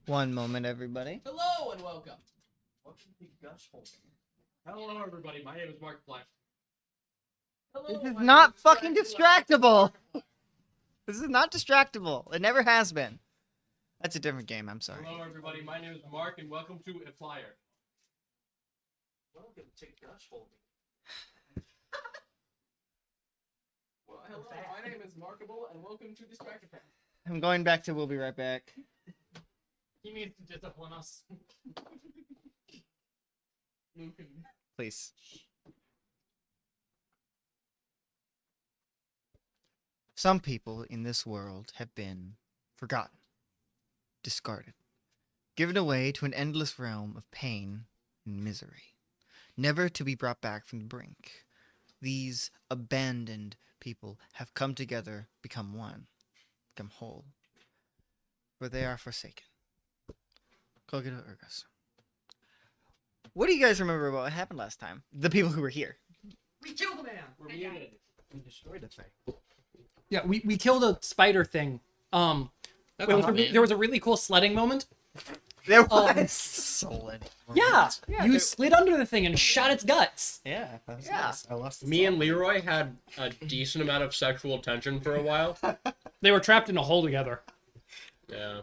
One moment, everybody. Hello and welcome. Hello, everybody. My name is Mark Black. Hello, This is my not name is fucking Dracula. distractable. This is not distractible. It never has been. That's a different game. I'm sorry. Hello, everybody. My name is Mark, and welcome to A Flyer. Welcome to Gush Holding. Well, hello, my name is Markable, and welcome to Distractor Pack. I'm going back to. We'll be right back. He needs to discipline us. Please. Some people in this world have been forgotten, discarded, given away to an endless realm of pain and misery, never to be brought back from the brink. These abandoned people have come together, become one, become whole, for they are forsaken. Cogito ergo sum. What do you guys remember about what happened last time? The people who were here. We killed a man! We're muted. We destroyed a thing. Yeah, we killed a spider thing. There was a really cool sledding moment. There was. Solid. Yeah, you there- slid under the thing and shot its guts. Yeah, that was Yeah. nice. I lost Me and Leroy had a decent amount of sexual tension for a while. They were trapped in a hole together. Yeah.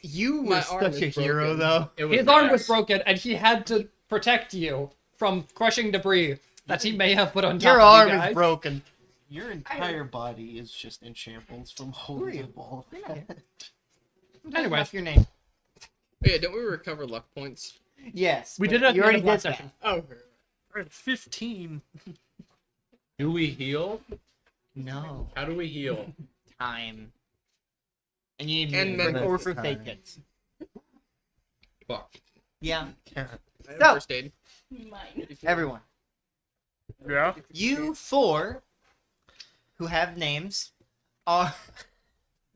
You My were arm such a is hero, broken. though. It was His arm bad. was broken, and he had to protect you from crushing debris that he may have put on top Your of arm you guys. is broken. Your entire body is just in shambles from holding the ball. Anyway. What's your name? Oh, yeah, don't we recover luck points? Yes. We but did it at You the already end of did last that. session. Oh, We're at 15. Do we heal? No. How do we heal? Time. And you need And for, then- or for Time. fake hits. Fuck. Yeah. I have So- first aid. Everyone. Yeah? You four who have names are.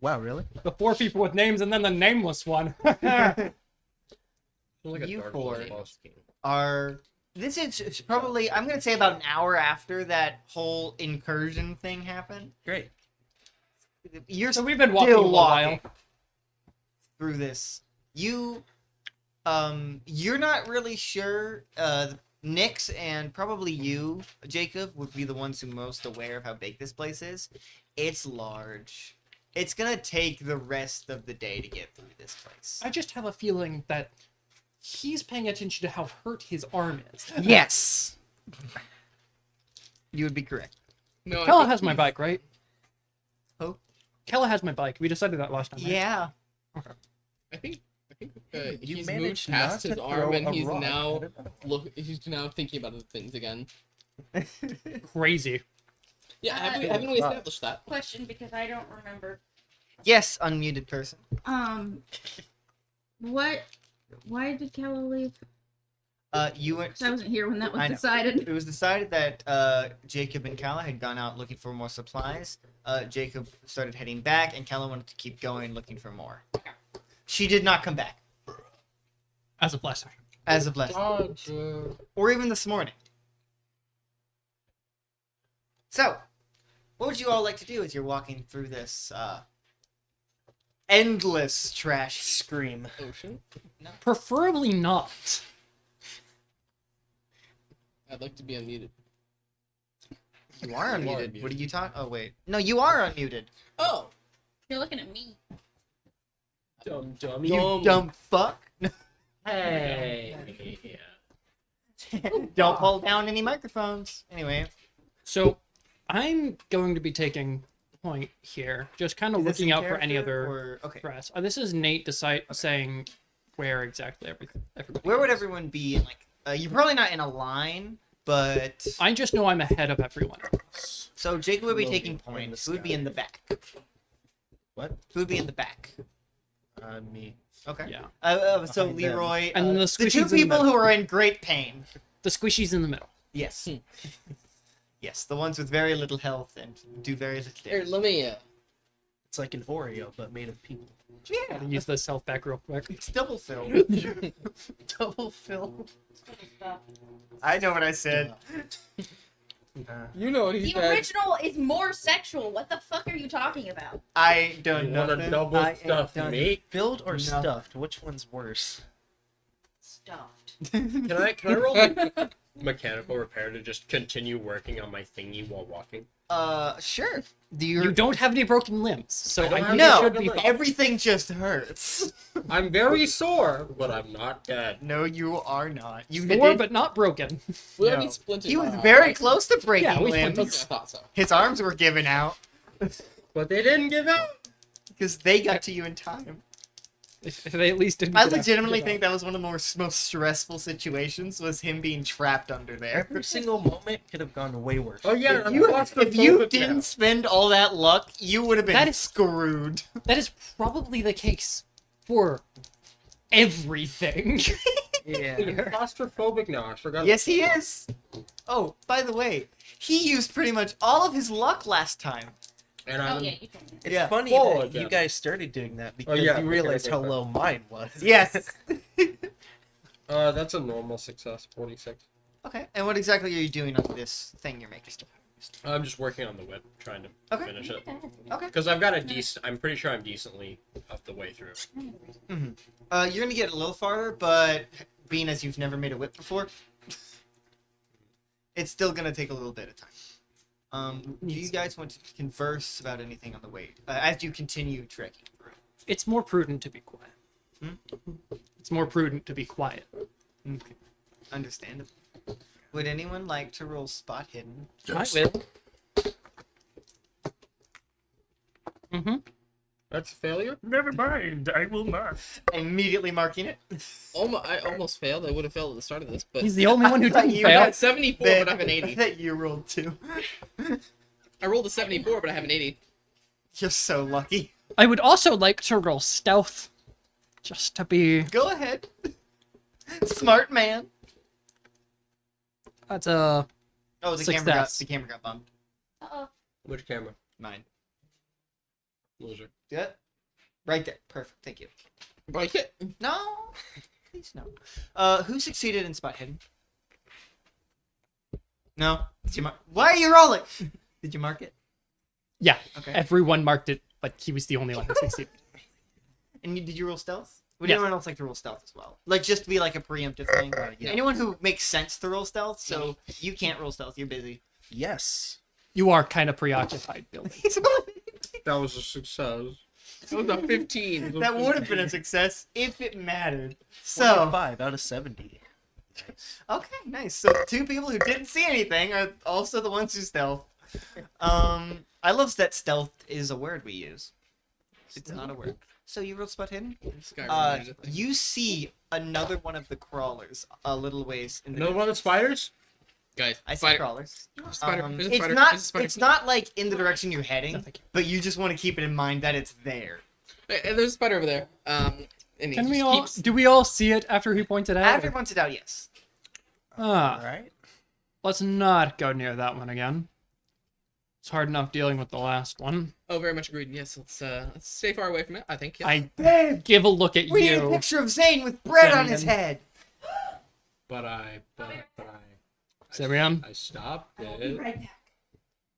Wow, really? The four people with names and then the nameless one. Like a You Dark four. Souls boss game. are. This is probably. I'm going to say about an hour after that whole incursion thing happened. Great. You're So we've been walking a still little walking while. through this. You're not really sure. Nyx and probably you, Jacob, would be the ones who most aware of how big this place is. It's large. It's gonna take the rest of the day to get through this place. I just have a feeling that he's paying attention to how hurt his arm is. Yes. You would be correct. No, Kella has my bike, right? Who? Kella has my bike. We decided that last time. Right? Yeah. I think You he's moved managed past not his to arm throw and a he's rock now at it. he's now thinking about other things again. Crazy. Yeah, Uh, haven't we established that? Question, because I don't remember. Yes, unmuted person. Why did Kella leave? You went. 'Cause I wasn't here when that was I know. decided. It was decided that Jacob and Kala had gone out looking for more supplies. Jacob started heading back, and Kala wanted to keep going looking for more. She did not come back, As of last time. as of last or even this morning. So, what would you all like to do as you're walking through this endless trash? Scream. Ocean. Preferably not. I'd like to be unmuted. You are You are unmuted. unmuted. What are you talking? Oh wait, no, you are unmuted. Oh, You're looking at me. Dumb dummy. You dumb fuck. Hey. Don't pull down any microphones. Anyway. So, I'm going to be taking point here, just kind of Is this looking in out for any character, other or okay. threats. This is Nate saying where exactly everybody. Where would is. everyone be in you're probably not in a line, but I just know I'm ahead of everyone else. so Jacob would be Low taking in the points. Who would be sky. in the back? What? Who would be in the back? Me. Okay. Yeah. So Behind them. Leroy, And then the the squishies two in the people middle. who are in great pain. The squishies in the middle. Yes. Yes, the ones with very little health and do very little here, damage. let me. It's like an Oreo, but made of people. Yeah, Gotta use this health back real quick. it's double filled. double filled. Stuff. I know what I said. You know what he The said. original is more sexual. What the fuck are you talking about? I don't You know. want a double stuffed meat? Filled or No. stuffed? Which one's worse? Stuffed. Can I roll the mechanical repair to just continue working on my thingy while walking? Sure. You don't have any broken limbs, so I don't I have think No, it should be fine. everything just hurts. I'm very sore, but I'm not dead. No, you are not. You Sore, did. but not broken. We No. already splintered. He was my eye, very right? close to breaking Yeah, we limbs. Okay, I thought so. His arms were given out But they didn't give out. because they got to you in time. If they at least didn't. I get legitimately out. think that was one of the most stressful situations, was him being trapped under there. Every single moment could have gone way worse. Oh yeah, I'm If you claustrophobic didn't now. spend all that luck, you would have been That is- screwed. That is probably the case for everything. Yeah. I'm claustrophobic now. I forgot. Yes, he is. Oh, by the way, he used pretty much all of his luck last time. And Oh I'm yeah, you told me. It's Yeah. funny Full that again. you guys started doing that because yeah, you realized okay, how okay. low mine was. Yes. that's a normal success, 46. Okay, and what exactly are you doing on this thing you're making? I'm just working on the whip, trying to Okay. finish it. Okay. Because I've got a decent. I'm pretty sure I'm decently up the way through. You're gonna get a little farther, but being as you've never made a whip before, it's still gonna take a little bit of time. Do you guys want to converse about anything on the way as you continue trekking? It's more prudent to be quiet. It's more prudent to be quiet. Okay. Understandable. Would anyone like to roll spot hidden? I will. Mm-hmm. That's a failure. Never mind, I will not. Immediately marking it. I almost failed. I would have failed at the start of this, but He's the only one who didn't You I fail. got 74, but I have an 80. That you rolled two. I rolled a 74, but I have an 80. You're so lucky. I would also like to roll stealth, just to be. Go ahead. Smart man. That's a. Oh, Success. the camera got bumped. Uh-oh. Which camera? Mine. Loser. Yeah. Right there. Perfect. Thank you. Like it. No. Please no. Who succeeded in spot hidden? No. Did you Why are you rolling? Did you mark it? Yeah, Okay. everyone marked it, but he was the only one who succeeded. And did you roll stealth? Would Yes. anyone else like to roll stealth as well? Like just to be like a preemptive thing. Yeah. Anyone who makes sense to roll stealth. So you can't roll stealth. You're busy. Yes. You are kind of preoccupied, Billy. That was a success. That was a 15. That would have been a success if it mattered. So 5 out of 70. okay, nice. So two people who didn't see anything are also the ones who stealth. I love that stealth is a word we use. It's not a word. So you rolled spot hidden. This guy reminded me. You see another one of the crawlers a little ways in the. Another one of the spiders? Guys, I see spider. crawlers. Spider. There's a It's spider. not. There's a spider. It's not like in the direction you're heading, No, thank you. but you just want to keep it in mind that it's there. Hey, there's a spider over there. And he Can we just all? keeps- Do we all see it after he pointed out? After points it out, yes. Ah, Alright. let's not go near that one again. It's hard enough dealing with the last one. Oh, very much agreed. Yes, let's stay far away from it. I think. Yeah. I give a look at We need a you. picture of Zane with bread on his Simeon. head. But I Simeon? I stopped I'll be it. right back.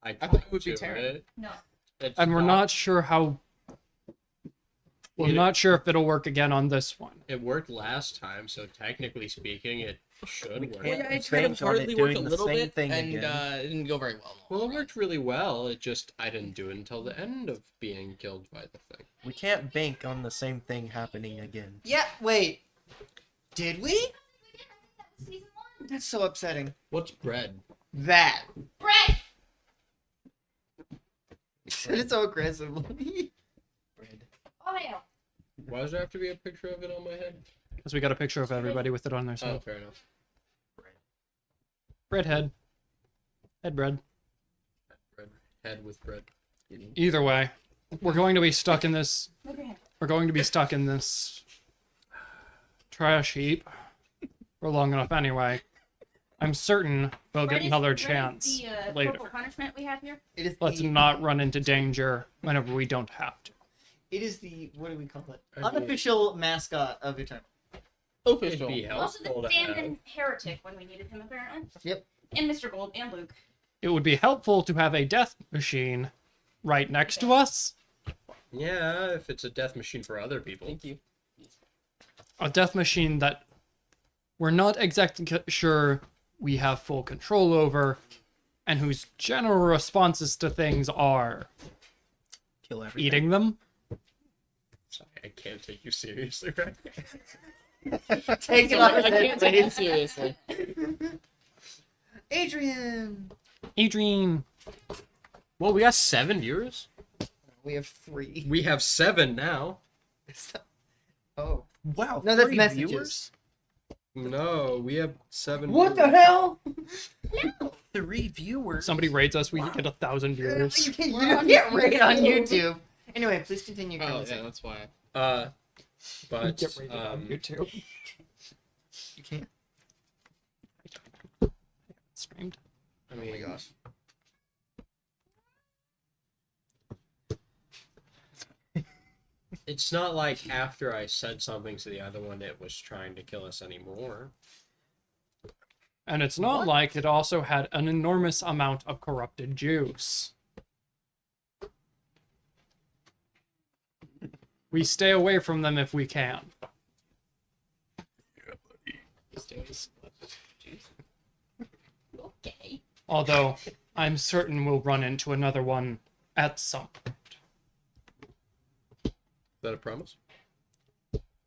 I thought it would talked be to Terran. it. No. It And we're stopped. not sure how. We're It- not sure if it'll work again on this one. It worked last time, so technically speaking, it should work. Well, yeah, I Can't tried to bank on it partly work a doing the little same bit, thing and again. it didn't go very well. Well, it worked really well. It just I didn't do it until the end of being killed by the thing. We can't bank on the same thing happening again. Yeah. Wait. Did we? Season 1. That's so upsetting. What's bread? That. Bread! Said it so aggressively. Bread. Oh, yeah. Why does there have to be a picture of it on my head? Because we got a picture of everybody with it on their Oh, side. fair enough. Bread head. Head bread. Bread. Head with bread. Either way, we're going to be stuck in this. Move your hand. We're going to be stuck in this trash heap for long enough anyway. I'm certain we'll get What is- another what is chance the, later. corporal punishment we have here? It is. Let's the, not run into danger whenever we don't have to. It is the. What do we call it? I mean- Unofficial mascot of Eternal. It'd Official. be Also helpful the to stand-in have. heretic when we needed him, apparently. Yep. And Mr. Gold and Luke. it would be helpful to have a death machine right next to us. Yeah, if it's a death machine for other people. Thank you. A death machine that we're not exactly sure we have full control over, and whose general responses to things are Kill everything. eating them. Sorry, I can't take you seriously right now. Take it I off. can't take it seriously. Adrian. Adrian. Well, we got 7 viewers. We have 3. We have 7 now. Oh. Wow. No, that's 3 messages. viewers? No, we have 7. What the viewers. hell? 3 viewers. Somebody raids us, we get 1,000 viewers. You can't get rated on YouTube. Anyway, please continue. Oh, yeah, conversation. that's why. But Get raided on YouTube. You can't. Streamed. I mean, Oh my gosh. it's not like after I said something to the other one, it was trying to kill us anymore. And it's not like it also had an enormous amount of corrupted juice. We stay away from them if we can. Okay. Although, I'm certain we'll run into another one at some point. Is that a promise?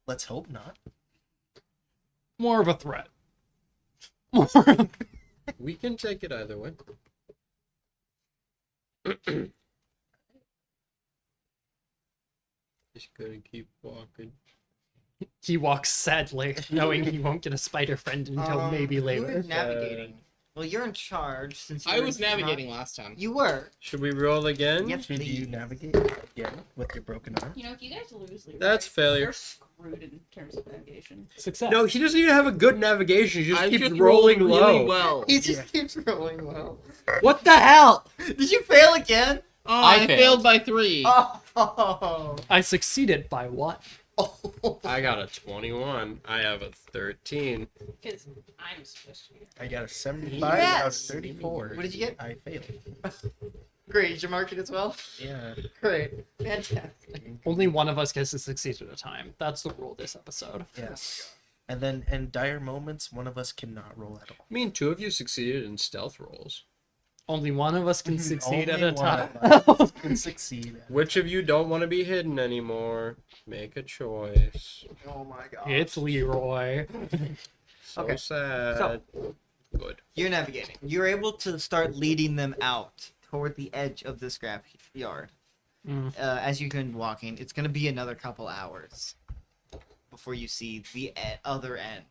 Let's hope not. More of a threat. We can take it either way. Just gonna keep walking. He walks sadly, knowing he won't get a spider friend until maybe Who later. is navigating? Well, you're in charge since I you're was in front. navigating last time. You were. Should we roll again? Yes, Should you please. navigate again with your broken arm? You know, if you guys lose, Leroy, That's failure. you're screwed in terms of navigation. Success. No, he doesn't even have a good navigation. He just I keeps just rolling rolled low. really well. He just keeps rolling well. What the hell? Did you fail again? Oh, I I failed. failed by 3. Oh. I succeeded by 1. Oh. I got a 21. I have a 13. Because I'm supposed to be. I got a 75 out of Yes. 34. What did you get? I failed. Great. Did you mark it as well? Yeah. Great. Fantastic. Only one of us gets to succeed at a time. That's the rule this episode. Yes. And then in dire moments, one of us cannot roll at all. I mean, 2 of you succeeded in stealth rolls. Only one of us can succeed at Only a one time. of us can succeed. Which of you don't want to be hidden anymore? Make a choice. Oh my god. It's Leroy. So Okay. sad. Good. You're navigating. You're able to start leading them out toward the edge of the scrap yard. Mm. As you've been walking, it's going to be another couple hours before you see the other end.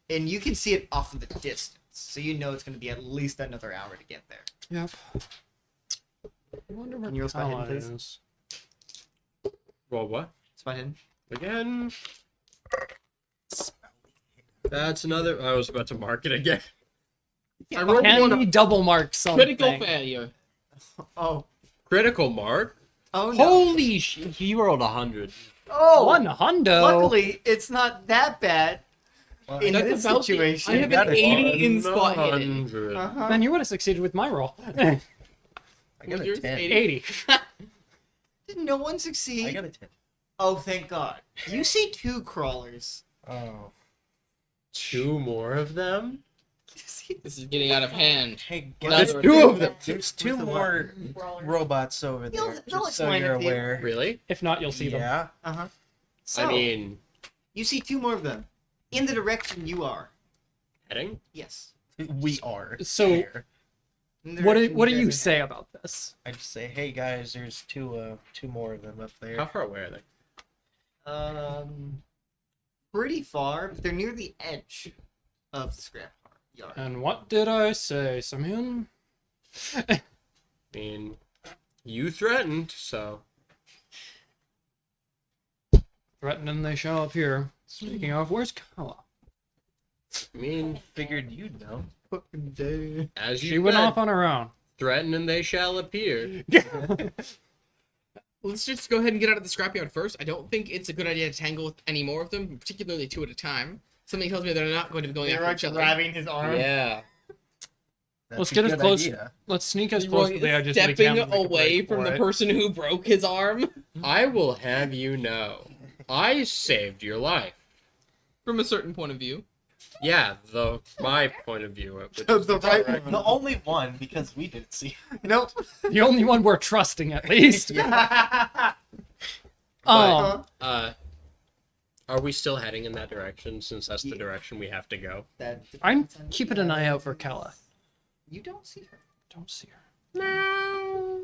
And you can see it off in the distance, so you know it's going to be at least another hour to get there. Yep. I wonder what Can you roll spot hidden, color it please? is. Well, what? Spot hidden. Again? That's another. I was about to mark it again. I rolled Can one we double mark something? critical failure. Oh. Critical mark? Oh no. Holy shit. He rolled 100. Oh. One hundo. Luckily, it's not that bad Well, in That's this about the- situation. I have got an it. 80 in spot hidden. 100. Uh-huh. Then you would have succeeded with my roll. I got Was a yours 10. 80. Did no one succeed? I got a 10. Oh, thank God. You see 2 crawlers. Oh. 2 more of them? You see This is getting out of hand. Hey, There's guys, 2 of them. there's 2 more robots over there. They'll just so explain you're it to you. aware. Really? If not, you'll see them. Yeah. Uh-huh. So, I mean, you see 2 more of them. In the direction you are. heading? Yes. We are. So- there. In the What do, direction what do guys you are say about this? I just say, hey guys, there's two more of them up How there. far away are they? heading. Pretty far, but they're near the edge of the scrap yard. And what did I say, Simeon? I mean, you threatened, so. Threatening they shall appear. Speaking of, where's Kala? I mean, Figured you'd know. Fucking day. as you She went said, off on her own. threaten and they shall appear. Let's just go ahead and get out of the scrapyard first. I don't think it's a good idea to tangle with any more of them, particularly 2 at a time. Something tells me they're not going to be going after each other. grabbing his arm. Yeah. Let's get as close. Let's sneak as close to the edge as we can. Stepping away from the person who broke his arm. I will have you know, I saved your life. From a certain point of view. Yeah, my point of view. Which The is the right correct one. The only one, because we didn't see. Nope. The only one we're trusting, at least. Uh, Are we still heading in that direction since that's the direction we have to go? I'm keeping an eye out for Kella. You don't see her. Don't see her. No.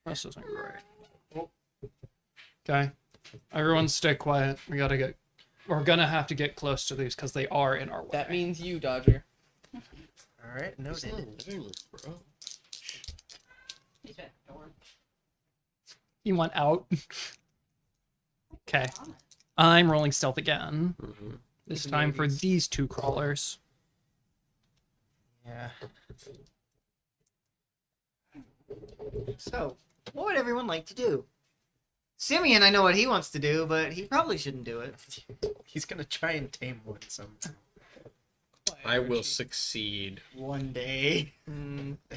This isn't great. Okay. Everyone stay quiet. We're gonna have to get close to these because they are in our way. That means you, Dodger. All right, noted. You want out? Okay. I'm rolling stealth again. This time for these two crawlers. Yeah. So, what would everyone like to do? Simeon, I know what he wants to do, but he probably shouldn't do it. He's gonna try and tame one sometime. I will succeed. One day.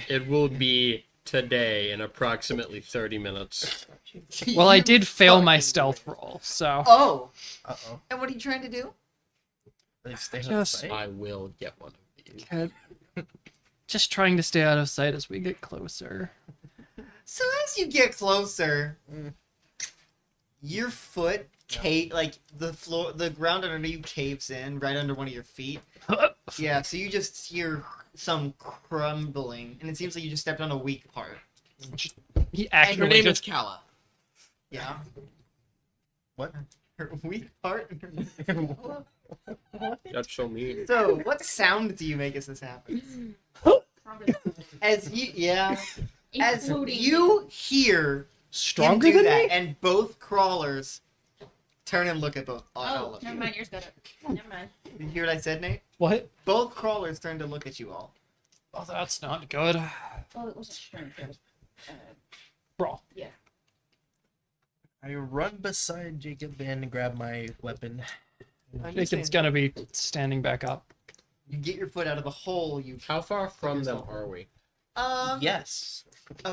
It will be today in approximately 30 minutes. Well, I did fail my stealth roll, so. Oh, Uh-oh. and what are you trying to do? They stay out of Just- sight. I will get one of these. Just trying to stay out of sight as we get closer. So as you get closer, your foot the ground under you caves in right under one of your feet. Yeah, so you just hear some crumbling, and it seems like you just stepped on a weak part. He Her actually name is just Kala. Yeah. What? Her weak part? That's so mean. So, what sound do you make as this happens? As you hear stronger him do than that, me? and both crawlers turn and look at all Oh, of never you. mind. Yours better. Never mind. Did you hear what I said, Nate? What? Both crawlers turn to look at you all. Oh, that's not good. Oh, it wasn't strength. It was, Brawl. yeah. I run beside Jacob and grab my weapon. Jacob's gonna be standing back up. You get your foot out of the hole. You How far from them are we? Yes.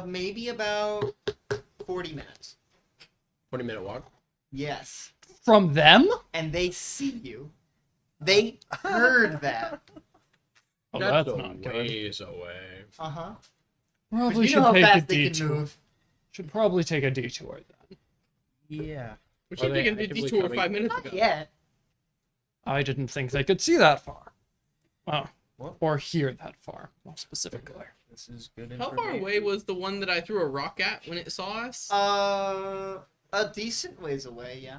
maybe about 40 minutes. 20-minute walk? Yes, From them? and they see you. They heard that. Oh, That's that's a not good. ways away. Uh huh. Probably You know should how take a fast they can detour. move. Should probably take a detour then. Yeah. We Are should they have taken the actively detour coming? 5 minutes Not ago. yet. I didn't think they could see that far. Oh. What? Or hear that far, more specifically. This is good How information. far away was the one that I threw a rock at when it saw us? A decent ways away, yeah.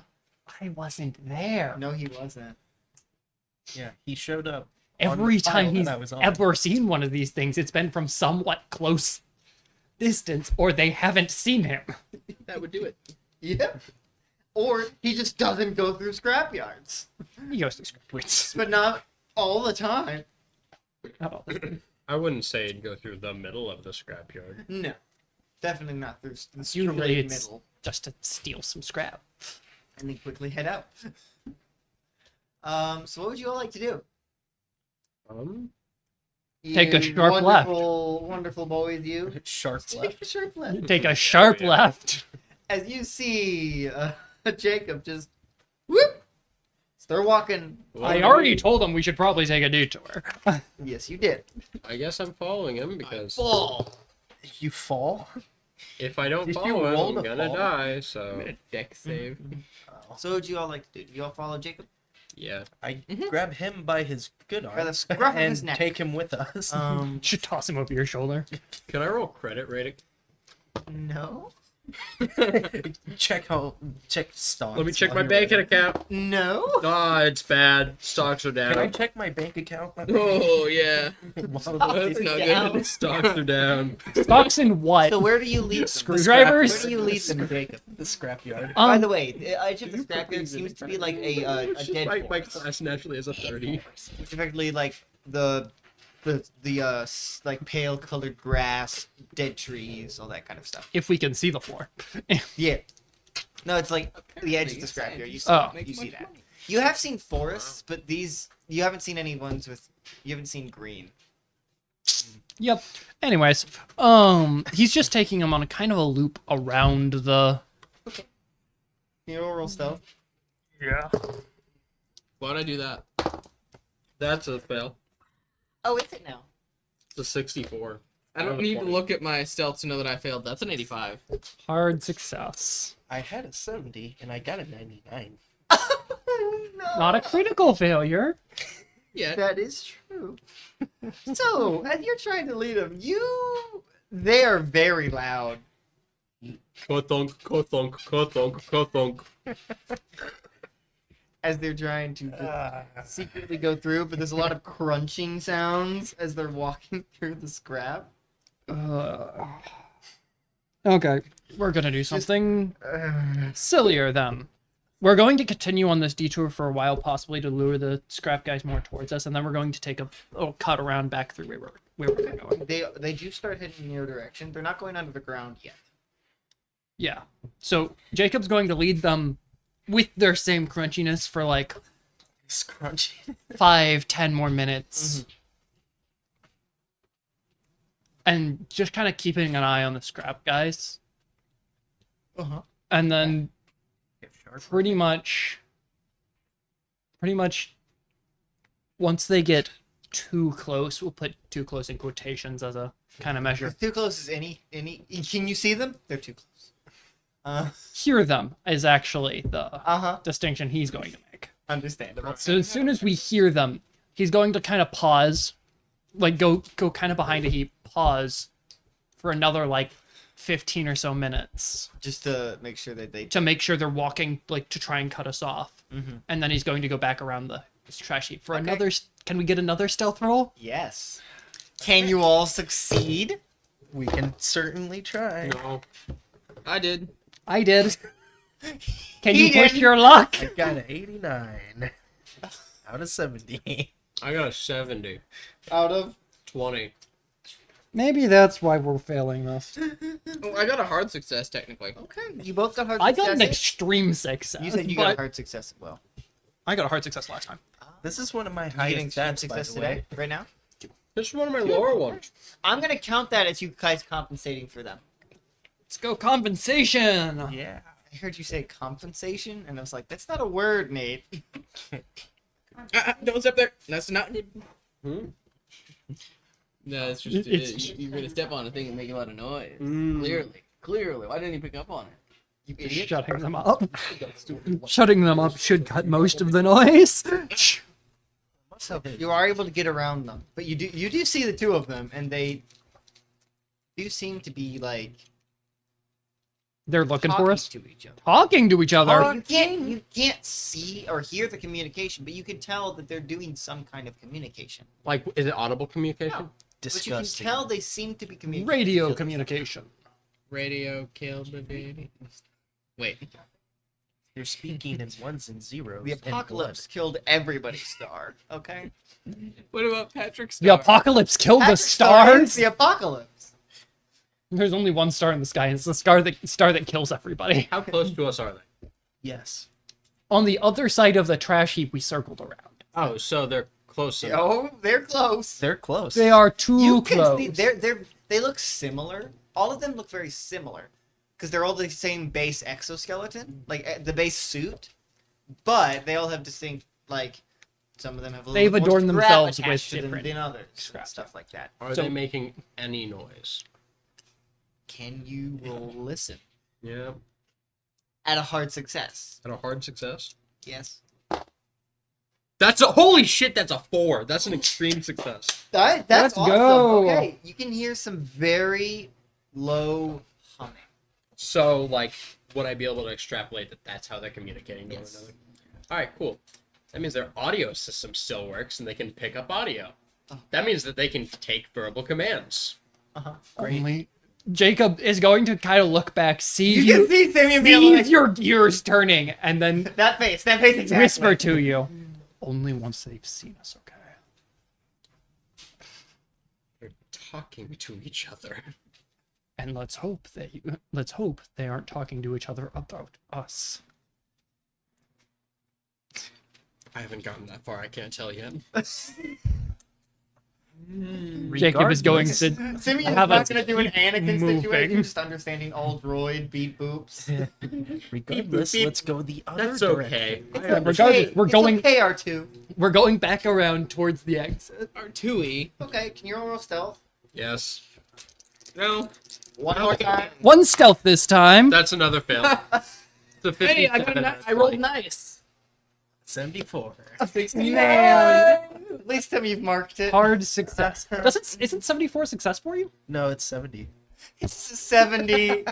I wasn't there. No, he wasn't. Yeah, he showed up. Every on the time file he's that I was on. ever seen one of these things, it's been from somewhat close distance, or they haven't seen him. That would do it. Yep. Or he just doesn't go through scrapyards. He goes through scripts. But not all the time. Not all the time. I wouldn't say it'd go through the middle of the scrapyard. No. Definitely not through the Usually straight it's middle. just to steal some scrap. And then quickly head out. So what would you all like to do? Take a You sharp left. Wonderful boys, you. Sharp Take left. a sharp left. Take a sharp Yeah. left. As you see Jacob just whoop, start walking. I already told him we should probably take a detour. Yes, you did. I guess I'm following him because Fall. You fall? if I don't Did you follow him, roll I'm to gonna fall? die. So Deck save. So what would you all like to do? Do you all follow Jacob? yeah, I grab him by his good arm By the scruff of and his neck. take him with us. You should toss him over your shoulder. can I roll credit rating? No. check stocks. Let me check while my you're bank at it. account. No. Ah, it's bad. Stocks are Can I down. check my bank account? Oh, yeah. While That's the- not down. good. Stocks are down. Stocks in what? So where do you leave them? Screwdrivers? Where do you leave them, Jacob? the scrapyard. By the way, each of the scrapyard seems to be like a dead my forest. class naturally is a 30. It's effectively like the like pale colored grass, dead trees, all that kind of stuff. If we can see the floor. Yeah. No, it's like the edge of the scrapyard. You see, Oh. you see that. You have seen forests, but these you haven't seen any ones with. You haven't seen green. Yep. Anyways, he's just taking him on a kind of a loop around the. You know, roll stealth. Yeah. Why'd I do that? That's a fail. Oh, is it now? It's a 64. I don't need to look at my stealth to know that I failed. That's an 85. Hard success. I had a 70 and I got a 99. Not a critical failure. Yeah. That is true. So, as you're trying to lead them, they are very loud. Kothunk, kothunk, kothunk, kothunk. As they're trying to secretly go through, but there's a lot of crunching sounds as they're walking through the scrap. Okay, we're gonna do something sillier then. We're going to continue on this detour for a while, possibly to lure the scrap guys more towards us, and then we're going to take a little cut around back through where we're going. They do start heading in your direction. They're not going under the ground yet. Yeah. So Jacob's going to lead them with their same crunchiness for like Scrunchy. 5-10 more minutes. And just kind of keeping an eye on the scrap guys. And then pretty much once they get too close, we'll put too close in quotations as a kind of measure. Too close as any. Can you see them? They're too close. Hear them is actually the distinction he's going to make. Understandable. So as soon as we hear them, he's going to kind of pause, like go kind of behind a heap, pause for another like 15 or so minutes Just to make sure that they. to make sure they're walking like to try and cut us off, and then he's going to go back around the trash heap for another. Can we get another stealth roll? Yes. Can you all succeed? We can certainly try. No. I did. I did. Can He you push didn't. your luck? I got an 89 out of 70. I got a 70. Out of 20. Maybe that's why we're failing this. Oh, I got a hard success technically. okay, you both got hard I success. got an extreme success. You said you got a but hard success as well. I got a hard success last time. This is one of my You getting highest extreme stats, by success the way. today, right now. This is one of my lower ones. I'm gonna count that as you guys compensating for them. Let's go compensation. Yeah. I heard you say compensation, and I was like, that's not a word, Nate. Don't step there. That's not. Hmm? No, it's just you're gonna step on a thing and make a lot of noise. Clearly. Why didn't you pick up on it? You idiot. Shutting them up. Shutting them up should cut most of the noise. So you are able to get around them, but you do see the two of them, and they do seem to be like They're looking talking for us. to each other. Talking to each other. Oh, you can't see or hear the communication, but you can tell that they're doing some kind of communication. Like, is it audible communication? No. But you can Disgusting. tell they seem to be communicating. Radio communication. Radio killed the baby. Wait. You're speaking in ones and zeros. The and apocalypse killed everybody's star. Okay. What about Patrick The Star? apocalypse killed the Patrick Star is stars. The apocalypse. There's only one star in the sky, and it's the star that kills everybody. How close to us are they? blood. Yes. On the other side of the trash heap, we circled around. Oh, so they're close enough. Oh, they're close. They're close. They are too You can close. see they look similar. All of them look very similar because they're all the same base exoskeleton, like the base suit, but they all have distinct like. Some of them have a little They've bit more adorned scrap themselves with attached to them different than others, scrap. and stuff like that. Are So- they making any noise? Can you roll listen Yeah. at a hard success? At a hard success? Yes. That's a holy shit, that's a 4. That's an extreme success. That's Let's awesome. go. Okay, you can hear some very low humming. So, like, would I be able to extrapolate that that's how they're communicating to Yes. one another? Alright, cool. That means their audio system still works and they can pick up audio. Oh. That means that they can take verbal commands. Only Jacob is going to kind of look back, see You you, can see Simeon being see like, your gears turning, and then that face exactly. whisper to you. Only once they've seen us, okay? They're talking to each other. And let's hope they aren't talking to each other about us. I haven't gotten that far, I can't tell yet. Jacob is going to Simeon's have not a going to do an Anakin moving. situation, just understanding all droid beat boops. Regardless, let's go the other That's direction. okay. regardless, we're It's going okay, R2. we're going back around towards the exit. R2E. Okay, can you roll stealth? Yes. No. One more time. One stealth this time. That's another fail. It's a Hey, 57. I rolled nice. 74. 69. At least Tim, you've marked it. Hard success. Isn't 74 success for you? No, it's 70. It's 70.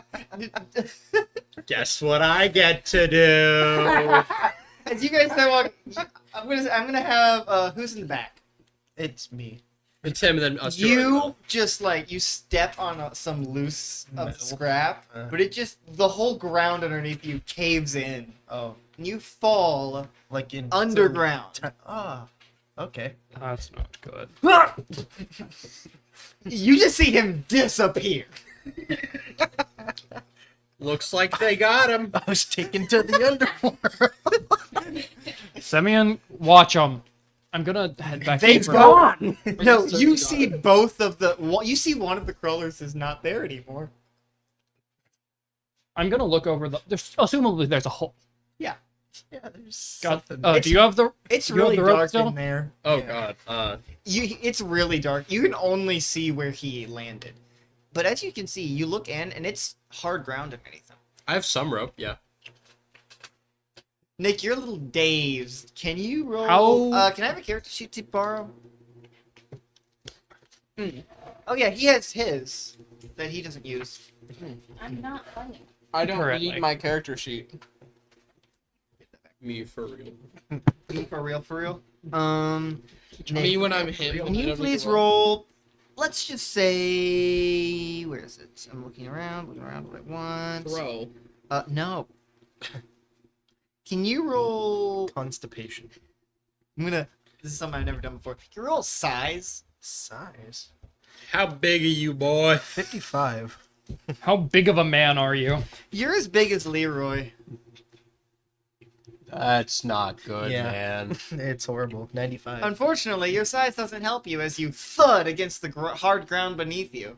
Guess what I get to do? As you guys know, I'm gonna have who's in the back? It's me. It's him and then us two. You just you step on some loose Metal. scrap, but it just the whole ground underneath you caves in, Oh, and you fall like in underground. Okay. That's not good. You just see him disappear. Looks like they got him. I was taken to the underworld. Simeon, watch them. I'm gonna head back. They've to gone. No, Just you searching see both of the. You see one of the crawlers is not there anymore. I'm gonna look over the. Assumably, there's a hole. Yeah, Yeah, there's Got, something. do you have the? it's You have really the rope dark still? in there. Oh Yeah. god. It's really dark. You can only see where he landed, but as you can see, you look in and it's hard ground underneath him. I have some rope. Yeah. Nick, you're a little dazed. Can you roll? How- Can I have a character sheet to borrow? Oh yeah, he has his that he doesn't use. I'm not funny. I don't Currently. need my character sheet. Me for real. For real, for real. Me Nick, when I'm him. can I you don't please need to roll. roll? Let's just say, where is it? I'm looking around what I want. Throw. No. Can you roll? Constipation. This is something I've never done before. Can you roll size? Size. How big are you, boy? 55. How big of a man are you? You're as big as Leroy. That's not good, Yeah. man. It's horrible. 95. Unfortunately, your size doesn't help you as you thud against the hard ground beneath you.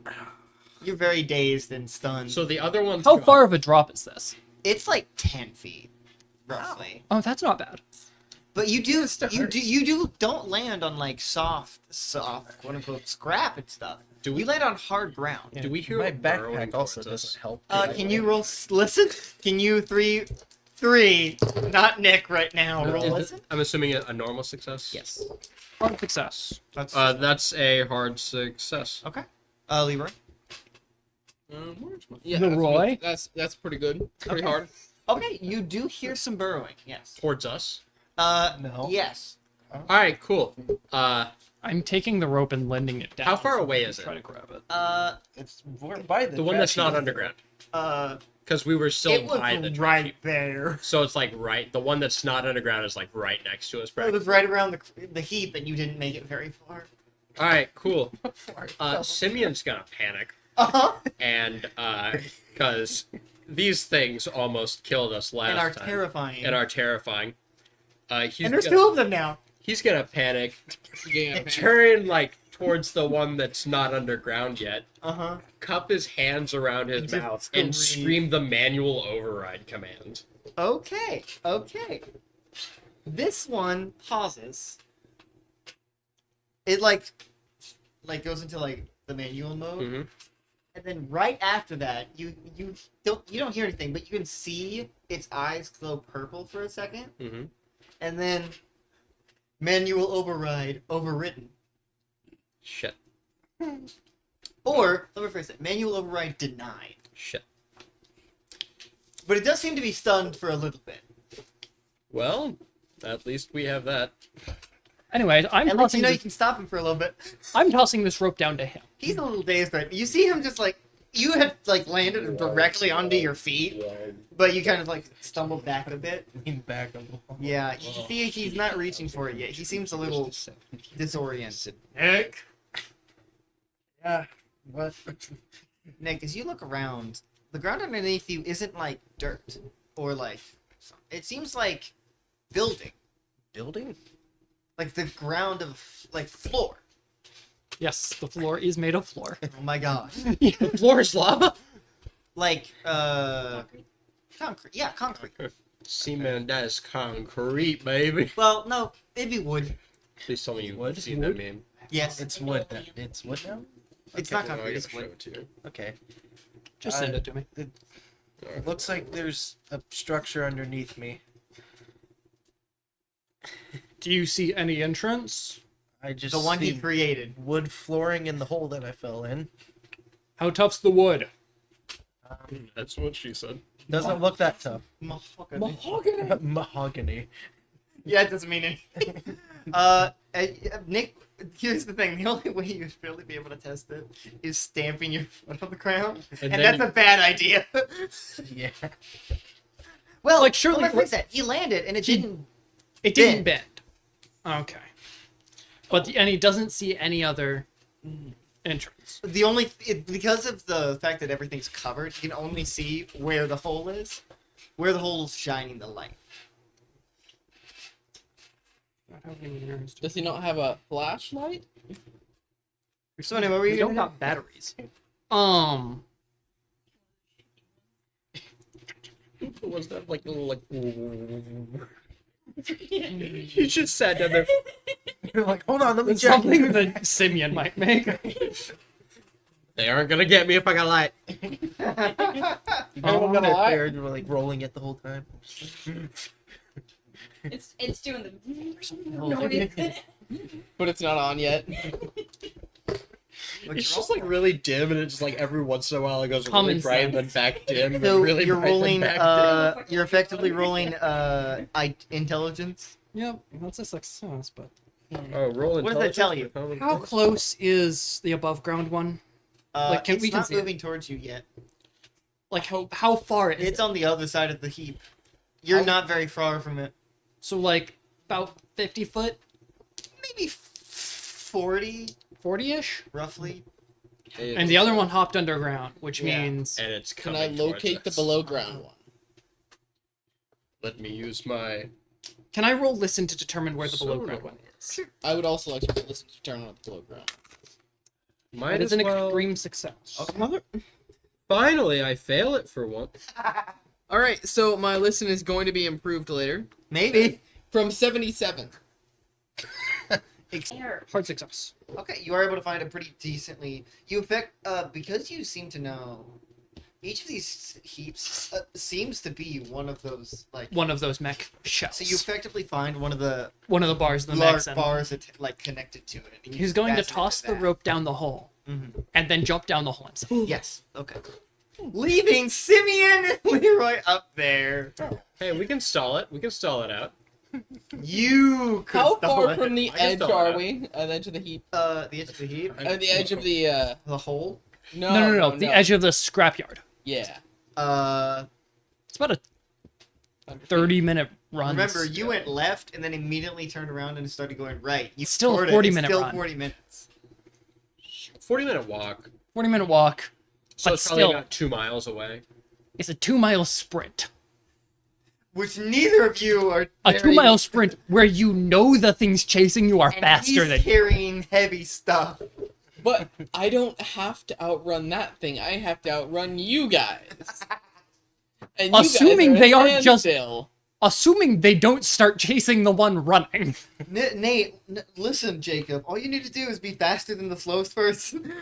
You're very dazed and stunned. So the other one's How gone. far of a drop is this? It's like 10 feet, roughly. Oh, that's not bad. But you don't land on like soft, quote unquote scrap and stuff. Do we- You land on hard ground. Do we hear my a burrowing backpack also towards us? doesn't help? Can you roll? Listen. Can you three? Not Nick right now. Roll listen. I'm assuming a normal success. Yes. Hard success. That's a hard success. Okay. Leroy. Where's my... Yeah, Leroy? that's pretty good. Pretty hard. Okay, you do hear some burrowing. Yes. Towards us. No. Yes. All right, cool. I'm taking the rope and lending it down. How far away is Try it? to grab it. It's we're by The one that's not underground. Because we were still It was by the trash right heap. there. So it's like right. The one that's not underground is like right next to us. It was right around the heap, and you didn't make it very far. All right, cool. Simeon's gonna panic, Uh-huh. and because these things almost killed us last And are time, terrifying. and are terrifying. He's And there's gonna, two of them now. He's gonna panic, Yeah, turn like towards the one that's not underground yet, Uh-huh. cup his hands around his Just mouth, and scream. scream the manual override command. Okay. This one pauses. It like goes into like the manual mode. Mhm. And then right after that, you don't hear anything, but you can see its eyes glow purple for a second, Mhm. and then manual override overwritten, Shit. or let me rephrase it: manual override denied. Shit. But it does seem to be stunned for a little bit. Well, at least we have that. Anyway, I'm At least tossing. you know you This, can stop him for a little bit. I'm tossing this rope down to him. He's a little dazed right now. You see him just like you had like landed directly onto your feet, but you kind of like stumbled back a bit. Lean back a little. Yeah, you see he's not reaching for it yet. He seems a little disoriented. Nick. Yeah. What? Nick, as you look around, the ground underneath you isn't like dirt or like it seems like building, Building? like the ground of like floor. Yes, the floor is made of floor. Oh my gosh. The floor is lava. Like, concrete. Yeah, concrete. Cement, that's concrete, baby. Well, no, it'd be wood. Please tell me you've Wood? seen that meme. Yes. It's wood. It's wood now. It's Okay. not No, I concrete, gotta it's show wood. it to you. Okay. Just send it to me. It looks like there's a structure underneath me. Do you see any entrance? I just The one he see created. wood flooring in the hole that I fell in. How tough's the wood? That's what she said. Doesn't look that tough. Mahogany. Mahogany. Yeah, it doesn't mean anything. Nick, here's the thing. The only way you'd really be able to test it is stamping your foot on the ground. And then that's you- a bad idea. Yeah. Well, Like, surely- let's fix that. He landed and it didn't. It didn't bend. Okay. But and he doesn't see any other entrance. The only because of the fact that everything's covered, you can only see where the hole is, where the hole's shining the light. Does he not have a flashlight? So anyway, what were We you don't gonna got batteries. Was that like little like? You just sat down there. You're like, hold on, let me It's check. something that Simeon might make. They aren't gonna get me if I got light. I'm gonna lie. You're like rolling it the whole time. It's doing the Oh, noise. But it's not on yet. It's just like really dim, and it's just like every once in a while it goes Common really bright and then sense. back dim. And So really you're bright and rolling. back dim. You're effectively rolling. Intelligence. Yep, that's a success, but Oh, roll What does that tell you? how close is the above ground one? Like, It's we can not see it. moving towards you yet. Like how far is It's it? on the other side of the heap. You're How- not very far from it. So like about 50 foot, Maybe 40, 40-ish? roughly. And the other one hopped underground, which Yeah. means And it's Can coming I towards locate the us. below ground one? Let me use my. can I roll listen to determine where the below Sonar. ground one is? I would also like to listen to determine what the below ground. Might But it's as an well. extreme success. Finally, I fail it for once. All right, so my listen is going to be improved later Maybe. from 77. Error. Hard success. Okay, you are able to find a pretty decently. You affect because you seem to know. Each of these heaps seems to be one of those like. One of those mech shells. So you effectively find one of the one of the bars the large mech's in. bars like connected to it. and you He's going to fasten it toss the that. rope down the hole Mhm. and then jump down the hole himself. Yes. Okay. Leaving Simeon and Leroy up there. Hey, we can stall it. We can stall it out. You could How stall far it. from the I can edge stall are that. we? The edge of the heap? The edge of the heap? The edge of the, The hole? No. The edge of the scrapyard. Yeah. It's about a 30-minute run. Remember, you went left and then immediately turned around and started going right. You It's still a toured it. 40-minute It's still run. 40 minutes. 40-minute walk. 40-minute walk. So But it's probably still- about 2 miles away. It's a 2-mile sprint. Which neither of you are A carrying- 2-mile sprint where you know the thing's chasing you are and faster he's than you. carrying heavy stuff. But I don't have to outrun that thing. I have to outrun you guys. And Assuming you guys they are aren't at just- standstill. Assuming they don't start chasing the one running. Nate, listen, Jacob. All you need to do is be faster than the slowest person.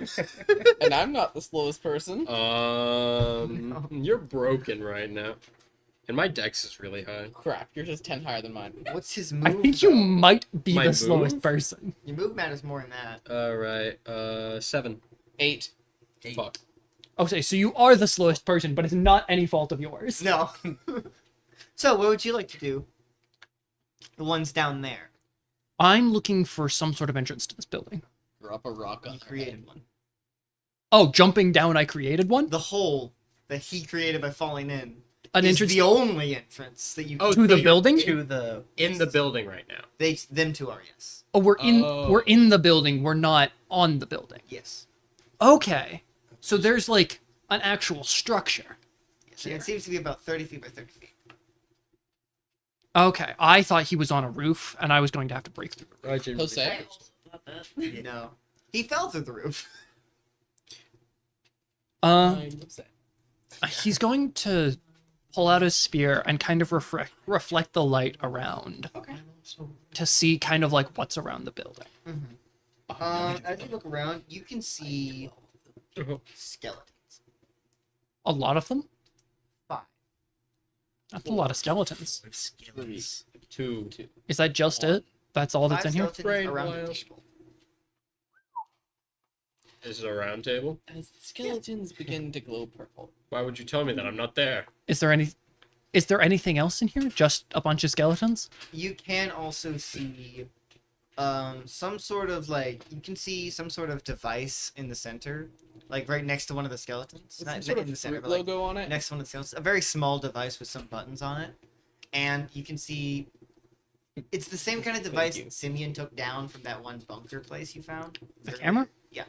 And I'm not the slowest person. You're broken right now. And my dex is really high. Crap, you're just 10 higher than mine. What's his move? I think you though? might be My the slowest move? person. Your move matters more than that. Alright, 7. 8. Fuck. Okay, so you are the slowest person, but it's not any fault of yours. No. So, what would you like to do? The ones down there. I'm looking for some sort of entrance to this building. Drop a rock on You their created head. one. Oh, jumping down, I created one? The hole that he created by falling in An is entrance the only entrance that you. Oh, to the you're building? To the In the building right now. Them two are, yes. Oh, Oh. we're in the building, we're not on the building. Yes. Okay. So there's like an actual structure. Yes. And it seems to be about 30 feet by 30 feet. Okay, I thought he was on a roof and I was going to have to break through. Jose? No. He fell through the roof. I'm upset. He's going to pull out his spear and kind of reflect the light around. Okay. To see kind of like what's around the building. As you look around, you can see skeletons. A lot of them? 5. That's a lot of skeletons. Skeletons. 2. Is that just it? That's all that's 5 in here? skeletons Brain around the wiles. table. Is it a round table? As the skeletons begin to glow purple. Why would you tell me that? I'm not there. Is there anything else in here? Just a bunch of skeletons? You can also see some sort of you can see some sort of device in the center, like right next to one of the skeletons. With Not some sort in of the center, fruit but like logo on it. next to one of the skeletons. A very small device with some buttons on it. And you can see it's the same kind of device you. that Simeon took down from that one bunker place you found. The camera? Yeah.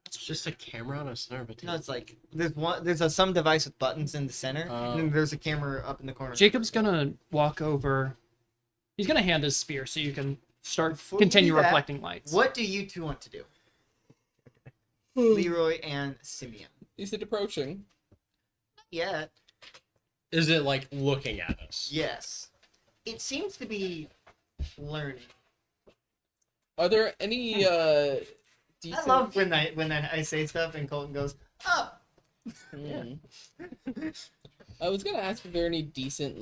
It's just a camera on a center of a table. No, it's like there's some device with buttons in the center, and then there's a camera up in the corner. Jacob's gonna walk over. He's gonna hand his spear so you can start Before you continue do that, reflecting lights. What do you two want to do? Leroy and Simeon. Is it approaching? Yeah. Is it like looking at us? Yes. It seems to be learning. Are there any I decent... love when I say stuff and Colton goes, up. Hmm. I was gonna ask if there are any decent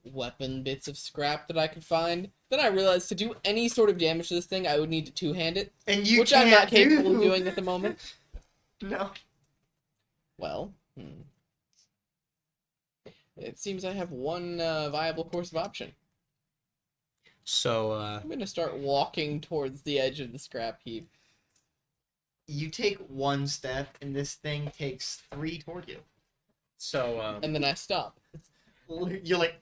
weapon bits of scrap that I could find. Then I realized to do any sort of damage to this thing, I would need to two-hand it, And you which I'm not can't capable do. of doing at the moment. No. Well, it seems I have one viable course of option. So, I'm gonna start walking towards the edge of the scrap heap. You take one step, and this thing takes 3 toward you. And then I stop. You're like,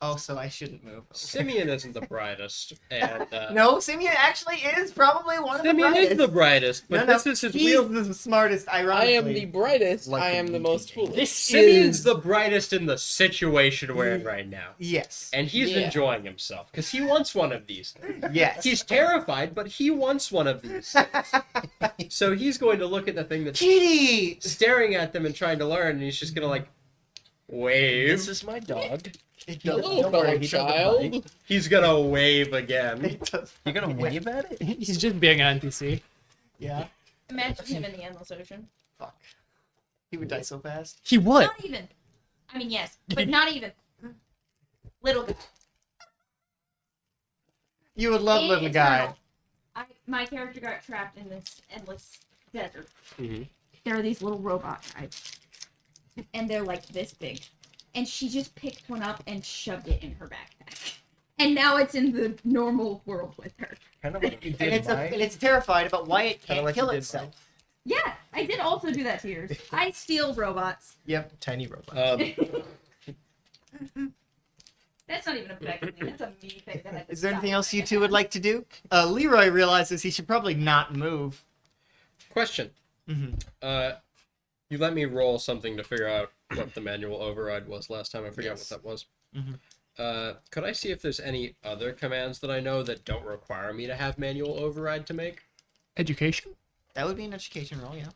oh, so I shouldn't move. Simeon isn't the brightest, and No, Simeon actually is probably one of the Simeon brightest. is the brightest, but this is his he's real. the smartest, I ironically. am the brightest, Like I a am the meeting. most foolish. Simeon's the brightest in the situation we're in right now, Yes. and he's Yeah. enjoying himself because he wants one of these things. Yes. He's terrified, but he wants one of these things. So he's going to look at the thing that's Kitty! staring at them and trying to learn, and he's just gonna wave. This is my dog. Hello, Don't worry, fellow he doesn't child. bite. He's gonna wave again. You're gonna wave at it? He's just being an NPC. Yeah. Imagine him in the endless ocean. Fuck. He would die so fast. He would. Not even. I mean, yes, but not even. Little guy. You would love little guy. My character got trapped in this endless desert. Mhm. There are these little robot guys, and they're like this big. And she just picked one up and shoved it in her backpack. And now it's in the normal world with her. Kind of like you And did it's, mine. and it's terrified about why it Kinda can't like you kill did itself. Yeah, I did also do that to yours. I steal robots. Yep. Tiny robot. That's not even a bad thing. That's a me thing. That I Is there just anything stopped else you doing. two would like to do? Leroy realizes he should probably not move. Question. Mm-hmm. You let me roll something to figure out what the manual override was last time. I forgot Yes. what that was. Mhm. Could I see if there's any other commands that I know that don't require me to have manual override to make? Education? That would be an education roll, yeah.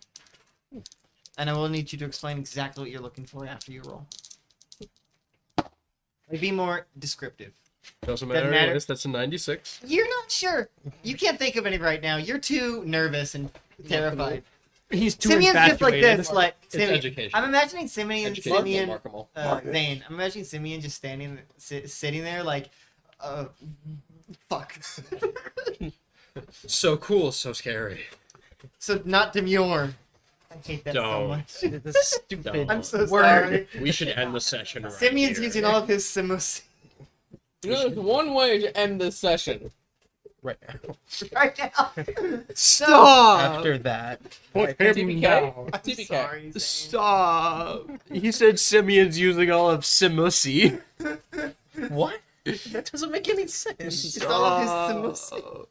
And I will need you to explain exactly what you're looking for after you roll. Be more descriptive. Doesn't Doesn't matter. matter. Anyways, that's a 96. You're not sure. You can't think of any right now. You're too nervous and terrified. He's too Simeon's just like infatuated. this, like It's Simeon. education. I'm imagining Simeon, Education. Mark 'em all. Zane. I'm imagining Simeon just standing, sitting there, like, fuck. So cool, so scary. So not demure. I hate that so Don't. much. This stupid I'm so word. sorry. We should end the session right Simeon's here. using all of his simos You know, there's one way to end this session. Right now. right now. Stop! After that. Put him TPK. down. I'm TPK. sorry, Zane. Stop! He said Simeon's using all of Simusi. What? That doesn't make any sense. It's all of his simos.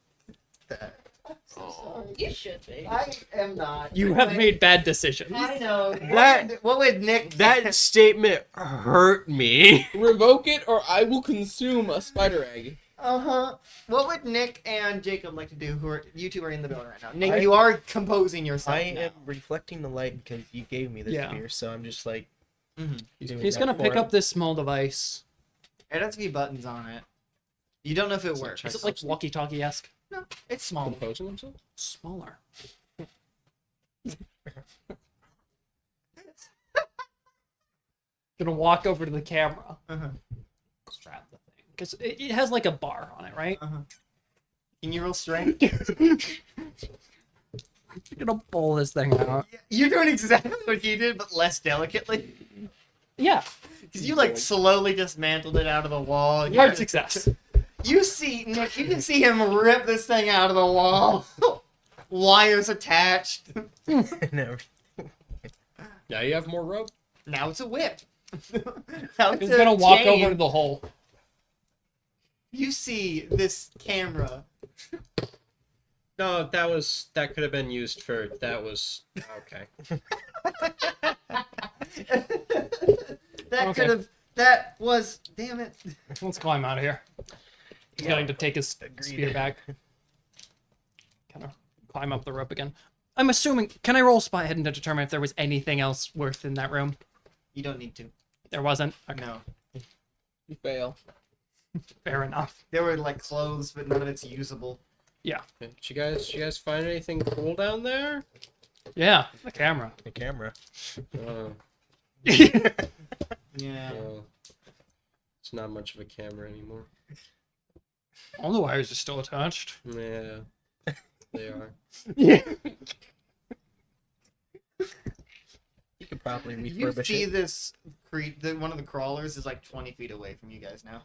You should be. I am not. You have made bad decisions. I know. That- What would Nick? That statement hurt me. Revoke it or I will consume a spider egg. What would Nick and Jacob like to do? You two are in the building right now. Nick, I- you are composing yourself. I now. am reflecting the light because you gave me this Yeah. spear, so I'm just like. Mhm. doing He's that gonna for pick him. up this small device. It has to be buttons on it. You don't know if it So works. check Is it like walkie-talkie-esque? No, it's small. Composing himself? Smaller. Gonna walk over to the camera. Uh-huh. Grab the thing. Because it has like a bar on it, right? Uh-huh. Can you roll strength? Gonna pull this thing out. You're doing exactly what he did, but less delicately. Yeah. Because you like slowly dismantled it out of the wall. and Hard you- success. You see, Nick, you can see him rip this thing out of the wall. Wires attached. and everything. Now you have more rope? Now it's a whip. Now it's He's a gonna walk chain. over to the hole. You see this camera. No, that could have been used for, that was, okay. That Okay. could have. That was. Damn it. Let's climb out of here. He's going to take his Agreed. spear back. Kind of climb up the rope again. I'm assuming. Can I roll spot hidden to determine if there was anything else worth in that room? You don't need to. There wasn't. Okay, No. You fail. fair enough. There were like clothes, but none of it's usable. Yeah. Did you guys find anything cool down there? Yeah. The camera. The camera. Uh, Yeah. it's not much of a camera anymore. All the wires are still attached. Yeah, they are. Yeah. You could probably You refurbish see it. this one of the crawlers is like 20 feet away from you guys now.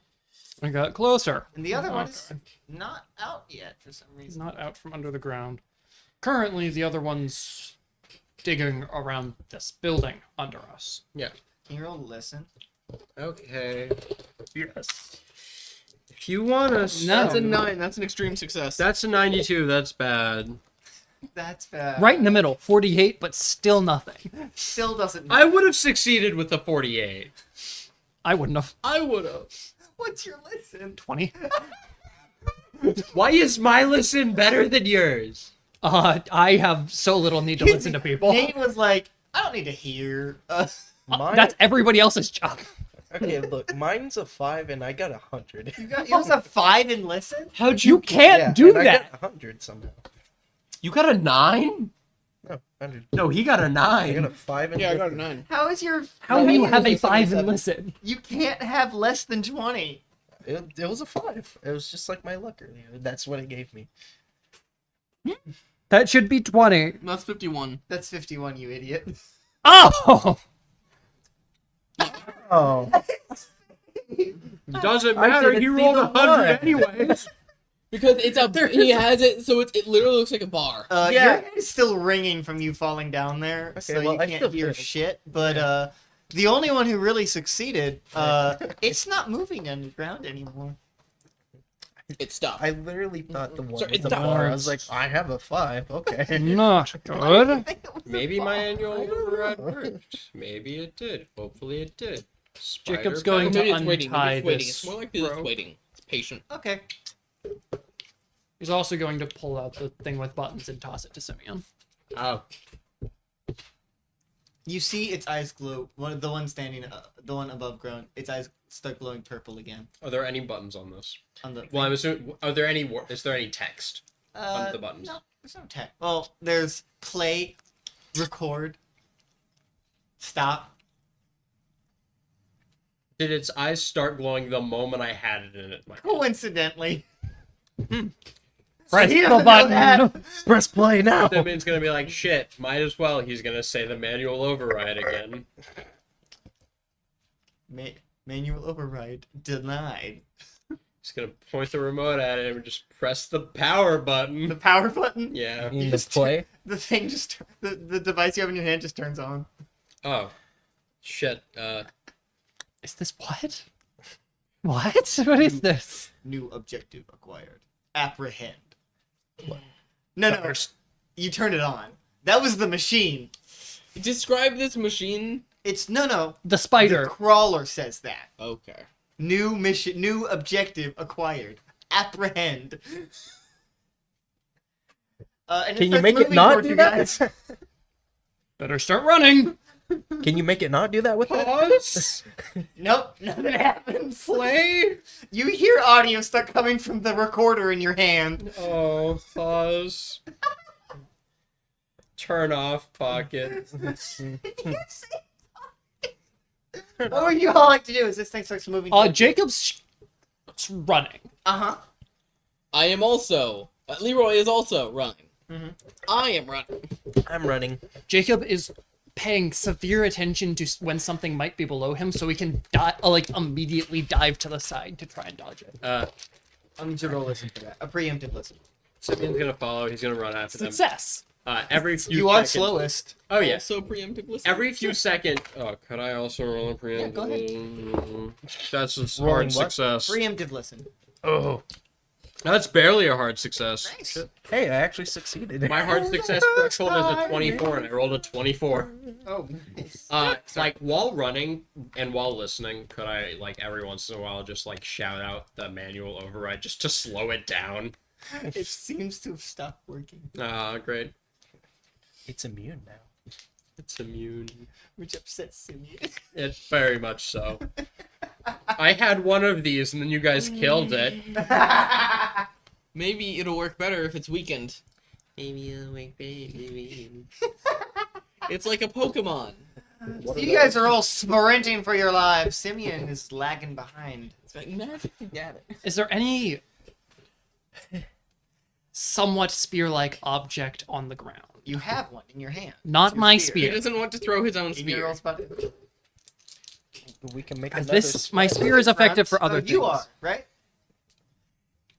I got closer. And the other one is Okay. not out yet for some He's reason. not out from under the ground. Currently, the other one's digging around this building under us. Can you roll listen? Okay. Yes. If you want us, No. That's a 9. That's an extreme success. that's a 92. That's bad. That's bad. Right in the middle, 48, but still nothing. Still doesn't. I would have succeeded with the 48. I wouldn't have. I would have. What's your listen? 20. Why is my listen better than yours? I have so little need to listen to people. Nate was like, I don't need to hear. Mine, That's everybody else's job. okay, look, mine's a 5 and I got 100. You was a 5 in listen? How'd You can't Yeah, do and I that. got 100 somehow. You got a 9? No, 100. No, he got a I got 9. a 5 and Yeah, I got a 9. How is your? How do you many have a listen 5 to and seven? listen? You can't have less than 20. It was a 5. It was just like my luck earlier. That's what it gave me. That should be 20. That's 51. That's 51, you idiot. Oh! Oh. Doesn't I matter. didn't He see rolled the 100 one. anyways. Because it's a he has it so it literally looks like a bar. Yeah. Your head is still ringing from you falling down there, Okay, so well, you I can't still hear failed. shit. But the only one who really succeeded, it's not moving underground anymore. It stopped. I literally thought the one Sorry, was the it's bar. I was like, I have a 5. Okay. Not good. Maybe my annual override worked. Maybe it did. Hopefully it did. Jacob's Spider going to Maybe it's waiting. Maybe untie it's waiting. this It's more like it's rope. waiting. It's patient. Okay. He's also going to pull out the thing with buttons and toss it to Simeon. Oh, You see its eyes glow. The one standing, the one above ground. Its eyes start glowing purple again. are there any buttons on this? On the Well, I'm assuming. Are there any? Is there any text under the buttons? No, there's no tech. Well, there's play, record, stop. Did its eyes start glowing the moment I had it in it? My hand? Coincidentally. Press He the doesn't know button. that. Press play now. That means gonna be like shit. Might as well. He's gonna say the manual override again. Manual override denied. He's gonna point the remote at it and just press the power The button. power button. Yeah. In the play? The thing just the device you have in your hand just turns on. Oh, shit. Is this what? What? What is this? New objective acquired. Apprehend. No. You turn it on. That was the machine. Describe this machine. It's no. The spider. The crawler says that. Okay. New mission. New objective acquired. apprehend. And Can you starts make it moving not towards do you that? guys. Better start running. Can you make it not do that with it? Pause. Nope, nothing happens. Play. You hear audio start coming from the recorder in your hand. Oh, pause. Turn off pocket. What would you all like to do as this thing starts moving? Jacob's running. Uh-huh. I am also. Leroy is also running. I am running. I'm running. Jacob is paying severe attention to when something might be below him, so he can immediately dive to the side to try and dodge it. I'll need you to roll listen for that. A preemptive listen. Simeon's gonna follow. He's gonna run after them. Success. Every few You are seconds- slowest. Oh yeah. Also preemptive listen. Every few seconds. Oh, could I also roll a preemptive? Yeah, go ahead. That's a Rolling hard what? success. Preemptive listen. Oh. That's barely a hard success. Nice. Hey, I actually succeeded. My hard success threshold is a 24, and I rolled a 24. Oh, nice. Like while running and while listening, could I like every once in a while just like shout out the manual override just to slow it down? It seems to have stopped working. Great. It's immune now. It's immune. Which upsets Simeon. It very much so. I had one of these, and then you guys killed it. Maybe it'll work better if it's weakened. Maybe it'll make baby. It's like a Pokemon. So you guys are all sprinting for your lives. Simeon is lagging behind. It's like magic. Got it. Is there any somewhat spear-like object on the ground? You have one in your hand. Not It's your my He spear. doesn't want to throw his own In your spear. own spot. We can make Because another. my spear is effective for Oh, other things. you are, right?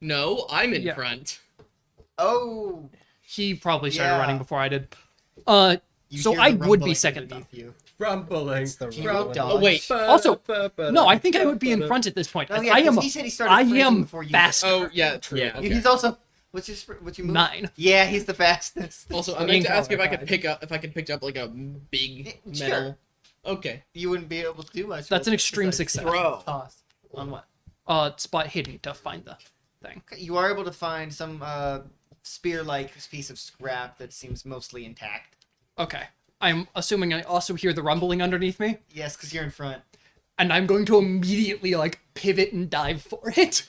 No, I'm in Yeah. front. Oh. He probably started Yeah. running before I did. You So hear I the would be rumbling second, though. underneath you. Rumbling. It's the You rumbling. dodge. Oh wait. Also, No, I think I would be in front at this point. Oh as yeah, I am. 'cause he said he started I sprinting am before you. faster. Oh yeah, true. Yeah. Okay. He's also. What's your move? 9. Yeah, he's the fastest. Also, I Being meant to ask if I could qualified. pick up like a big Sure. metal. Okay. You wouldn't be able to do much. That's an with it extreme besides success. Throw. Toss. On what? Spot hidden to find the thing. Okay, you are able to find some spear-like piece of scrap that seems mostly intact. Okay. I'm assuming I also hear the rumbling underneath me, Yes, because you're in front. and I'm going to immediately pivot and dive for it.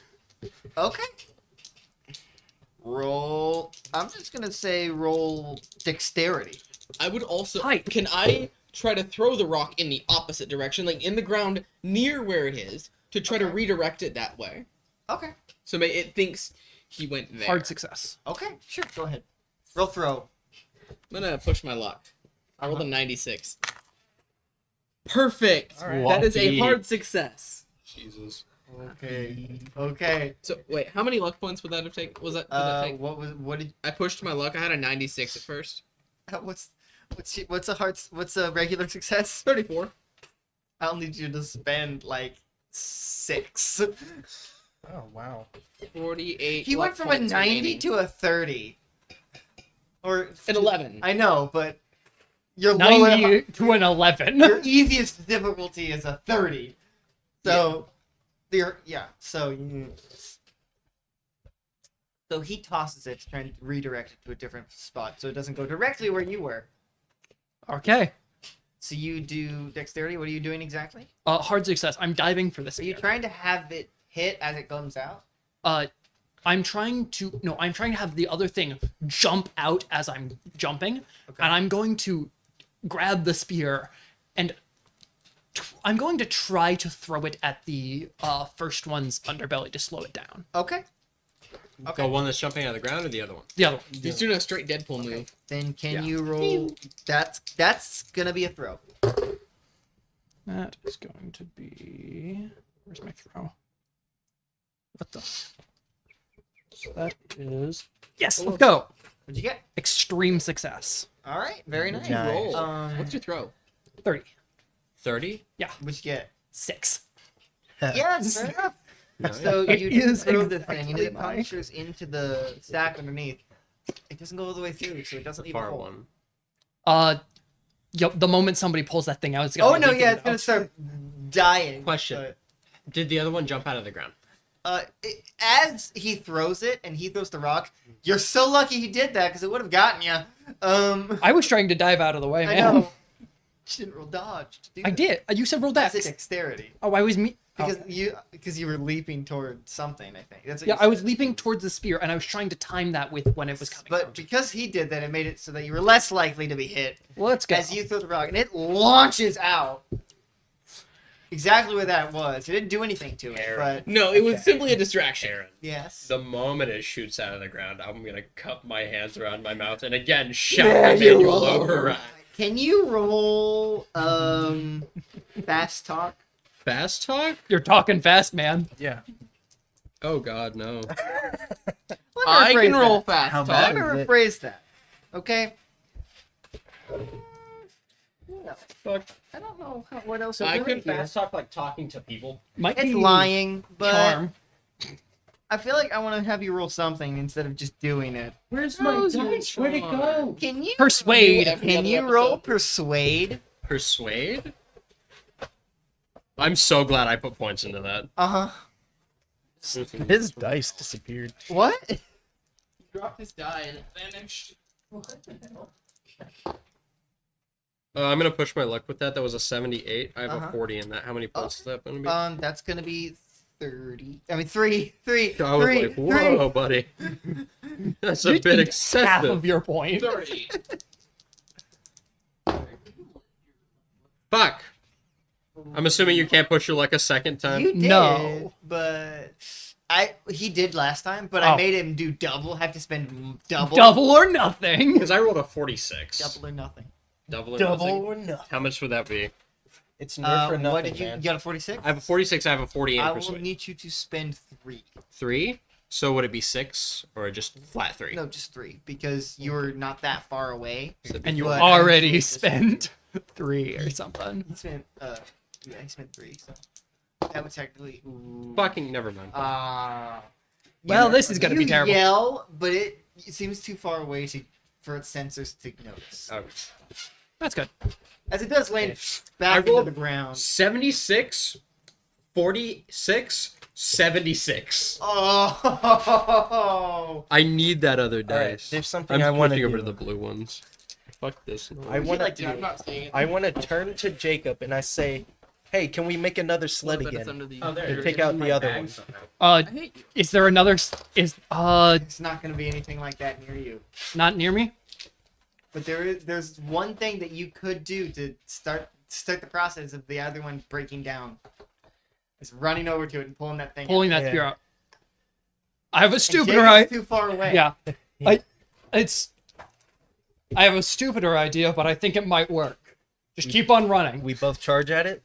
Okay. Roll. I'm just gonna say roll dexterity. I would also. Height. Can I try to throw the rock in the opposite direction, like in the ground near where it is, to try to redirect it that way? Okay. So it thinks he went there. Hard success. Okay. Sure. Go ahead. Roll throw. I'm gonna push my luck. I rolled a 96. Perfect. All right. That is a Lucky. hard success. Jesus. Okay. Okay. So wait, how many luck points would that have taken? Did that take? What did? I pushed my luck. I had a 96 at first. What's a regular success? 34. I'll need you to spend like 6. Oh wow. 48. He luck went from a points 90 remaining. to a 30. Or an 11. I know, but your low 90 to an 11. your easiest difficulty is a 30. So so he tosses it to try and redirect it to a different spot so it doesn't go directly where you were. Okay. So you do dexterity. What are you doing exactly? Hard success. I'm diving for this. Are you trying to have it hit as it comes out? I'm trying to have the other thing jump out as I'm jumping, and I'm going to grab the spear, and I'm going to try to throw it at the first one's underbelly to slow it down. Okay. The one that's jumping out of the ground or the other one? The other one. He's doing a straight Deadpool move. Then can Yeah. you roll? That's gonna be a throw. That is going to be. Where's my throw? What the? So that is. Yes, let's go. What'd you get? Extreme success. All right. Very nice. Nice. Roll. Um, What's your throw? 30. 30? What'd you get? 6. Yeah, fair enough. Nice. So It you is throw the thing, and exactly it punctures into the sack underneath. It doesn't go all the way through, so it doesn't leave a Far hole. one. Yep, the moment somebody pulls that thing out, it's gonna Oh no, leak yeah, it it's gonna out. start dying. Question. but- Did the other one jump out of the ground? as he throws it and he throws the rock, you're so lucky he did that because it would have gotten you. I was trying to dive out of the way, I man. know. You didn't roll dodge. To do I that. did. You said roll I said dex. dexterity Oh, I was me. because you were leaping toward something. I think that's what Yeah, you I was said. leaping towards the spear, and I was trying to time that with when it was coming. But because he did that, it made it so that you were less likely to be hit Well, let's go. as you throw the rock, and it launches out. Exactly what that was. It didn't do anything to it, but No, it was simply a distraction. Aaron, yes. the moment it shoots out of the ground, I'm gonna cup my hands around my mouth and again shout the manual override. Can you roll fast talk? Fast talk? You're talking fast, man. Yeah. Oh god, no. I can rephrase roll that. fast How talk. bad? Let me is it? rephrase that. Okay. Fuck. I don't know what else. I really can is. talk like talking to people. Might It's be lying, but charm. I feel like I want to have you roll something instead of just doing it. Where's my dice? Where'd it go? Can you Persuade. Can you roll persuade? Persuade? I'm so glad I put points into that. Uh huh. His dice disappeared. What? He dropped his die and it vanished. I'm gonna push my luck with that. That was a 78. I have Uh-huh. a 40 in that. How many points is that gonna be? That's gonna be 30. I mean, three. I was like, whoa, buddy. That's a bit Half excessive. of your point. 30. Fuck. I'm assuming you can't push your luck a second time. You did, No. but he did last time, but Oh. I made him do double. Have to spend double. Double or nothing. Because I rolled a 46. Double or nothing. Double or nothing? or nothing. How much would that be? It's near for nothing, What did you? man. You got a 46? I have a 46. I have a 40 in I will persuade. need you to spend 3. 3? So would it be 6 or just flat 3? No, just 3 because you're not that far away. And you But already actually just- spent 3 or something. He spent yeah, he spent 3. So that would technically. Ooh. Fucking never mind. Well, this is gonna be You terrible. Yell, but it seems too far away for its sensors to notice. Okay. That's good. As it does land I back into rolled the ground. 76, 46, 76. Oh. I need that other All right, dice. there's something I'm I want to switching over do. to the blue ones. Fuck this. I want like to. to I'm not saying it. I want to turn to Jacob and I say, "Hey, can we make another sled But it's again?" under the- And take out the other one. I hate you. Is there another? Is It's not going to be anything like that near you. not near me? But there's one thing that you could do to start the process of the other one breaking down. It's running over to it and pulling that thing. Pulling out. that spear out. I have a And stupider Jacob's idea. too far away. Yeah, I have a stupider idea, but I think it might work. Just keep on running. We both charge at it.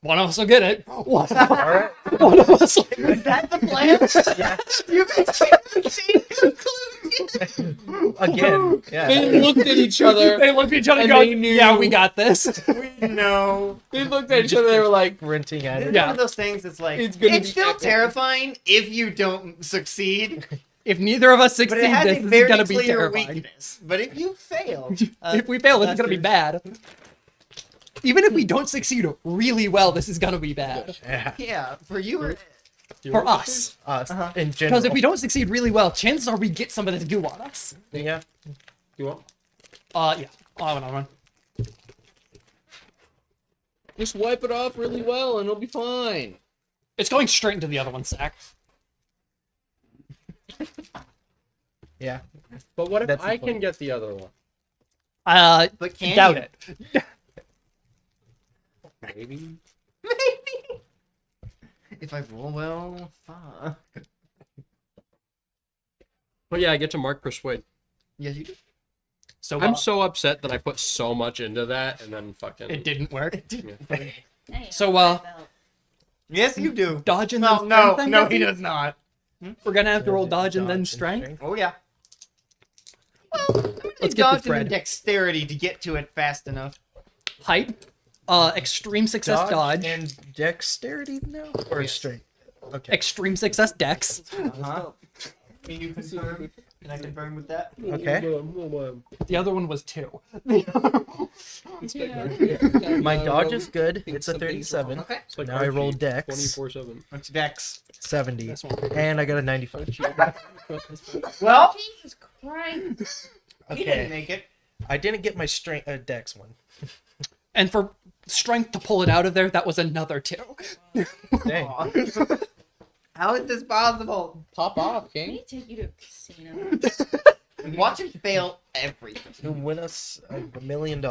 One of us will get it. One All right. of us will Is that the plan? Yeah. You've been taking conclusion. Again. Yeah. They looked at each other. They look at each other and And go, they knew. yeah, we got this. We know. They looked at each other. They were like, Sprinting at It's it. Yeah. one of those things that's like It's it's, gonna be still epic. terrifying if you don't succeed, If neither of us but succeed, it has this a is very gonna be clear terrifying. weakness. But if you fail, If we fail, this is that's gonna be your- bad. Even if we don't succeed really well, this is gonna be bad. Yeah. Yeah, for you or For us. Us Uh-huh. in general. Because if we don't succeed really well, chances are we get some of this goo on us. Yeah. You want? Yeah. I'll run. just wipe it off really well and it'll be fine. It's going straight into the other one's sack. Yeah. But what if That's I the can point. get the other one? but can Doubt you? it. Maybe. Maybe. If I roll well, fuck. But yeah, I get to mark persuade. Yes, you do. So I'm so upset that I put so much into that and then fucking. it didn't work. Hey, So, Yes, you do. Dodge and No, then no, strength, I'm no, he guessing? does not. We're gonna have to roll dodge and then and strength. Oh yeah. Let's get Dodge this and bread. dexterity to get to it fast enough. Hype. Extreme success dodge. and dexterity now, or strength. Okay. Extreme success dex. Uh-huh. Can you confirm? Can I confirm with that? Okay. The other one was 2. My dodge is good. It's a 37. Okay. It's like Now I roll dex. 24/7. What's your dex? 70. This one. And I got a 95. Well, Jesus Christ. he didn't Okay. make it. I didn't get my strength dex one. And for strength to pull it out of there, that was another 2. Dang. How is this possible? Pop off, Can King. we take you to a casino? Watch him fail everything. You win us $1 million.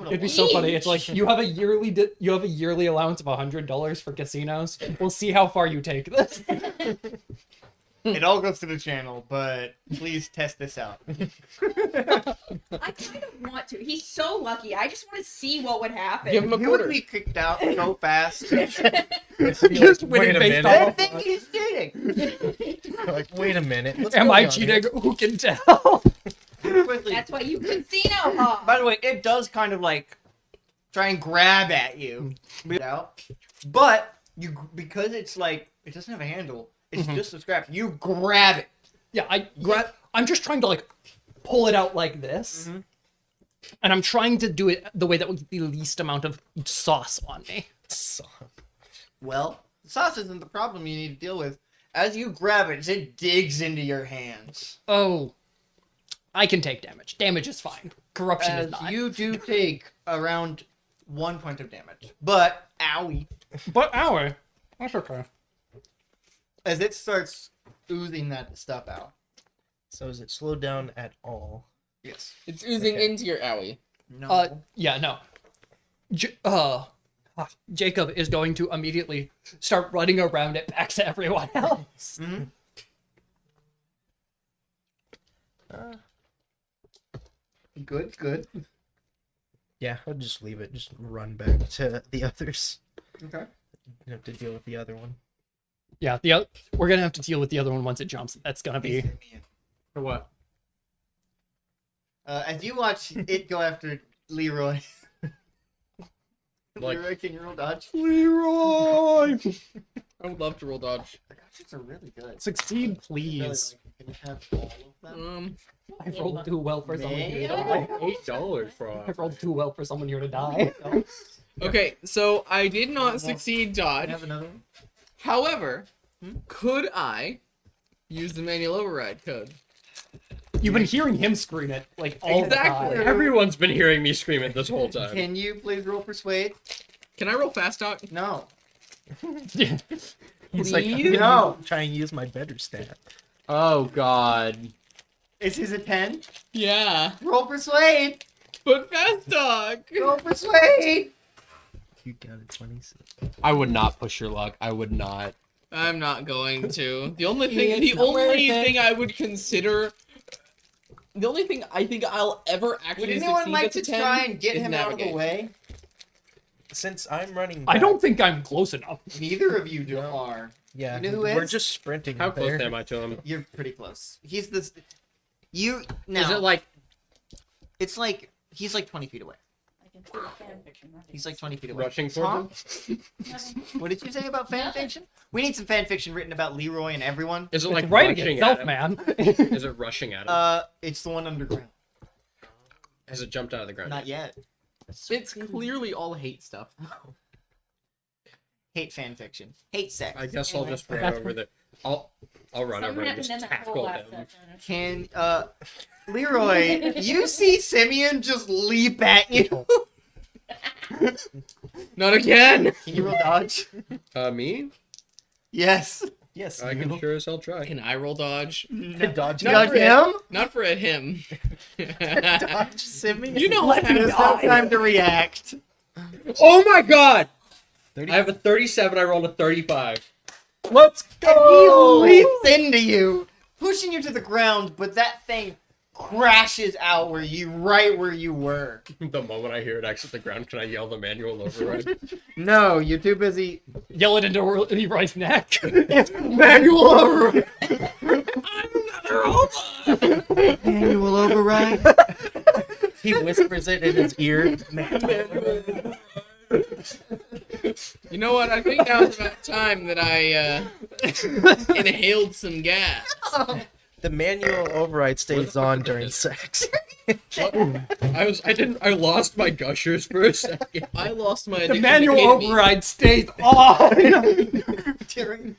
It'd be so funny. It's like you have a yearly allowance of $100 for casinos. We'll see how far you take this. It all goes to the channel, but please test this out. I kind of want to. He's so lucky. I just want to see what would happen. Give him a He would quarter. be kicked out so fast. Just winning based I off. think he's cheating. Like, wait a minute. What's Am going I on cheating? here? Who can tell? Quickly. That's why you casino hog. By the way, it does kind of like try and grab at you, but you because it's like it doesn't have a handle. It's just a scrap. You grab it. Yeah, I'm just trying to like pull it out like this, and I'm trying to do it the way that would get the least amount of sauce on me. Well, the sauce isn't the problem you need to deal with. As you grab it, it digs into your hands. Oh, I can take damage. Damage is fine. Corruption is As not. you do take around 1 point of damage, but owie, But ow, that's okay. as it starts oozing that stuff out. So is it slowed down at all? Yes. It's oozing Okay. into your owie. No. Yeah, no. Jacob is going to immediately start running around it back to everyone else. Good. Good. Yeah, I'll just leave it. Just run back to the others. Okay. You have to deal with the other one. Yeah, we're gonna have to deal with the other one once it jumps. That's gonna be. For what? As you watch it go after Leroy. Like- Leroy, can you roll dodge? Leroy, I would love to roll dodge. The dodges are really good. succeed, I really please. like it. Can you have all of them? I rolled too well for someone here to Man. die. $8 for I rolled too well for someone here to die. Okay, so I did not succeed Can dodge. you have another one? However, could I use the manual override code? You've been hearing him scream it like all Exactly. the time. Everyone's been hearing me scream it this whole time. Can you please roll persuade? Can I roll fast talk? No. He's like, Please? No. I'm trying to use my better stat. Oh God. Is his a 10? Yeah. Roll persuade. But fast talk! Roll persuade. You got a 26. I would not push your luck. I would not. I'm not going to. The only It's not worth it. thing I would consider. The only thing I think I'll ever Would actually anyone succeed like at to the 10 try and get is him out of the navigate. way? Since I'm running I back- don't think I'm close enough. Neither of you No. are. Yeah, You know who we're is? just sprinting How close there. am I to him? You're pretty close. He's this. You now. Is it like It's like he's like 20 feet away. I can see the fan fiction. He's like 20 feet away. rushing Tom, towards him? what did you say about fan fiction? We need some fan fiction written about Leroy and everyone. Is it like It's writing rushing itself, at him? man. Is it rushing at him? It's the one underground. Has it jumped out of the ground? Not yet. It's clearly all hate stuff. Hate fan fiction. Hate sex. I guess I'll Anyway. just run That's over there. I'll run over Someone and happened just in that tackle whole last him. session. Can Leroy, you see Simeon just leap at you. Not again! Can you roll dodge? Me? Yes. Yes, I you can sure as hell try. Can I roll dodge? can dodge, No. Dodge him? Not for a him. dodge Simeon. You know what There's no time to react. Oh my God! 30. I have a 37. I rolled a 35. Let's And go. he leaps into you, pushing you to the ground, but that thing crashes out right where you were. The moment I hear it exit the ground, can I yell the manual override? No, you're too busy. Yell it into Leroy's neck. Manual override. I'm Manual override. He whispers it in his ear. You know what? I think now is about time that I inhaled some gas. The manual override stays on during sex. I lost my gushers for a second. I lost my The addiction manual to ketamine. override stays on. During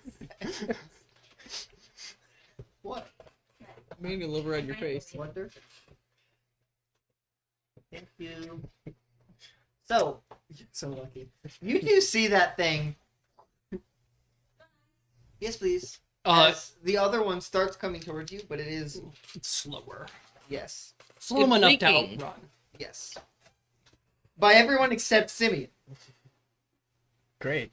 What? Manual override your face. Wonder. Thank you. So, you're so lucky. You do see that thing. Yes, please. As the other one starts coming towards you, but it is It's slower. yes, Slow It's enough to leaking. outrun. yes. By everyone except Simeon. Great.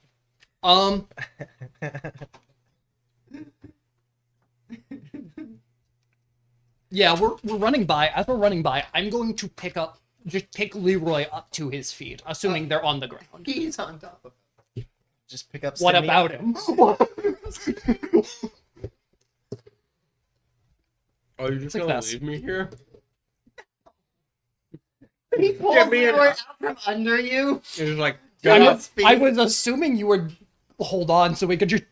Yeah, we're running by. As we're running by, I'm going to pick Leroy up to his feet, assuming they're on the ground. He's on top of it. Just pick up. What Simeon. about him? Oh, you're just Like gonna this. leave me here? He pulls Give me Leroy an- out from under you. It was like, I was assuming you would hold on so we could just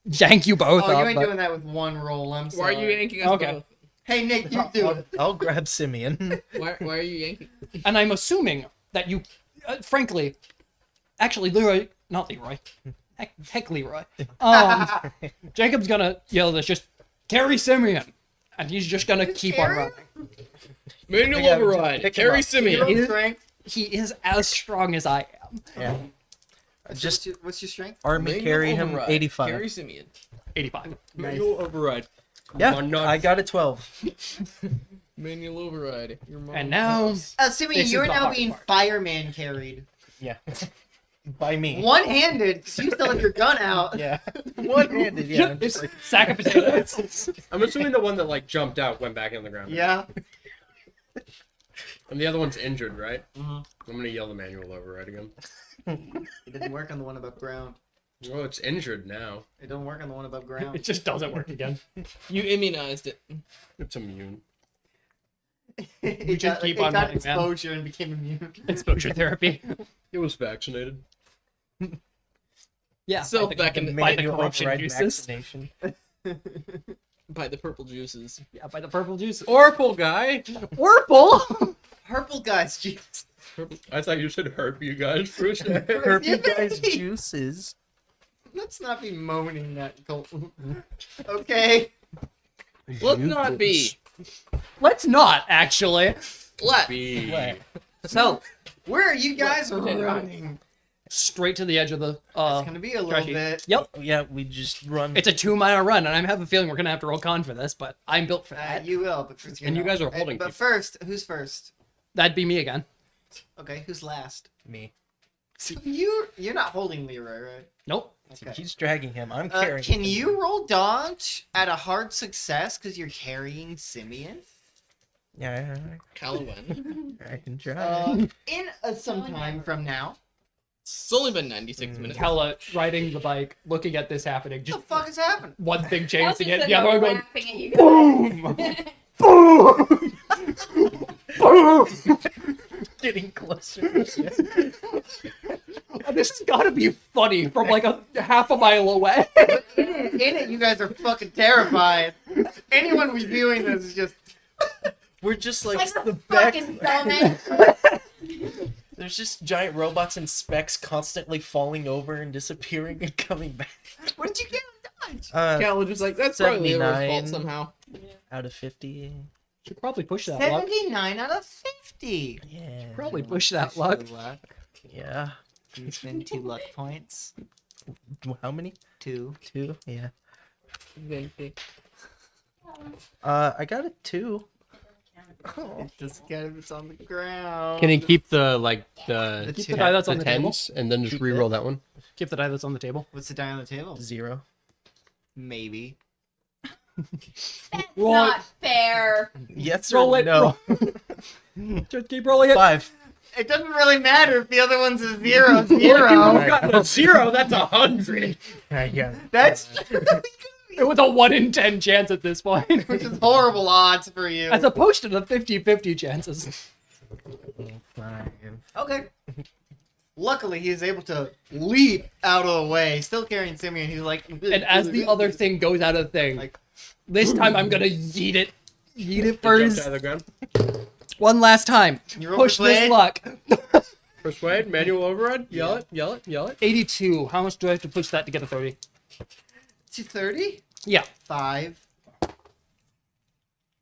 yank you both Oh, up. you ain't but- doing that with one roll. I'm Why sorry. are you yanking us Okay. both? Hey, Nick, you do it. I'll grab Simeon. Why are you yanking? And I'm assuming that you, frankly, actually, Leroy, not Leroy, heck Leroy. Jacob's gonna yell this, just carry Simeon, and he's just gonna keep on carry running. Manual Yeah, override. pick him Carry up. Simeon. Hero strength. He is as strong as I am. Yeah. Just what's your strength? Army Manual carry him override. 85. Carry Simeon. 85. manual override. Yeah, Come on, I got a 12. Manual override. Your mom And now, Simeon, This is you're the now hard being part. fireman carried. Yeah. By me. One-handed, because you still have your gun out. Yeah. One-handed, yeah. I'm it's just like, sack of potatoes. I'm assuming the one that like jumped out went back on the ground. Yeah. And the other one's injured, right? Mhm. I'm gonna yell the manual override again. It didn't work on the one above ground. Oh, it's injured now. It don't work on the one above It ground. just doesn't work again. You immunized it. It's immune. It just got, keep it on got running, man. exposure and became immune. Exposure therapy. It was vaccinated. Yeah. So by the- back in the- by the manual corruption override juices. vaccination. By the purple juices. Yeah, by the purple juices. Orpal guy. Orpal! Purple guys, jeez. I thought you said herp you guys for a second. Herpy guys juices. Let's not be moaning that, Colton. Okay. Let's not be. Let's not, actually. Let. B. So, where are you guys What? running? Straight to the edge of the. It's gonna be a little Trashy. bit. Yep. Yeah, we just run. It's a 2-mile run, and I have a feeling we're gonna have to roll con for this, but I'm built for that. You will, but first And you guys are holding But people. first, who's first? That'd be me again. Okay, who's last? me. You're not holding Leroy, right? Nope. Okay. He's dragging him. I'm carrying Can him. you roll dodge at a hard success because you're carrying Simeon? Yeah, Calawan. I can try. In some time from now. It's only been 96 minutes. Kella riding the bike, looking at this happening, What the just fuck is happening? one thing I'll chasing just it, sit the other there one going laughing at you boom, boom, boom. Getting closer. This has got to be funny from like a half a mile away. In it, you guys are fucking terrified. Anyone reviewing this is just. We're just like Like the a back. fucking dumbass. There's just giant robots and specks constantly falling over and disappearing and coming back. What did you get on dodge? Cal was just like, that's probably Leroy's 79. fault somehow. Out of 50. Should probably push that luck. 79 out of 50. Yeah. Probably push that luck. Yeah. You spend 2 luck points. How many? 2. 2. Yeah. Venti. I got a 2. It doesn't get if it's on the ground. Can he keep the The Keep two. the die that's on the the table. tens and then just Keep re-roll that one? Keep the die that's on the table. What's the die on the table? 0. Maybe. That's Roll not fair. Yes Roll or it. no? Just keep rolling it. 5. It doesn't really matter if the other one's a 0. 0. Got a 0, that's 100. Yeah. That's It was a 1 in 10 chance at this point. which is horrible odds for you. As opposed to the 50-50 chances. 5. Okay. Luckily, he is able to leap out of the way, still carrying Simeon. He's like, And as the other thing goes out of the thing, Like- this time I'm gonna yeet it. Yeet it Jump first. out of the ground. One last time. You roll Push this persuade? luck. Persuade, manual override. Yell it, yell it, yell it. 82. How much do I have to push that to get a 30? 230? Yeah. 5.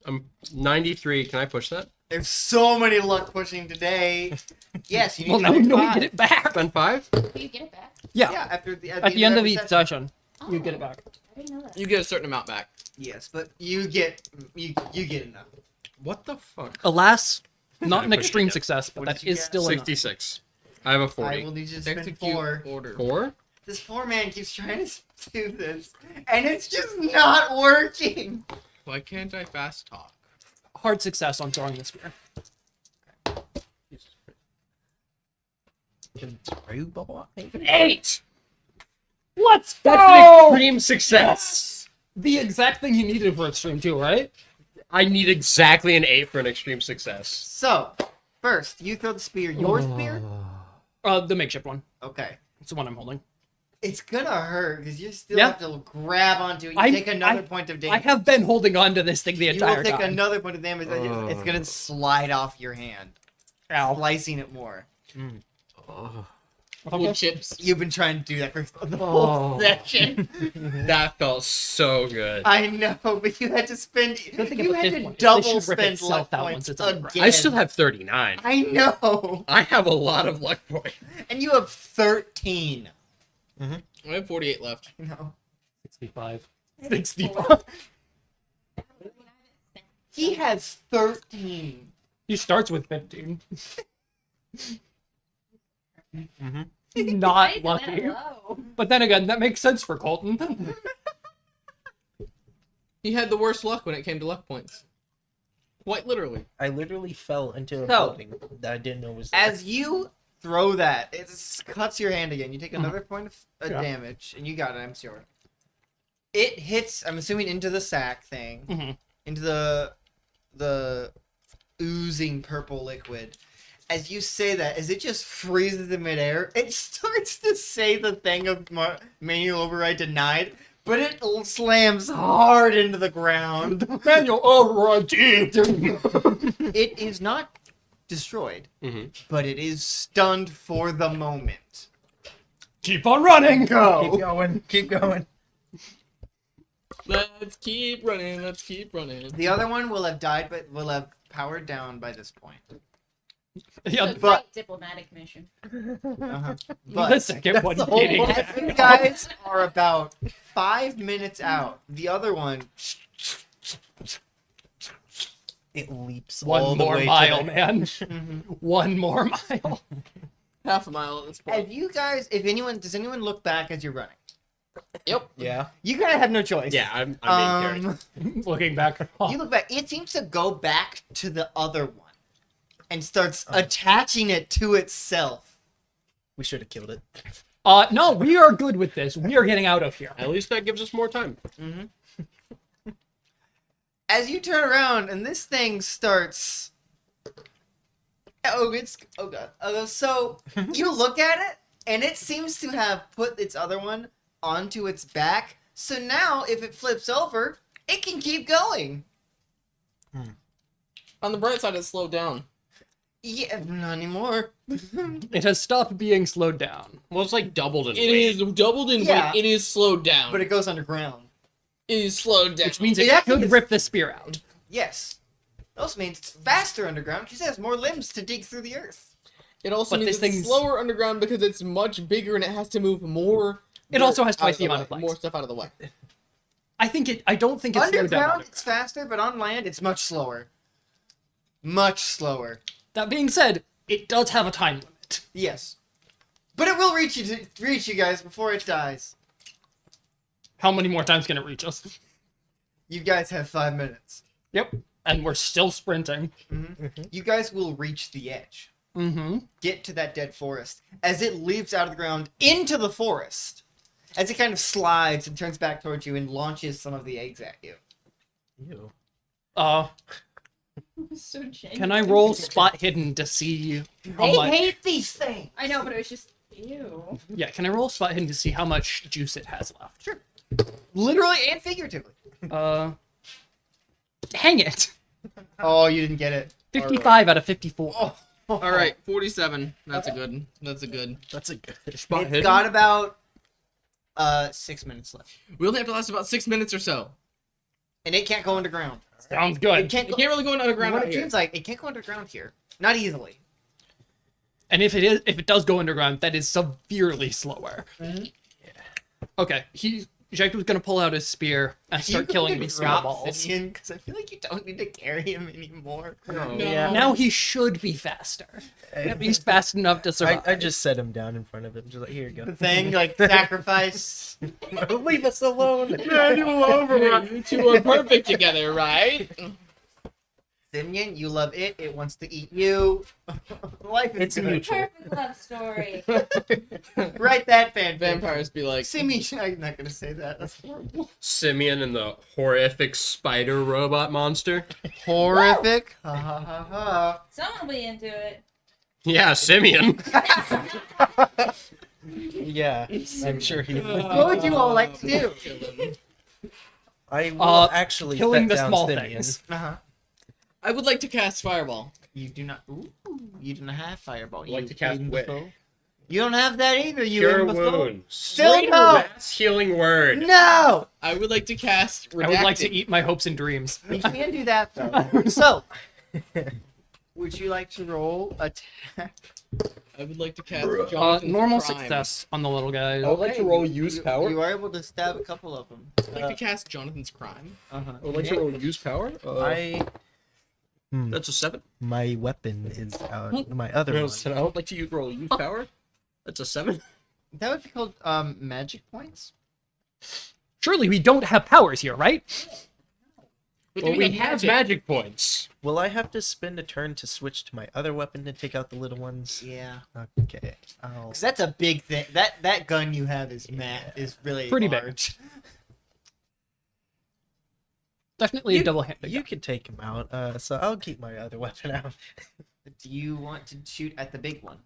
I'm 93. Can I push that? There's so many luck pushing today. Yes, you need Well, to now we spend know we 5. get it back. Spend 5? Do you get it back? Yeah. Yeah, after the, At the end of every each session, you get it back. I didn't know that. You get a certain amount back. Yes, but you get enough. What the fuck? Alas, not I an pushed extreme it. success, but What that did you is get? still enough. 66. I have a I 40. will need you to spend Execute 4. order. 4? This poor man keeps trying to do this, and it's just not working. Why can't I fast talk? Hard success on throwing the spear. Screwball. 8! Let's go! That's an extreme success. The exact thing you needed for extreme 2, right? I need exactly an 8 for an extreme success. So, first, you throw the spear. Your spear? The makeshift one. Okay. It's the one I'm holding. It's gonna hurt because you still Yeah. have to grab onto it. You I- take another I- point of I damage. have been holding on to this thing the You will entire take time. another point of damage. It's gonna slide off your hand, Ow. slicing it more. Wood chips. You've been trying to do that for the Oh. whole session. That felt so good. I know, but you had to spend. Good thing You about had this to one is double this should rip spend itself luck out points once it's on the ground. again. I still have 39. I know, I have a lot of luck points. and you have 13. I have 48 left. No, 65. 65. he has 13. He starts with 15. Not lucky. But then again, that makes sense for Colton. He had the worst luck when it came to luck points. Quite literally. I literally fell into a So, building that I didn't know was there. As you throw that, it cuts your hand again. You take another point of Yeah. damage, and you got it, I'm sure. It hits, I'm assuming, into the sack thing, Mhm. into the oozing purple liquid. As you say that, as it just freezes in midair, it starts to say the thing of manual override denied, but it slams hard into the ground. Manual override. It is not destroyed, Mhm. but it is stunned for the moment. Keep on running. Keep Go. going. Keep going. Let's keep running. Let's keep running. The other one will have died, but will have powered down by this point. Yeah, It's a but- great diplomatic mission. Uh-huh. the But second one the whole getting point. as you guys are about 5 minutes out, the other one It leaps all one the more way mile, to the... man. One more mile. Half a mile at this point. As you guys, does anyone look back as you're running? Yep. Yeah. You kind of have no choice. Yeah, I'm being carried. Looking back. Oh, You look back. It seems to go back to the other one and starts attaching it to itself. We should have killed it. no, we are good with this. We are getting out of here. At least that gives us more time. As you turn around and this thing starts. Oh god. So you look at it and it seems to have put its other one onto its back. So now if it flips over, it can keep going. On the bright side, it slowed down. Yeah, not anymore. It has stopped being slowed down. Well, it's like doubled in It weight. is doubled in Yeah. weight. It is slowed down. But it goes underground. It is slowed down. Which means It it actually could is- rip the spear out. Yes. It also means it's faster underground because it has more limbs to dig through the earth. It also But means this it's thing's- slower underground because it's much bigger and it has to move more. It also has dirt twice out the of amount of way, legs. more stuff out of the way. I don't think it's slowed down. Underground, it's faster, but on land, it's much slower. Much slower. That being said, it does have a time limit. Yes. But it will reach you guys before it dies. How many more times can it reach us? You guys have 5 minutes. Yep. And we're still sprinting. You guys will reach the edge. Mm-hmm. Get to that dead forest. As it leaps out of the ground into the forest. As it kind of slides and turns back towards you and launches some of the eggs at you. Ew. So genuine. Can I roll spot hidden to see how They much? hate these things. I know, but it was just ew. Yeah, can I roll spot hidden to see how much juice it has left? Sure. Literally and figuratively. Hang it. Oh, you didn't get it. 55 out of 54. Oh. All right, 47. That's a good. That's a good. That's a good. Spot It's hidden? got about 6 minutes left, We only have to last about 6 minutes or so. and it can't go underground. Sounds It good. can't. You Go, can't really go underground what out it here. seems like it can't go underground here. Not easily. And if it does go underground, that is severely slower. Mhm. Okay, Jacob's gonna pull out his spear and start killing these snowballs. Because I feel like you don't need to carry him anymore. No. Yeah. Now he should be faster. At least fast enough to survive. I just set him down in front of him. Just like, here you The go. thing, like sacrifice. Leave us alone. Manual override. You two are perfect together, right? Simeon, you love it. It wants to eat you. Life is It's good. mutual. Perfect love story. Write that fan. Vampires be like, Simeon, I'm not gonna say that. That's horrible. Simeon and the horrific spider robot monster. Horrific. Ha ha ha ha. Someone will be into it. Yeah, Simeon. Yeah, I'm sure he. What would you all like to do? I will actually killing pet the down small Simeon. things. Uh-huh. I would like to cast Fireball. You do not. Ooh, you do not have fireball. I'd like you to cast imbecile. You don't have that either. You Cure imbecile. wound. Still Sweet no. mass healing word. No. I would like to cast Redacted. I would like to eat my hopes and dreams. You can do that though. So, would you like to roll attack? I would like to cast Jonathan's Normal Crime. success on the little guys. I would like to roll use power. You are able to stab a couple of them. I'd like to cast Jonathan's Crime. Uh-huh. I would like to roll use power. That's a 7. My weapon is my other one. I would like to roll use power. That's a 7. That would be called magic points. Surely we don't have powers here, right? Well, we have magic points. Will I have to spend a turn to switch to my other weapon to take out the little ones? Yeah. Okay. I'll... Because that's a big thing. That gun you have is is really Pretty big. large. Definitely a double-handed. You can take him out. So I'll keep my other weapon out. Do you want to shoot at the big one?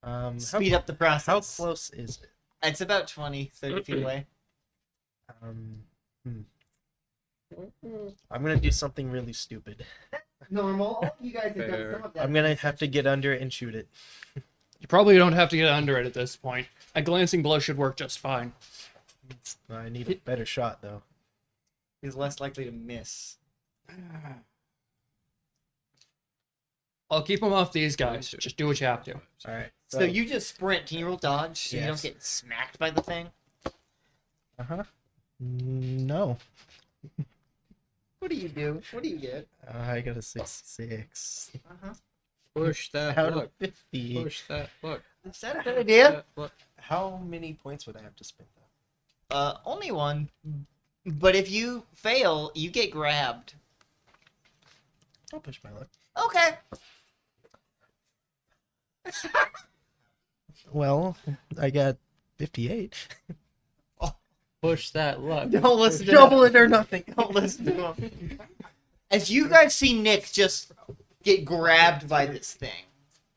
How, Speed up the process. how close is it? It's about 20, 30 feet away. I'm gonna do something really stupid. Normal. You guys have done some of that. I'm gonna have to get under it and shoot it. You probably don't have to get under it at this point. A glancing blow should work just fine. I need a better shot though. He's less likely to miss. I'll keep him off these guys. Just do what you have to. All right. So you just sprint. Can you roll dodge so you don't Yes. get smacked by the thing? No. What do you do? What do you get? I got a 66. Push that Out of luck. 50. Push that luck. Is that a good idea? That luck. How many points would I have to spend though? Only one. But if you fail, you get grabbed. I'll push my luck. Okay. Well, I got 58. Push that luck. Don't listen to Double him. it or nothing. Don't listen to him. As you guys see Nick just get grabbed by this thing,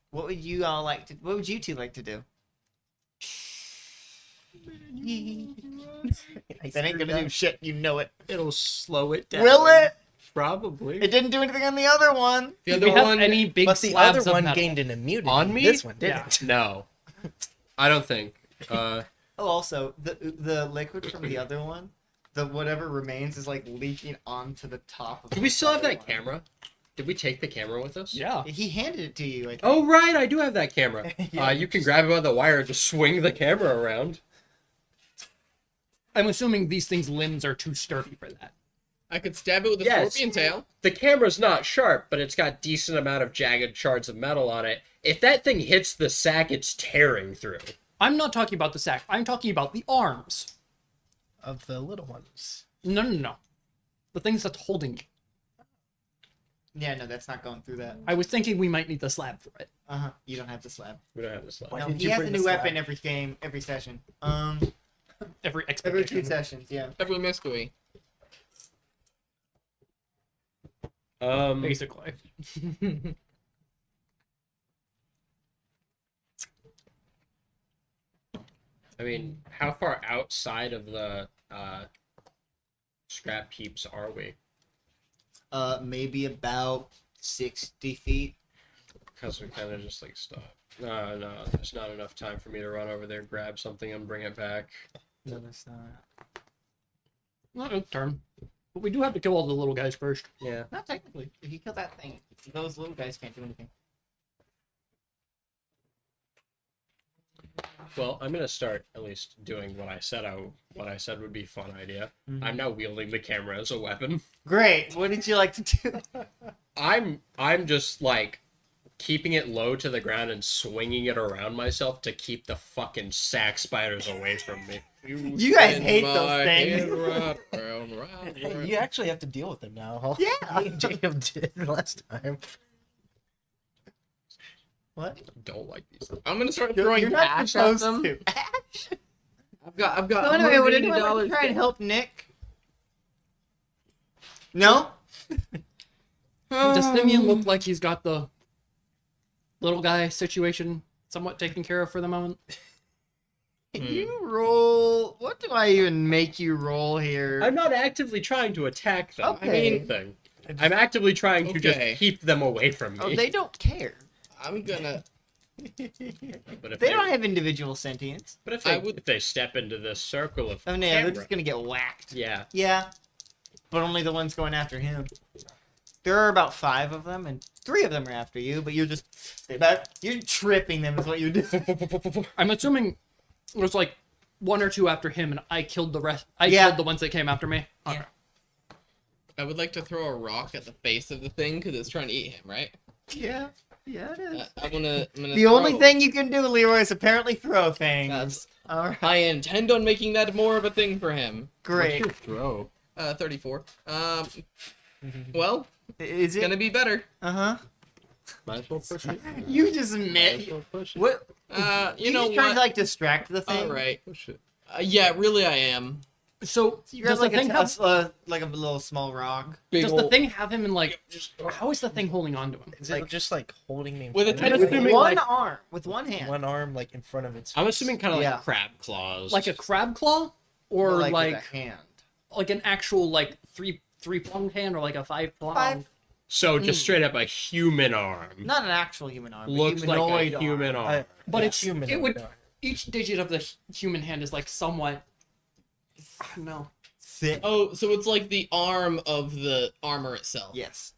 what would you all like to? What would you two like to do? That ain't gonna do shit. You know it. It'll slow it down. Will it? Probably. It didn't do anything on the other one. The Do we other have one, any big But the slabs other of one metal? gained an immunity. On me? This one Yeah. didn't. No. I don't think. Oh, also the liquid from the other one, the whatever remains is like leaking onto the top. Of Do we still have that camera? Did we take the camera with us? Yeah. He handed it to you. I think. Oh, right. I do have that camera. Yeah. You can grab it by the wire and just swing the camera around. I'm assuming these things' limbs are too sturdy for that. I could stab it with a Yes. scorpion tail. The camera's not sharp, but it's got decent amount of jagged shards of metal on it. If that thing hits the sack, it's tearing through. I'm not talking about the sack. I'm talking about the arms. Of the little ones. No. The things that's holding you. Yeah, no, that's not going through that. I was thinking we might need the slab for it. You don't have the slab. We don't have this left. Why No, didn't he you has a bring new the slab? weapon every game, every session. Every Every expedition. 2 sessions, yeah. Every mystery. basically. I mean, how far outside of the scrap heaps are we? Maybe about 60 feet. Because we kind of just like stop. No, there's not enough time for me to run over there, grab something, and bring it back. No, that's not. Not a turn. But we do have to kill all the little guys first. Yeah. Not technically. If you kill that thing, those little guys can't do anything. Well, I'm gonna start at least doing what I said would be a fun idea. I'm now wielding the camera as a weapon. Great. What did you like to do? I'm just like keeping it low to the ground and swinging it around myself to keep the fucking sack spiders away from me. You guys hate those things. Hey, you actually have to deal with them now. Yeah. Me and Jacob did last time. What? Don't like these things. I'm gonna start You're throwing not cash at supposed them. to. I've got. So anyway, would $180. anyone like to try and help Nick? No? Does Simeon look like he's got the little guy situation somewhat taken care of for the moment? You roll. What do I even make you roll here? I'm not actively trying to attack them. Okay. I mean, anything. I'm actively trying to Okay. just keep them away from me. Oh, they don't care. I'm gonna. But if They don't have individual sentience. But if I they, would- if they step into this circle of Oh, no, they're camera- just gonna get whacked. yeah. Yeah. But only the ones going after him. There are about 5 of them, and 3 of them are after you, but you're just... You're tripping them is what you're doing. I'm assuming there's like 1 or 2 after him, and I killed the rest. I Yeah. killed the ones that came after me. Okay. I would like to throw a rock at the face of the thing because it's trying to eat him, right? Yeah. Yeah, it is. I'm gonna The only throw. thing you can do, Leroy, is apparently throw things. That's- Alright. I intend on making that more of a thing for him. Great. Throw. 34. Well, Is it's gonna it? be better. Uh-huh. Might as well push it. You just Might admit... as well push it. What? You know just trying what? to, like, distract the thing? All right. Push it. Yeah, really, I am. So You does grab, like, the thing have, like a little small rock. Big does the ol- thing have him in like? How is the thing holding on to him? Is Like- it just like holding me in With a front of tentacle- it? assuming, One like- arm. With one hand. One arm like in front of its I'm face. assuming kind of Yeah. like crab claws. Like a crab claw, or Like, like with a hand. like an actual like three pronged hand, or like a 5 pronged. 5. So just straight up a human arm. Not an actual human arm. Looks like a humanoid human arm. arm. But Yeah, it's human. it would arm. each digit of the human hand is like somewhat. I don't know. Thick. Oh, so it's like the arm of the armor itself. Yes.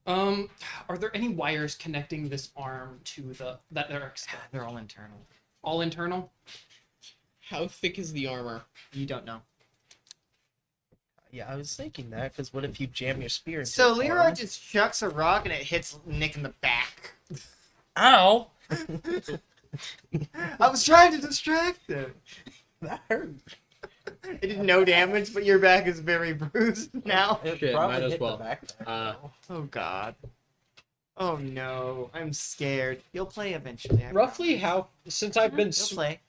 Are there any wires connecting this arm to the that are external? They're all internal. All internal? How thick is the armor? You don't know. Yeah, I was thinking that because what if you jam your spear into So its Leroy arm? just chucks a rock and it hits Nick in the back. Ow! I was trying to distract him. That hurt. It did no damage, but your back is very bruised now. It Shit, probably might as hit the well. back there. Oh god. Oh no, I'm scared. You'll play eventually. I Roughly how since I've been promise. You'll play.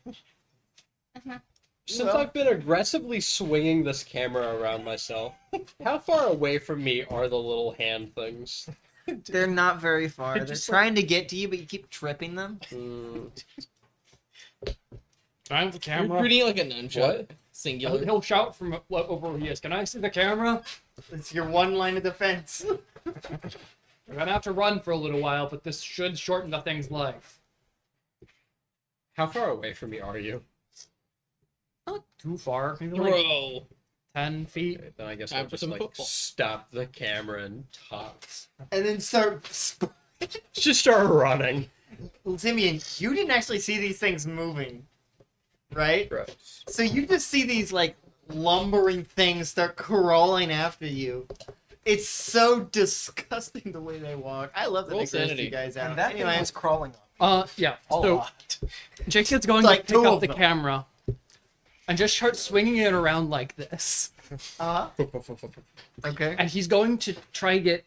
since will. I've been aggressively swinging this camera around myself, how far away from me are the little hand things? They're not very far. They're Just trying to get to you, but you keep tripping them. I have the You're camera. treating it like a nunchuck. What? Singular. He'll shout from over where he is. Can I see the camera? It's your one line of defense. We're gonna have to run for a little while, but this should shorten the thing's life. How far away from me are you? Not too far. Maybe like Throw. 10 feet. Okay, then I guess Time I'll for just some like football. stop the camera and talk. And then start. Just start running. Simeon, you didn't actually see these things moving, right? Gross. So you just see these like lumbering things start crawling after you. It's so disgusting the way they walk. I love that Roll they gross sanity. you guys out. And that Anyway, thing was crawling up Yeah. a So lot. Jacob's going Like to pick 2 up of the them. camera and just start swinging it around like this. okay. And he's going to try get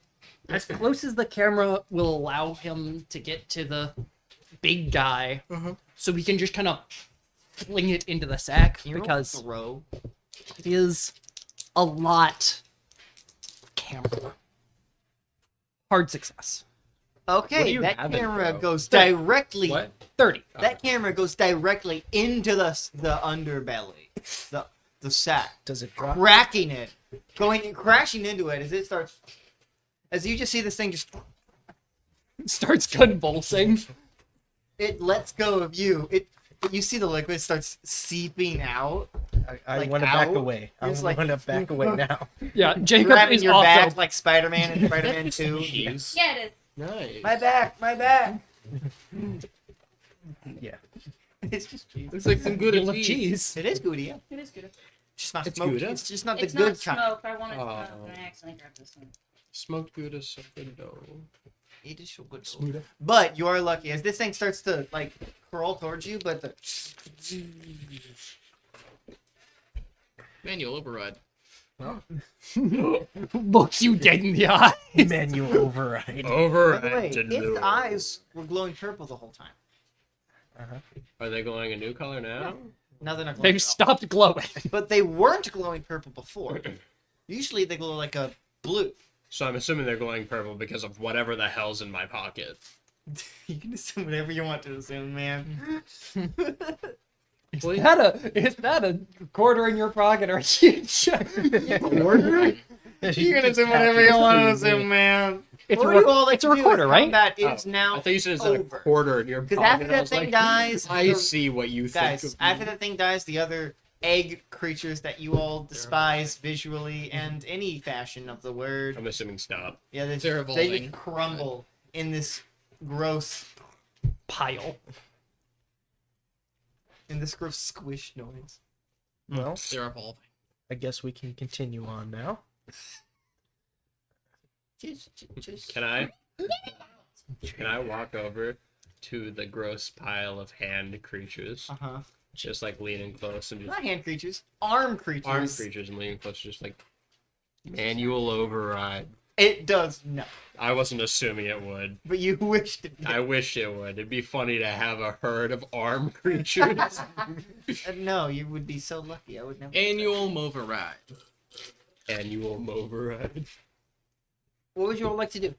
as close as the camera will allow him to get to the big guy, so he can just kind of fling it into the sack Can you roll because throw? it is a lot of camera. Hard success. What do Okay, you that have in camera Pro? goes directly. What? 30. That camera goes directly into the underbelly, the sack, Does it drop? cracking it, crashing into it as it starts. As you just see this thing just, Starts convulsing. it lets go of you. You see the liquid starts seeping out, I like want to back out? away. I It's want like- to back away now. Yeah, Jacob grabbing is your also. back like Spider-Man in Spider-Man 2. Jeez. Yeah, it is. Nice. My back, my back. Yeah. It's just cheese. Looks like some good You love cheese. cheese. It is good, yeah. It is good. It's just not It's smoky. Gouda? It's just not It's the good not kind. smoke. I wanted to Oh. smoke, and I accidentally grabbed this one. Smoked Gouda something though. It is so good. But you are lucky as this thing starts to like crawl towards you, but the Manual override. Looks you dead in the eye. Manual override. Over. by the way, its eyes were glowing purple the whole time. Are they glowing a new color now? Now they're not glowing. They've at all. stopped glowing. But they weren't glowing purple before. Usually they glow like a blue. So I'm assuming they're glowing purple because of whatever the hell's in my pocket. You can assume whatever you want to assume, man. Is that a quarter in your pocket or a huge? Quarter? You can assume whatever you want to assume, man. It's What a do you all like it's a to do recorder, in right? combat is now I thought you said it's at a over. quarter in your pocket. Because after and I that was thing like, dies, I see what you think guys, of after me. that thing dies, the other egg creatures that you all despise visually and any fashion of the word, I'm assuming stop. yeah, they They're just evolving. crumble in this gross Pile. squish noise. Well, They're evolving. I guess we can continue on now. Just Can I? Can I walk over to the gross pile of hand creatures? uh-huh. Just like leaning close and just Not hand creatures, arm creatures. arm creatures and leaning close, just like manual override. It does no, I wasn't assuming it would. but you wished it did. I wish it would. It'd be funny to have a herd of arm creatures. No, you would be so lucky. I would never. Annual override. Annual override. What would you all like to do?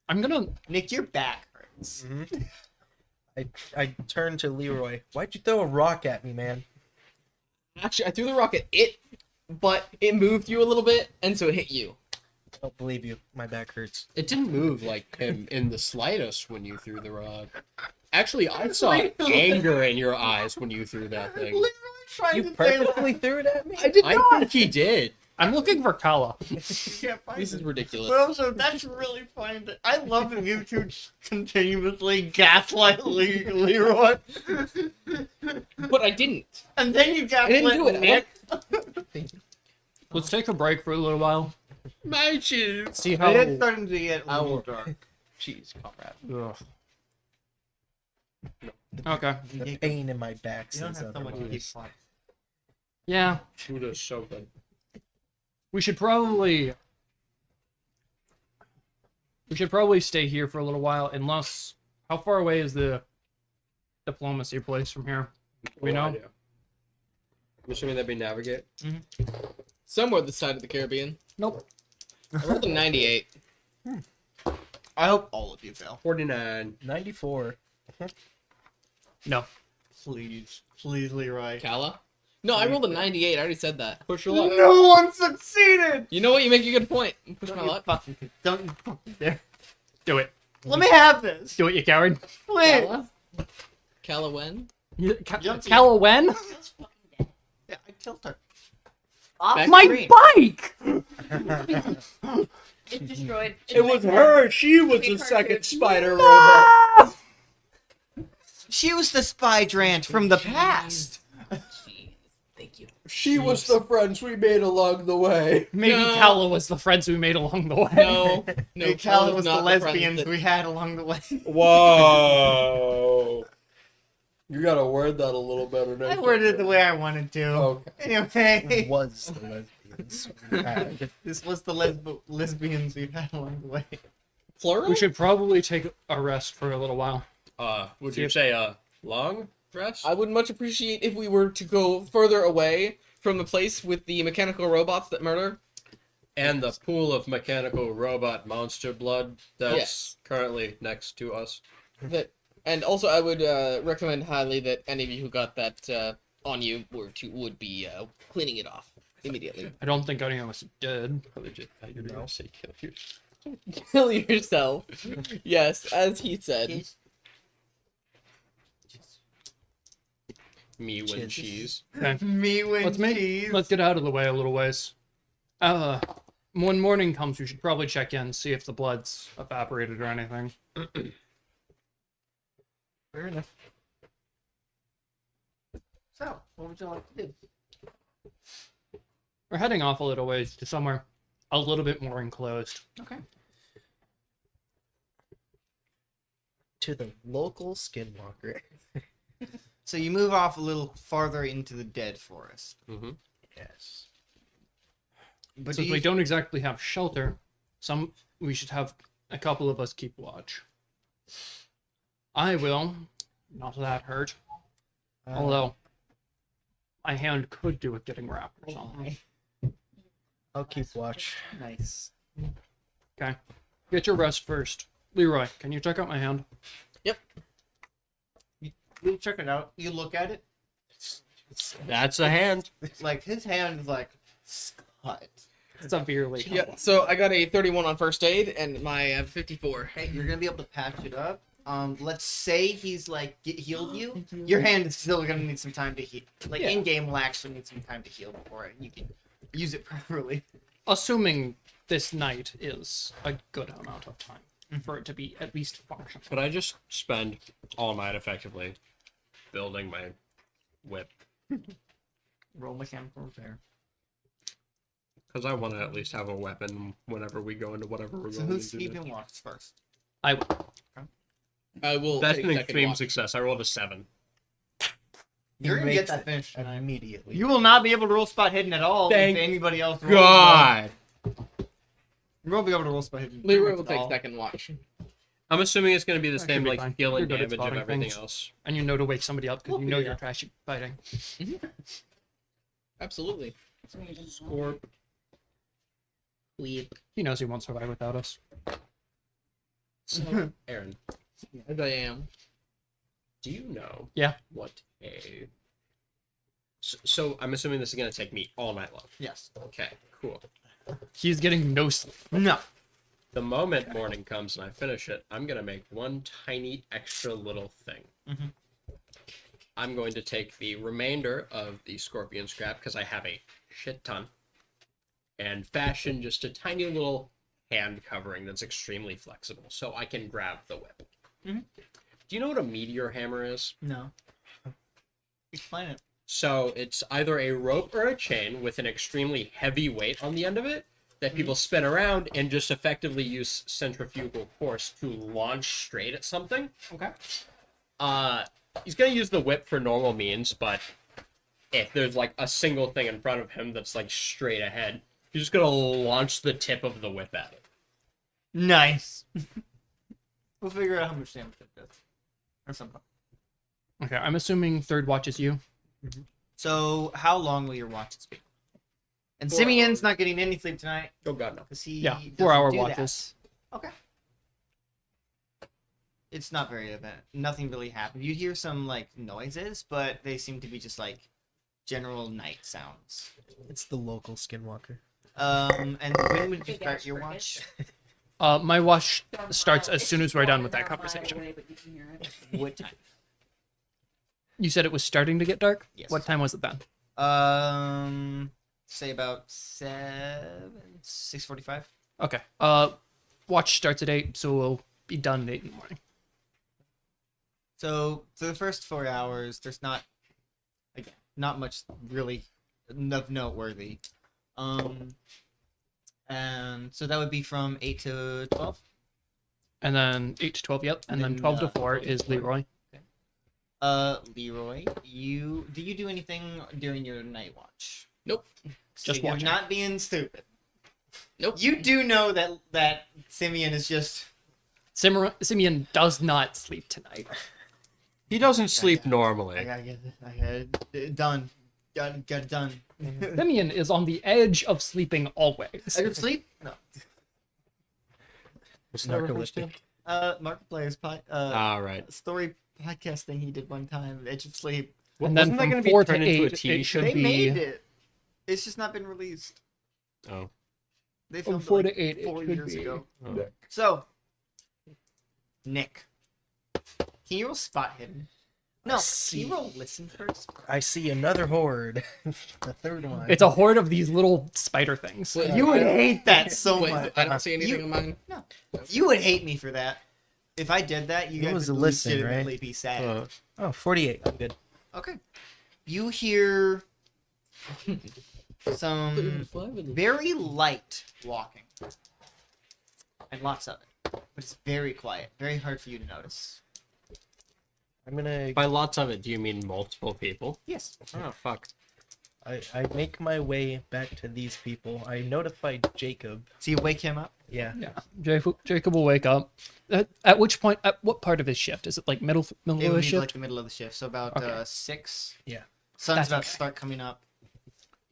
I'm gonna. Nick, your back hurts. I turned to Leroy. Why'd you throw a rock at me, man? Actually, I threw the rock at it, but it moved you a little bit, and so it hit you. I don't believe you. My back hurts. It didn't move like him in the slightest when you threw the rock. Actually, I saw anger in your eyes when you threw that thing. Literally trying You to say purposely threw it at me? I did I not. think he did. I'm looking for Kala. Can't find This is it. ridiculous. But also, that's really funny. I love that you two continuously gaslight Leroy, But I didn't. and then you I didn't do gaslight it. Nick. Let's take a break for a little while. My shoes. See how. It's starting to get a little Ow. dark. Jeez, comrade. Ugh. Okay. The pain in my back You don't says have so much to keep otherwise. quiet. Yeah, Buddha's so good. we should probably. We should probably stay here for a little while, unless. How far away is the diplomacy place from here? We No know. idea. I'm assuming that'd be navigate. Somewhere this side of the Caribbean. Nope. I rolled a 98. I hope all of you fail. 49. 94. No. Please, Leroy. Kala? No, I rolled a 98. I already said that. Push your luck. No one succeeded. You know what? You make a good point. Push Don't my you luck. don't you fucking dare. Do it. Let me have this, Do it, you coward. please. Kala? Kala when? Jumpy. Kala when? Yeah, I killed her. Back My screen. bike! It's destroyed. It's It was like- her. She was Big the second cartoon. spider robot. She was the spy drant from the past. Jeez. Thank you. She was the friends we made along the way. Maybe No. Kala was the friends we made along the way. No. No, Hey, Callie Kala's was the not friend lesbians that- we had along the way. Whoa. You gotta word that a little better. I worded it the way I wanted to. Okay. Anyway, Was the lesbians. we had. this was the lesbians we've had along the way. Plural? We should probably take a rest for a little while. Would you say long rest? I would much appreciate if we were to go further away from the place with the mechanical robots that murder. And the pool of mechanical robot monster blood that's Yes. currently next to us. And also, I would recommend highly that any of you who got that on you would be cleaning it off immediately. I don't think any of us did. Probably just thought you were gonna say kill you. Kill yourself. Yes, as he said. Me when cheese. Okay. Me when Let's get out of the way a little ways. When morning comes, we should probably check in, see if the blood's evaporated or anything. Fair enough. So, what would you like to do? We're heading off a little ways to somewhere a little bit more enclosed. Okay. To the local skinwalker. So you move off a little farther into the dead forest. Mm-hmm. Yes. But Since we don't exactly have shelter, we should have a couple of us keep watch. I will. Not that hurt. Although, my hand could do with getting wrapped or something. I'll keep watch. Nice. Okay. Get your rest first. Leroy, can you check out my hand? You check it out. You look at it. That's a hand. Like, his hand is like cut. Severely. Yeah, so I got a 31 on first aid, and my 54. Hey, you're gonna be able to patch it up. Let's say he's like healed you. Your hand is still gonna need some time to heal. Like Yeah. in game will actually need some time to heal before you can use it properly. Assuming this night is a good amount of time for it to be at least functional. Could I just spend all night effectively building my whip? Roll mechanical repair. Because I want to at least have a weapon whenever we go into whatever we're So going who's to do. keeping watch first? I will. I will. That's take an second extreme watch. success. I rolled a 7. You're gonna Makes get that it finished tonight. immediately. You will not be able to roll spot hidden at all Thank if anybody else rolls. God! You won't be able to roll spot hidden. Leroy pretty will much take at all. second watch. I'm assuming it's going to be the That same should be like fine. skill You're and good at damage of spotting everything things. else. And you know to wake somebody up because you know yeah. you're trashy fighting. Absolutely. Scorp. Weep. He knows he won't survive without us. So, Aaron, As I am. do you know Yeah. what a... So I'm assuming this is going to take me all night long. Yes. Okay, cool. He's getting no sleep. No. The moment morning comes and I finish it, I'm going to make one tiny extra little thing. Mhm. I'm going to take the remainder of the scorpion scrap, because I have a shit ton, and fashion just a tiny little hand covering that's extremely flexible, so I can grab the whip. Mhm. Do you know what a meteor hammer is? No. Explain it. So it's either a rope or a chain with an extremely heavy weight on the end of it that people spin around and just effectively use centrifugal force to launch straight at something. Okay. He's gonna use the whip for normal means, but if there's like a single thing in front of him that's like straight ahead, he's just gonna launch the tip of the whip at it. Nice. We'll figure out how much damage it does. Or something. Okay, I'm assuming third watch is you. So, how long will your watches be? And 4 Simeon's hours. not getting any sleep tonight Oh god, no. because he Yeah, doesn't 4-hour do that. watches. Okay. It's not very event. Nothing really happened. You hear some like noises, but they seem to be just like general night sounds. It's the local skinwalker. And when would you start your watch? My watch starts as soon as we're done with that conversation. What time? You said it was starting to get dark? Yes. What time was it then? Say about 6:45. Okay. Watch starts at 8, so we'll be done at 8 in the morning. So for the first 4 hours, there's not much really of noteworthy. And so that would be from 8 to 12. And then 8 to 12, yep. And then Then, 12 to 4 12 to is 4. Leroy. Leroy, do you do anything during your night watch? Nope. Just So you're watching. not being stupid. Nope. You do know that Simeon is just Simeon does not sleep tonight. He doesn't sleep I normally. gotta get it done. Got it done. Simeon is on the edge of sleeping always. I could sleep? No. What's that reference to? Markiplier's Right. story podcast thing he did one time, Edge of Sleep. And then Wasn't that from going to be 4 to turned into a 8, TV it show? should They be... made it. It's just not been released. Oh. They From filmed 4 it like to 8, it 4 should years be. ago. Oh. So, Nick, can you roll spot hidden? No, can you roll listen first? I see another horde. The third one. It's a horde of these little spider things. Wait, You would hate that so Wait, much. I don't see anything You- on mine. You would hate me for that. If I did that, you It guys was would a listen, right? legitimately be sad. Oh, 48. I'm good. Okay. You hear some very light walking. And lots of it. But it's very quiet. Very hard for you to notice. I'm gonna. By lots of it, do you mean multiple people? Yes. Oh, fuck. I make my way back to these people. I notify Jacob. So you wake him up? Yeah. Yeah, Jacob will wake up. At which point, at what part of his shift? Is it like middle It of would his be shift? like the middle of the shift. So about Okay. 6. Yeah. Sun's That's about okay. to start coming up.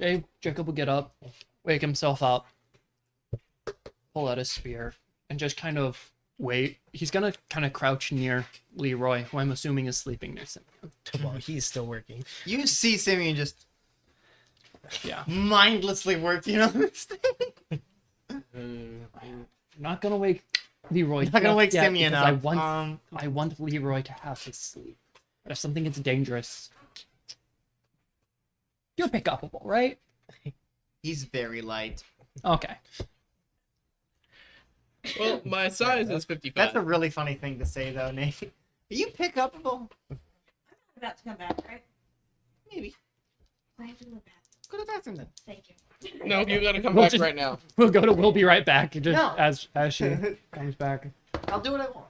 Okay, Jacob will get up, wake himself up, pull out his spear, and just kind of wait. He's gonna kind of crouch near Leroy, who I'm assuming is sleeping near Simeon. Well, he's still working. You see Simeon just Yeah. mindlessly working on this thing. I'm not gonna wake Leroy. Not gonna just wake yet Simeon because up. I want Leroy to have his sleep. But if something gets dangerous, you're pick upable, right? He's very light. Okay. Well, my size is 55. That's a really funny thing to say, though, Nate. Are you pick upable? About to come back, right? Maybe. I have to go back. Go to the bathroom then. Thank you. No, you gotta come We'll back just- right now. We'll go to. We'll be right back. Just No. as she comes back. I'll do what I want.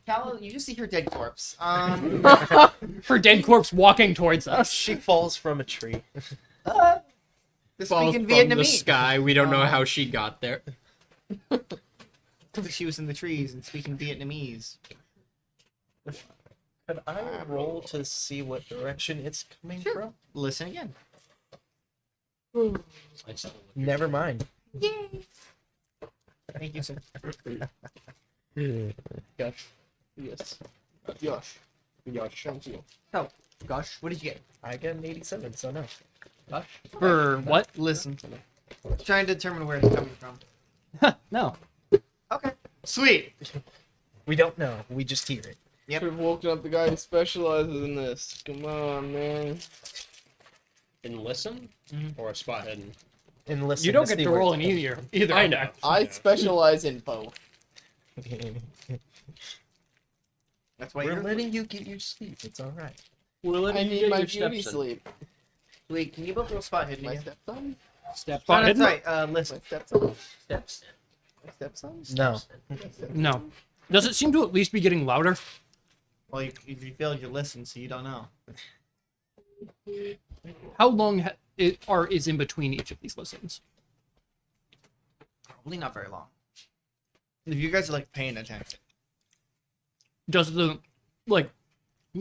Cal, you just see her dead corpse. Her dead corpse walking towards us. She falls from a tree. This Falls speaking from the Vietnamese. sky. We don't know how she got there. She was in the trees and speaking Vietnamese. Could I roll to see what direction it's coming from? Listen again. Never mind. Thank you, sir. Gosh. Yes. Yosh. Yosh. Thank you. Oh, gosh, what did you get? I get an 87, so no. Gosh. For what? Listen. Trying to determine where it's coming from. No. Okay. Sweet. We don't know. We just hear it. Yep. We've woken up the guy who specializes in this. Come on, man. In listen or a spot hidden? And listen. You don't this get the to word. roll in either. I know. I specialize in both. That's why We're you're letting you get your sleep. It's all right. We're letting I you need get my your beauty steps in. sleep. Wait, can you both roll spot hidden My again? stepson? Steps Spot Oh, that's hidden? right. Listen. My stepson? Steps. My stepson? No. No. Does it seem to at least be getting louder? Well, you failed your listen, so you don't know. How long is in between each of these listens? Probably not very long. If you guys are like paying attention. Does the like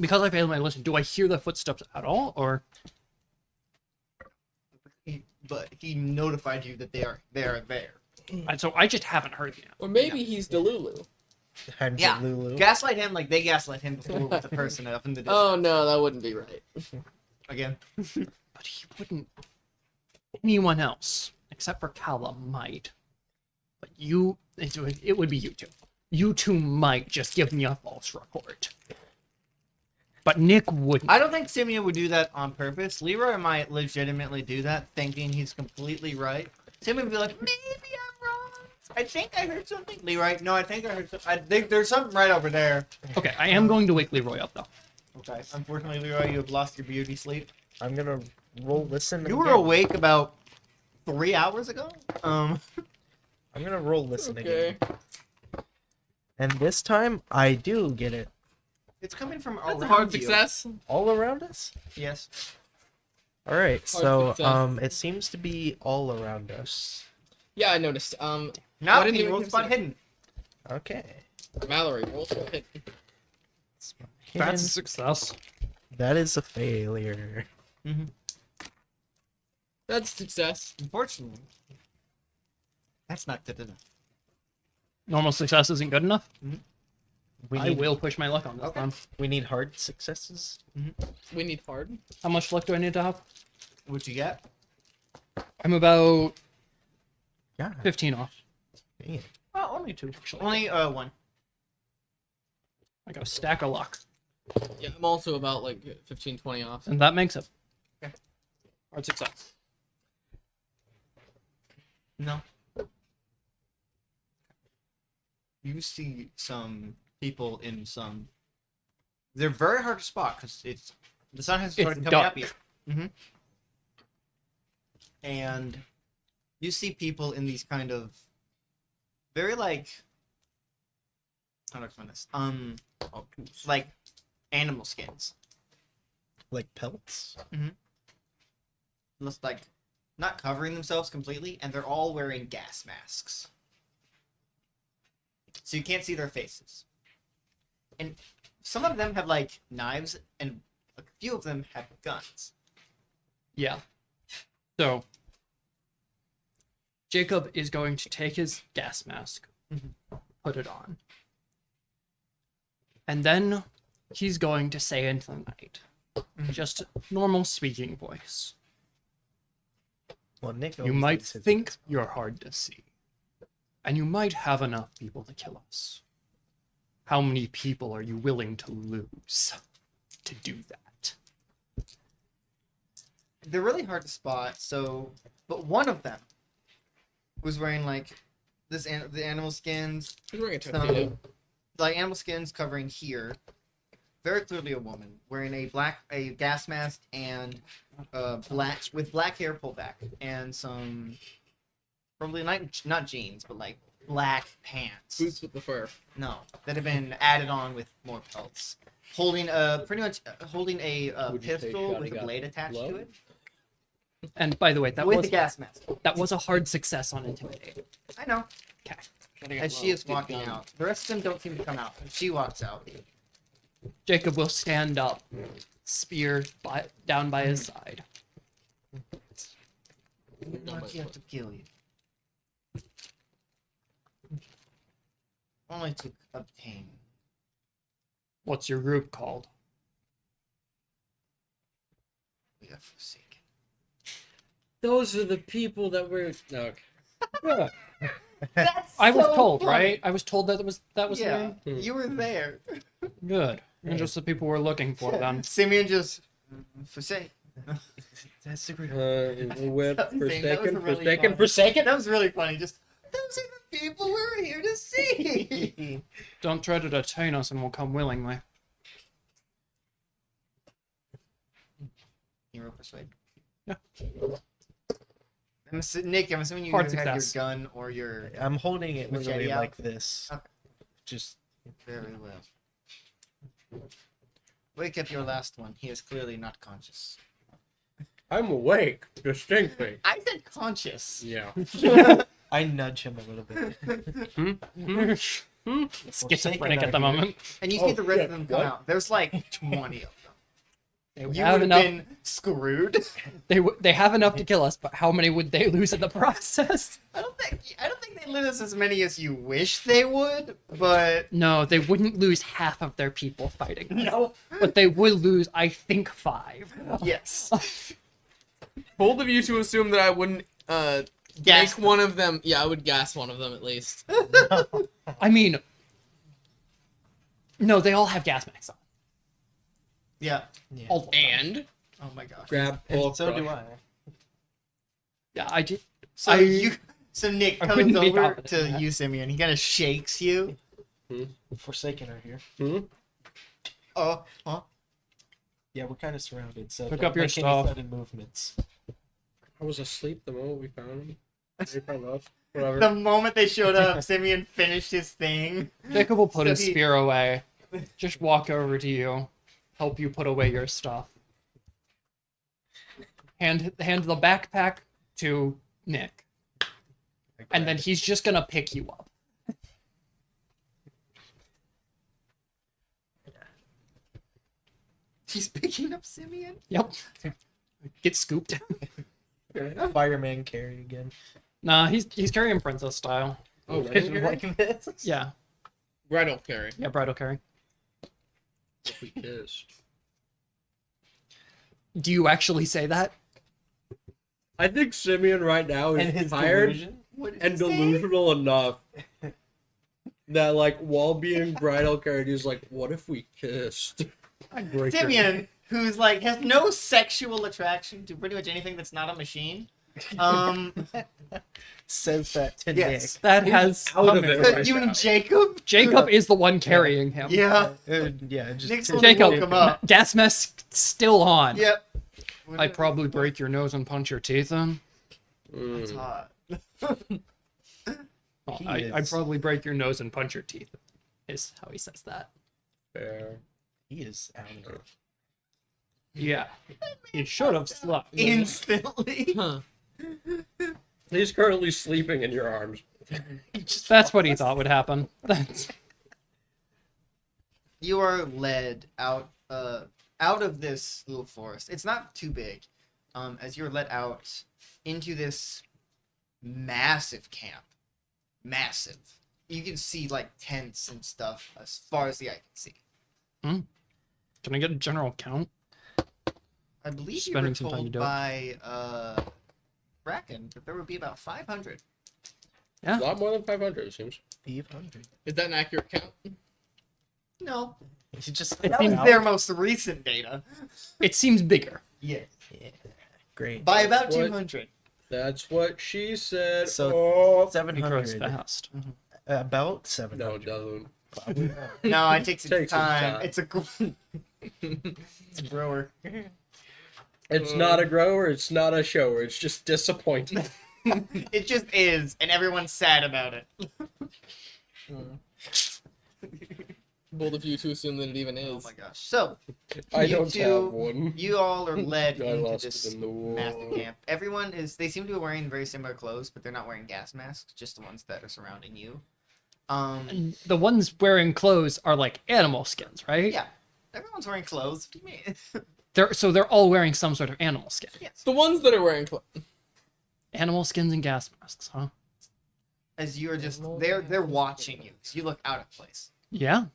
because I failed my listen? Do I hear the footsteps at all, or But he notified you that they are there. and so I just haven't heard yet? Or maybe he's Delulu. And Yeah. Lulu. Gaslight him like they gaslight him before with the person up in the distance. Oh no, that wouldn't be right. Again. But he wouldn't. Anyone else except for Callum might. But it would be you two. You two might just give me a false report. But Nick wouldn't. I don't think Simeon would do that on purpose. Leroy might legitimately do that, thinking he's completely right. Simeon would be like, maybe I'm wrong. I think I heard something. Leroy, no, I think I heard something. I think there's something right over there. Okay, I am going to wake Leroy up though. Okay. Unfortunately, Leroy, you have lost your beauty sleep. I'm gonna roll listen. You were again. awake about 3 hours ago. I'm gonna roll listen Okay. again. And this time, I do get it. It's coming from That's around a hard you. success. All around us? Yes. Alright, so, success. it seems to be all around us. Yeah, I noticed. Now Why didn't can you you roll consider- spot hidden? Okay. Mallory, roll for hit. That's a success. That is a failure. That's a success. Unfortunately, that's not good enough. Normal success isn't good enough. We I need, will push my luck on this one. we need hard successes. We need hard. How much luck do I need to have? What'd you get? I'm about Yeah. 15 off. Dang it. Oh, only 2 actually. Only one. I got a stack of luck, Yeah, I'm also about like 15, 20 off. and that makes it. Okay. Hard success. No. You see some people in some. They're very hard to spot because the sun has started coming dark. up here. And you see people in these kind of very like how do I explain this? Like animal skins. Like pelts? Just like not covering themselves completely, and they're all wearing gas masks. So you can't see their faces. And some of them have like knives, and a few of them have guns. Yeah. So, Jacob is going to take his gas mask, put it on. And then he's going to say into the night, just normal speaking voice. Well, Nick You always might thinks his think is- you're hard to see. And you might have enough people to kill us. How many people are you willing to lose to do that? They're really hard to spot. So, but one of them was wearing like the animal skins, He's wearing a tuxedo. like animal skins covering here. Very clearly a woman wearing a gas mask and black hair pulled back and some probably not jeans but like black pants. Boots with the fur. No, that have been added on with more pelts. Holding a Would you say pistol Shotty with a got blade attached low? to it And by the way, that with was a gas mask. that was a hard success on Intimidate. I know. Okay. And she is walking out. The rest of them don't seem to come out. She walks out. Jacob will stand up, spear down by his side. Not here to kill you. Only to obtain. What's your group called? We are forsaken. Those are the people that were. No. Yeah. That's I was so told, funny. right? I was told that was Yeah, the name? you were there. Good. And just the people we're looking for then. Simeon just forsake. That's the great. With That was forsaken, really forsaken, funny. forsaken. That was really funny. Just those are the people we're here to see. Don't try to detain us and we'll come willingly. You roll persuade. Yeah. Nick, I'm assuming you Hard either have your success. gun or your I'm holding it Machete literally out? like this. Okay. Just very well. Wake up your last one. He is clearly not conscious. I'm awake, distinctly. I said conscious. Yeah. I nudge him a little bit. Schizophrenic at the moment. And you Oh, see the rest shit, of them come what? out. There's like 20 of them. They You have would have enough. been screwed. They have enough to kill us, but how many would they lose in the process? I don't think they lose as many as you wish they would, but No, they wouldn't lose half of their people fighting. us. no. But they would lose, I think, 5. Yes. Bold of you to assume that I wouldn't Gas make one of them. Yeah, I would gas one of them at least. I mean, no, they all have gas masks on. Yeah. All of them. And Oh my gosh. Grab, pull, And so crush. do I. Yeah, I did. So Nick I comes wouldn't be over confident in to that. you, Simeon. He kind of shakes you. Forsaken are here. Hmm? Oh, huh? Yeah, we're kind of surrounded, so Pick don't up your make any stuff. sudden movements. I was asleep the moment we found him. They found us. Whatever. The moment they showed up, Simeon finished his thing. Jacob will put So his he- spear away. Just walk over to you, help you put away your stuff. Hand the backpack to Nick, and then he's just gonna pick you up. He's picking up Simeon. Yep. Get scooped. Fireman carry again. Nah, he's carrying princess style. Oh, right. Like this. Yeah. Bridal carry. Yeah, bridal carry. If we kissed. Do you actually say that? I think Simeon right now And is his tired delusion. and delusional enough that, like, while being bridal carried, he's like, "What if we kissed?" I'd break your- Simeon, who's like has no sexual attraction to pretty much anything that's not a machine. Says that to Yes. That has out of come it in. right You now. and Jacob? Jacob is the one carrying him. Yeah. Nick. Yeah, just Nick's to- the one who Jacob, woke him up. gas mask still on. Yep. I'd probably break your nose and punch your teeth in. That's Mm. hot. Well, He I'd is. probably break your nose and punch your teeth. Is how he says that. Fair. He is out of it. Yeah. He should have slept. Instantly. Huh. He's currently sleeping in your arms. That's what he thought would happen. That's You are led out of this little forest. It's not too big. As you're led out into this massive camp. Massive. You can see like tents and stuff as far as the eye can see. Can I get a general count? I believe Spending you some were time to told do it. by Bracken that there would be about 500. A lot more than 500, it seems. 500. Is that an accurate count? No. He just It That seems- was their most recent data. It seems bigger. Yeah. Yeah. Great. By about What? 200. That's what she said. So- Oh. He grows 700. fast. About No, 700. it doesn't. Probably not. No, it takes Takes some time. time. It's a it's a grower. It's not a grower, it's not a shower, it's just disappointing. It just is, and everyone's sad about it. Bold of you to assume that it even Oh is. my gosh. So, I You don't two- have one. you all are led I into lost this it in the war. massive camp. Everyone is, they seem to be wearing very similar clothes, but they're not wearing gas masks, just the ones that are surrounding you. And the ones wearing clothes are like animal skins, right? Yeah. Everyone's wearing clothes. What do you mean? They're all wearing some sort of animal skin. Yes. The ones that are wearing clothes. Animal skins and gas masks, huh? As you are just, they're watching you, so you look out of place. Yeah.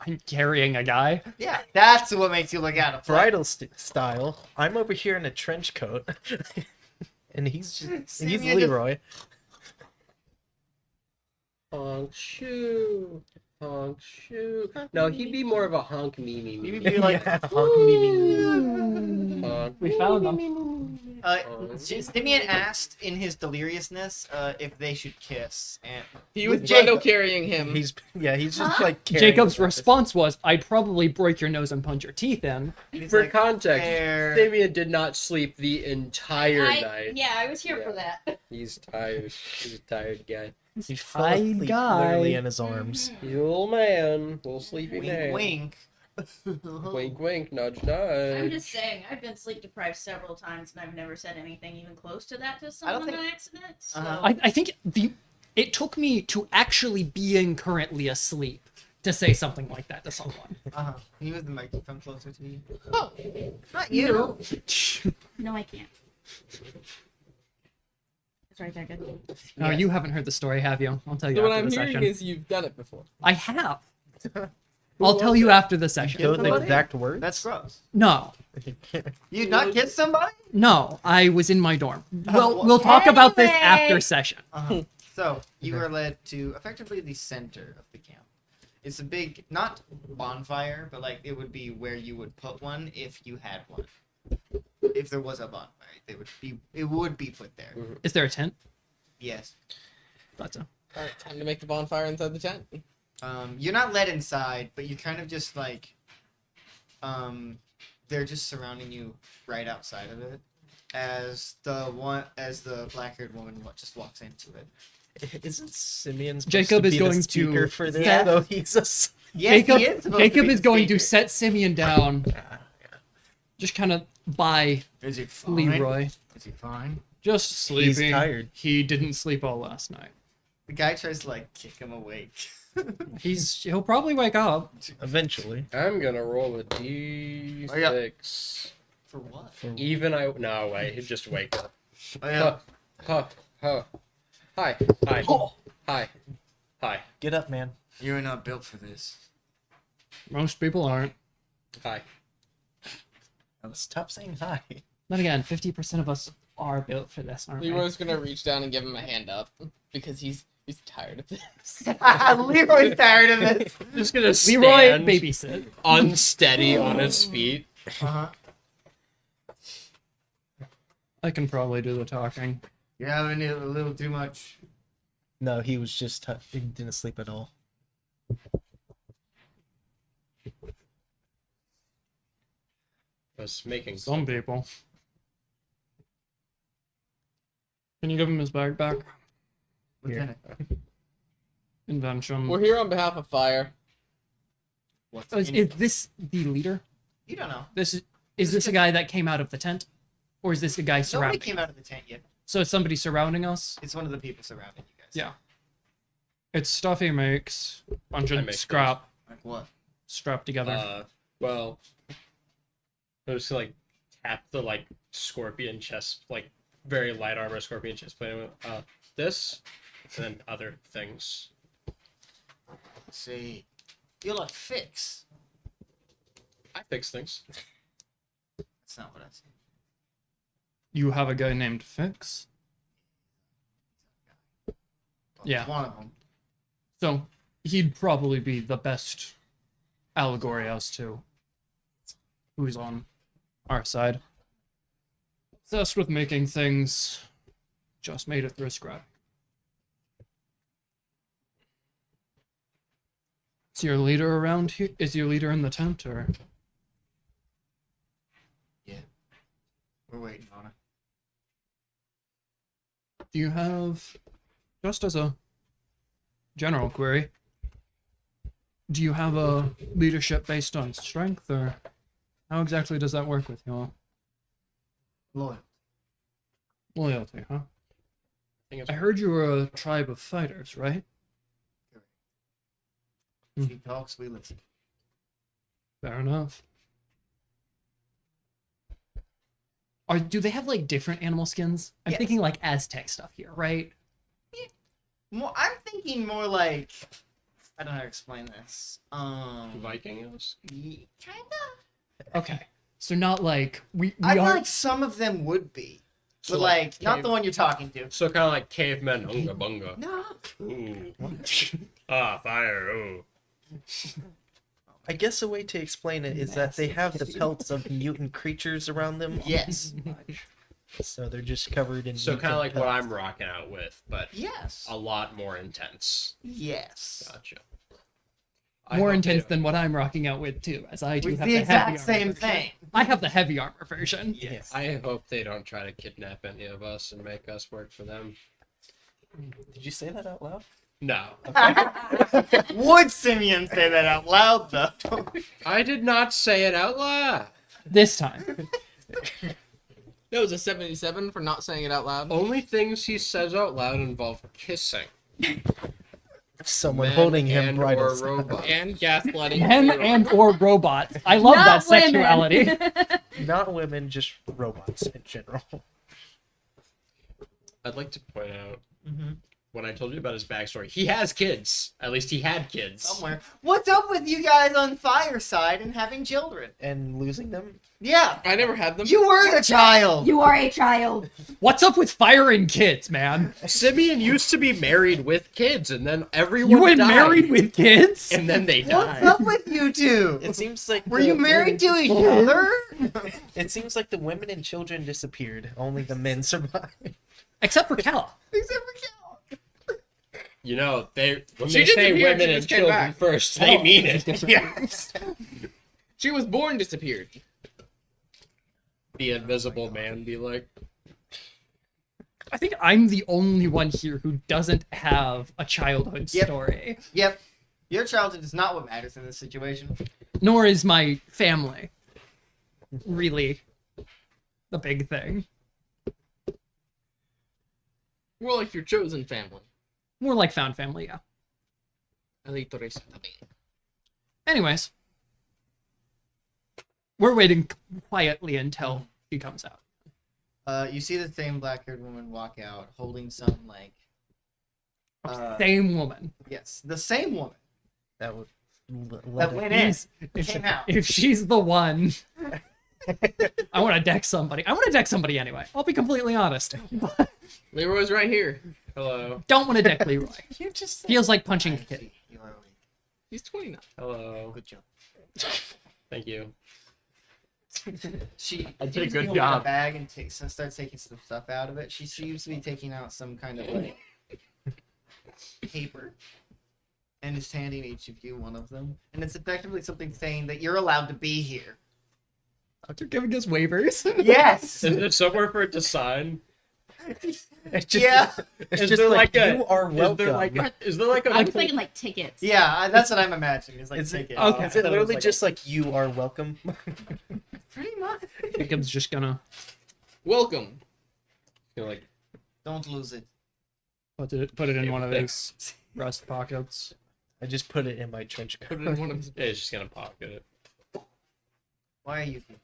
I'm carrying a guy. Yeah, that's what makes you look out of place. Bridal style. I'm over here in a trench coat. And he's Simeon Leroy. Honk shoe. Honk shoe. No, he'd be more of a honk me me me. You'd be like, Yeah, honk me, me. Honk. We found them. Simeon asked in his deliriousness if they should kiss, and He was With bridal Jacob. carrying him. He's just like carrying Jacob's him. response was, I'd probably break your nose and punch your teeth in. he's For like, context, "Fair." Simeon did not sleep the entire night. Yeah, I was here Yeah. for that. He's tired. He's a tired guy. He fell Hi, asleep guy. literally in his arms. He's a little man. Little sleepy Wink, man. wink. Wink, wink, nudge, I'm nudge. just saying, I've been sleep deprived several times, and I've never said anything even close to that to I don't someone think- on accident. So. I think it took me to actually being currently asleep to say something like that to someone. Can you move the microphone closer to you? Oh, Not you. no, I can't. It's right there, good. No, you haven't heard the story, have you? I'll tell you So what after I'm the hearing session. is you've done it before. I have. I'll tell you after the session. Those somebody? exact words. That's gross. No, You not kiss somebody? no, I was in my dorm. well, We'll talk about this anyway. after session. So you are led to effectively the center of the camp. It's a big, not bonfire, but like it would be where you would put one if you had one. If there was a bonfire, it would be put there. Is there a tent? Yes. Thought so. Alright, time to make the bonfire inside the tent. You're not led inside, but you kind of just like, they're just surrounding you right outside of it, as the black-haired woman just walks into it. Isn't Simeon supposed Jacob to is be going the speaker to- for this? Yeah. Though he's a Yes, he is supposed to Jacob be is the going to speaker. set Simeon down, just kind of by Is he fine? Leroy. Is he fine? Just sleeping. tired. He didn't sleep all last night. The guy tries to like kick him awake. He'll probably wake up. Eventually. I'm gonna roll a d6. For what? Even I no way, he'd just wake up. Oh yeah. Hi. Hi. Hi. Get up, man. You are not built for this. Most people aren't. Hi. Now, stop saying hi. Then again, 50% of us are built for this, aren't we? Leroy's gonna reach down and give him a hand up because he's tired of this. Leroy's tired of it. Just gonna Leroy, stand babysit. unsteady on his feet. Uh-huh. I can probably do the talking. You're having it a little too much. No, he was just he didn't sleep at all. Was making Some people. Can you give him his bag back? Lieutenant. Invention. We're here on behalf of Fire. What's Is this the leader? You don't know. Is this a guy that came out of the tent? Or is this a guy Nobody surrounding? came out of the tent yet. So it's somebody surrounding us? It's one of the people surrounding you guys. Yeah. It's stuff he makes. Bunch I of make scrap Like what? strapped together. Well, I was like tap the like scorpion chest, like very light armor scorpion chest plate. This, and then other things. Let's see. You'll like fix. I fix things. That's not what I said. You have a guy named Fix? Well, Yeah. One of them. So he'd probably be the best allegory as to who's on our side. Obsessed with making things. Just made it through scrap. Is your leader around here? Is your leader in the tent, or? We're waiting on it. Do you have, just as a general query, do you have a leadership based on strength, or how exactly does that work with you all? Loyal. Loyalty, huh? think it's I heard you were a tribe of fighters, right? She talks, we listen. Fair enough. Do they have like different animal skins? I'm Yes. thinking like Aztec stuff here, right? I'm thinking more like, I don't know how to explain this. Vikings. Kinda. Okay. So not like we I feel are like some of them would be, So but like not cave- the one you're talking to. So kind of like cavemen, unga bunga. No. Ooh. Fire. Ooh. I guess a way to explain it is that they have the pelts of mutant creatures around them. Yes. So they're just covered in. So kind of like mutant what pelts. I'm rocking out with, but Yes. a lot more intense. Yes. Gotcha. more hope intense they- than what I'm rocking out with too, as I do With have the the heavy exact armor same version. thing. I have the heavy armor version. Yes. I hope they don't try to kidnap any of us and make us work for them. Did you say that out loud? No. Would Simeon say that out loud though? I did not say it out loud. This time. That was a 77 for not saying it out loud. Only things he says out loud involve kissing. Someone Men holding him and right or outside. robots. And gaslighting. Men and or robots. I love Not that sexuality. women. Not women, just robots in general. I'd like to point out, when I told you about his backstory, he has kids. At least he had kids. Somewhere. What's up with you guys on Fireside and having children? And losing them? Yeah. I never had them. You were the child. You are a child. What's up with firing kids, man? Simeon used to be married with kids, and then everyone You were died. married with kids? And then they What's died. up with you two? It seems like Were you married to each other? It seems like the women and children disappeared. Only the men survived. Except for Cal. Except for Cal. You know, when She they say disappeared, women she and just came children back. first, they mean it. Yeah. She was born disappeared. The invisible man be like, I think I'm the only one here who doesn't have a childhood Yep. story. Yep. Your childhood is not what matters in this situation. Nor is my family really the big thing. More like your chosen family. More like found family, yeah. Electores también. Anyways, we're waiting quietly until she comes out. You see the same black-haired woman walk out holding some, like... Same woman. Yes, the same woman That would that went in. If, Came out. if she's the one, I want to deck somebody. I want to deck somebody anyway. I'll be completely honest. Leroy's right here. Hello. Don't want to deck Leroy. You just Feels like punching a kid. You are weak. He's 29. Hello. Good job. Thank you. She I did a usually good holds job. A bag and starts taking some stuff out of it. She seems to be taking out some kind of like paper, and is handing each of you one of them, and it's effectively something saying that you're allowed to be here. You're giving us waivers. Yes. Is there somewhere for it to sign? It's just, Yeah. It's Is just there like, like a- you are welcome. Is there like a I was thinking like tickets. Yeah, that's what I'm imagining. Is like Is it, tickets. Okay. is it literally just like you are welcome? Pretty much. Jacob's just gonna Welcome. You're like, Don't lose it. put it in one of his breast pockets. I just put it in my trench Put coat. it in one of his. yeah, it's just gonna pocket it. Why are you here?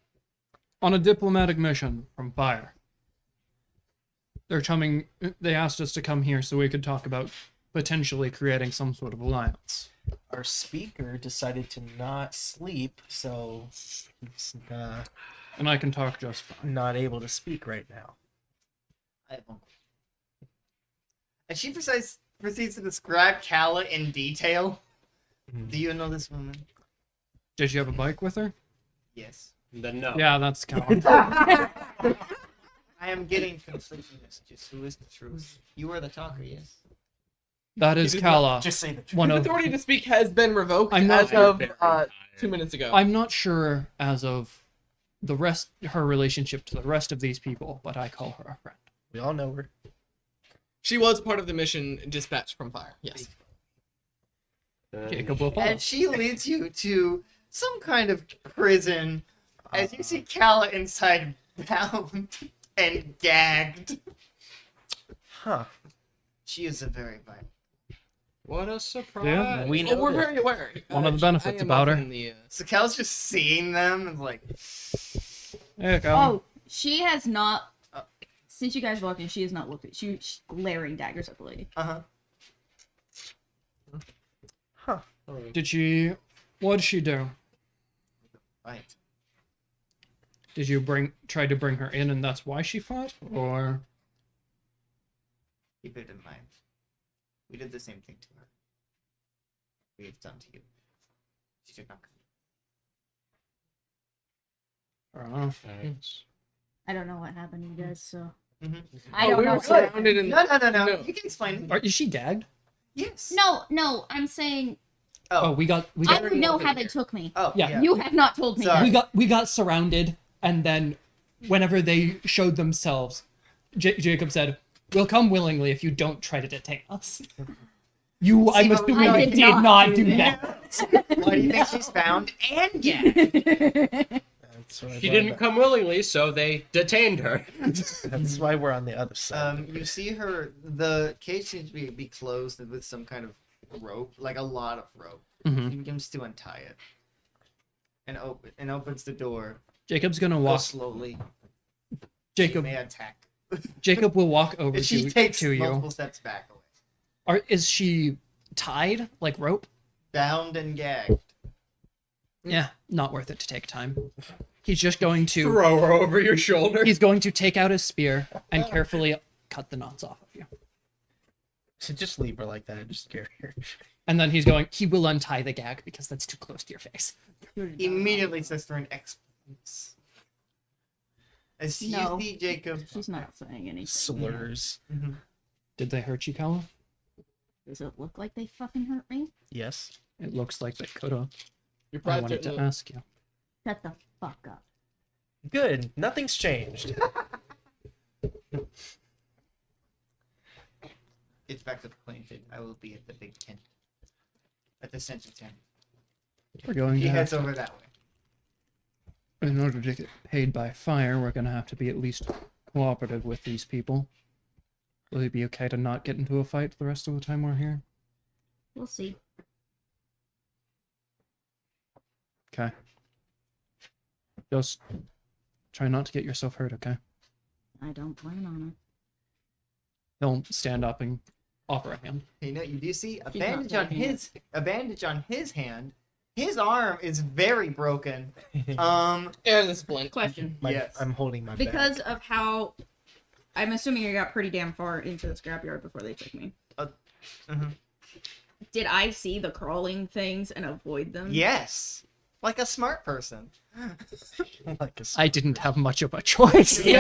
On a diplomatic mission from Fire. They're coming. They asked us to come here so we could talk about potentially creating some sort of alliance. Our speaker decided to not sleep, so he's And I can talk just fine. not able to speak right now. I have one question. And she proceeds to describe Kala in detail. Do you know this woman? Did you have a bike with her? Yes. Then no. Yeah, that's Cal. I am getting conflicting messages. Who is the truth? You are the talker, yes? That is Kala. Just say the truth. One His of. authority to speak has been revoked I'm not as of very 2 minutes ago. I'm not sure as of the rest, her relationship to the rest of these people, but I call her a friend. We all know her. She was part of the mission dispatched from Fire. Yes. Jacob will follow. And she leads you to some kind of prison as you see Kala inside bound and gagged. Huh. She is a very violent. What a surprise. Yeah, we Oh, know we're that. very aware. One of the benefits I am about her. often The, So Kala's just seeing them and like, There you go. Oh, she has not. Since you guys walked in, she has not looked at. She's glaring daggers at the lady. uh-huh. Huh. Did she? What did she do? Right. Did you try to bring her in, and that's why she fought, or? Keep it in mind. We did the same thing to her. We have done to you. She did not come. I don't know. Thanks. I don't know what happened to you guys, so Mhm. I Oh, don't we know. were surrounded in. No. No. You can explain it. Is she gagged? Yes. No, I'm saying Oh, we got I got- don't know wasn't how they here. took me. Oh, Yeah. yeah. You have not told me. Sorry. that. we got surrounded, and then whenever they showed themselves, Jacob said, "We'll come willingly if you don't try to detain us." I'm but assuming I they did did not not do do that. that. Why do you think she's bound and gagged? That's what I She thought didn't about. come willingly, so they detained her. That's why we're on the other side. You see her. The cage seems to be closed with some kind of rope, like a lot of rope. Mhm. She begins to untie it, and opens the door. Jacob's gonna Go walk. slowly. Jacob, She may attack. Jacob will walk over If she to takes you. multiple steps back away, Is she tied like rope? bound and gagged. Yeah, not worth it to take time. He's just going to. Throw her over your shoulder. He's going to take out his spear and carefully cut the knots off of you. So just leave her like that and just carry her. And then he will untie the gag because that's too close to your face. Immediately says through an excellence. As you No. see Jacob. She's not saying anything. Slurs. Mhm. Did they hurt you, Callum? Does it look like they fucking hurt me? Yes. It looks like they could have. You're I probably wanted to ask you. Shut the fuck up. Good. Nothing's changed. It's back to the plane. I will be at the big tent. At the center tent. We're going He to have heads to, over that way. in order to get paid by fire, we're going to have to be at least cooperative with these people. Will it be okay to not get into a fight the rest of the time we're here? We'll see. Okay. Just try not to get yourself hurt, okay? I don't plan on He'll stand up and offer a hand. You know, you do see a She's not bandage on his hand. His arm is very broken. And a splint. it. Question. Yes. I'm holding my Because back. of how... I'm assuming you got pretty damn far into the scrapyard before they took me. Mhm. Did I see the crawling things and avoid them? Yes, like a smart person. Like a I didn't have much of a choice. We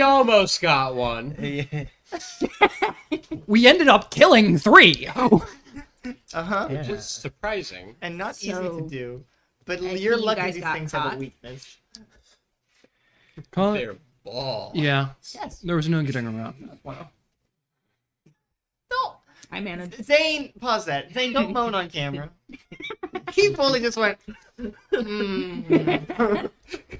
almost got one. yeah. We ended up killing 3. Uh-huh. Which is surprising. And not easy So, to do. But I you're see you lucky guys these got things have caught. a weakness. They're ball. Yeah, Yes. there was no getting around that. Don't. I managed. Zane, pause that. Zane, don't moan on camera. He fully just went. Mm.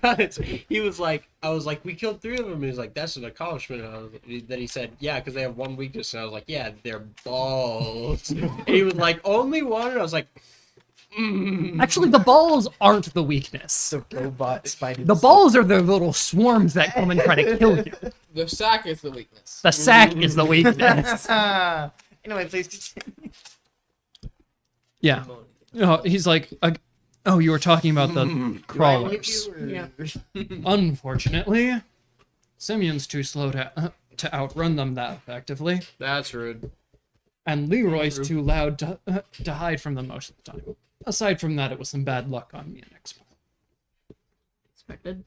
Guys, he was like, I was like, we killed 3 of them. He was like, that's an accomplishment. Then he said, yeah, because they have one weakness. And I was like, yeah, they're balls. And he was like, only one? And I was like, Actually, the balls aren't the weakness. The robot spider. The balls are the little swarms that come and try to kill you. The sack is the weakness. The sack is the weakness. Anyway, please continue. Yeah. Oh, he's like, oh, you were talking about the crawlers. Yeah. Unfortunately, Simeon's too slow to outrun them that effectively, that's rude. and Leroy's too loud to hide from them most of the time. Aside from that, it was some bad luck on me and Expo. Expected.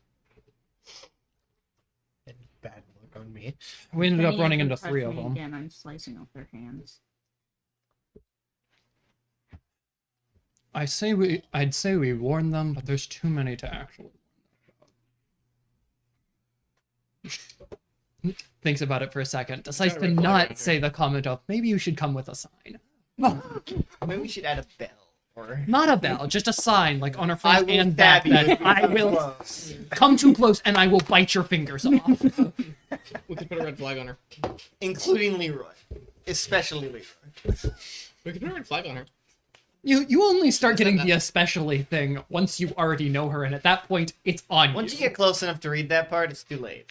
Bad luck on me. We ended up Any running of into them 3 touch of me them. Again, I'm slicing off their hands. I'd say we warned them, but there's too many to actually. Thinks about it for a second. Decides to not say the comment of maybe you should come with a sign. Maybe we should add a bell. Or... Not a bell, just a sign, like on her I front will and back. stab you. That I will come too close and I will bite your fingers off. We could put a red flag on her. Including Leroy. Especially Leroy. We could put a red flag on her. You only start getting the especially thing once you already know her, and at that point, it's on Once you you. get close enough to read that part, it's too late.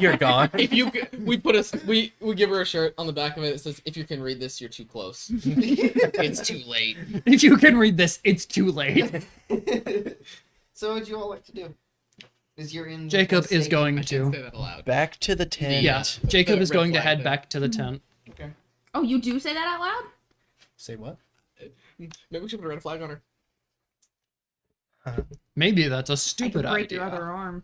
You're gone. If you we give her a shirt on the back of it that says, "If you can read this, you're too close." It's too late. If you can read this, it's too late. So what would you all like to do? Is you're in Jacob is safe- going I can't say to. that aloud. Back to the tent. Yeah, Jacob The is red going to flag head thing. back to the tent. Oh, you do say that out loud? Say what? Maybe we should put a red flag on her. Maybe that's a I stupid can break idea. your other arm.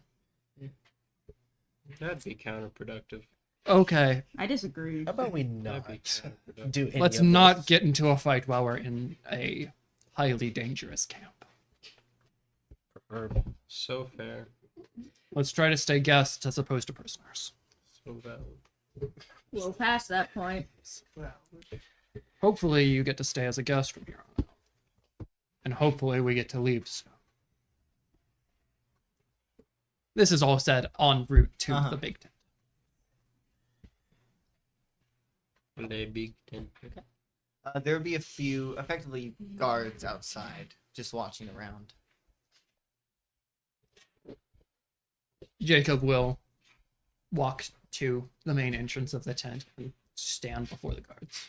That'd be counterproductive. Okay, I disagree. How about we That'd not be counterproductive. do any let's of not this? get into a fight while we're in a highly dangerous camp. So fair. Let's try to stay guests as opposed to prisoners. So valid. We'll pass that point. Hopefully you get to stay as a guest from here on out. And hopefully we get to leave soon. This is all said en route to the big tent. One day, big tent. there would be a few, effectively, guards outside, just watching around. Jacob will walk to the main entrance of the tent and stand before the guards.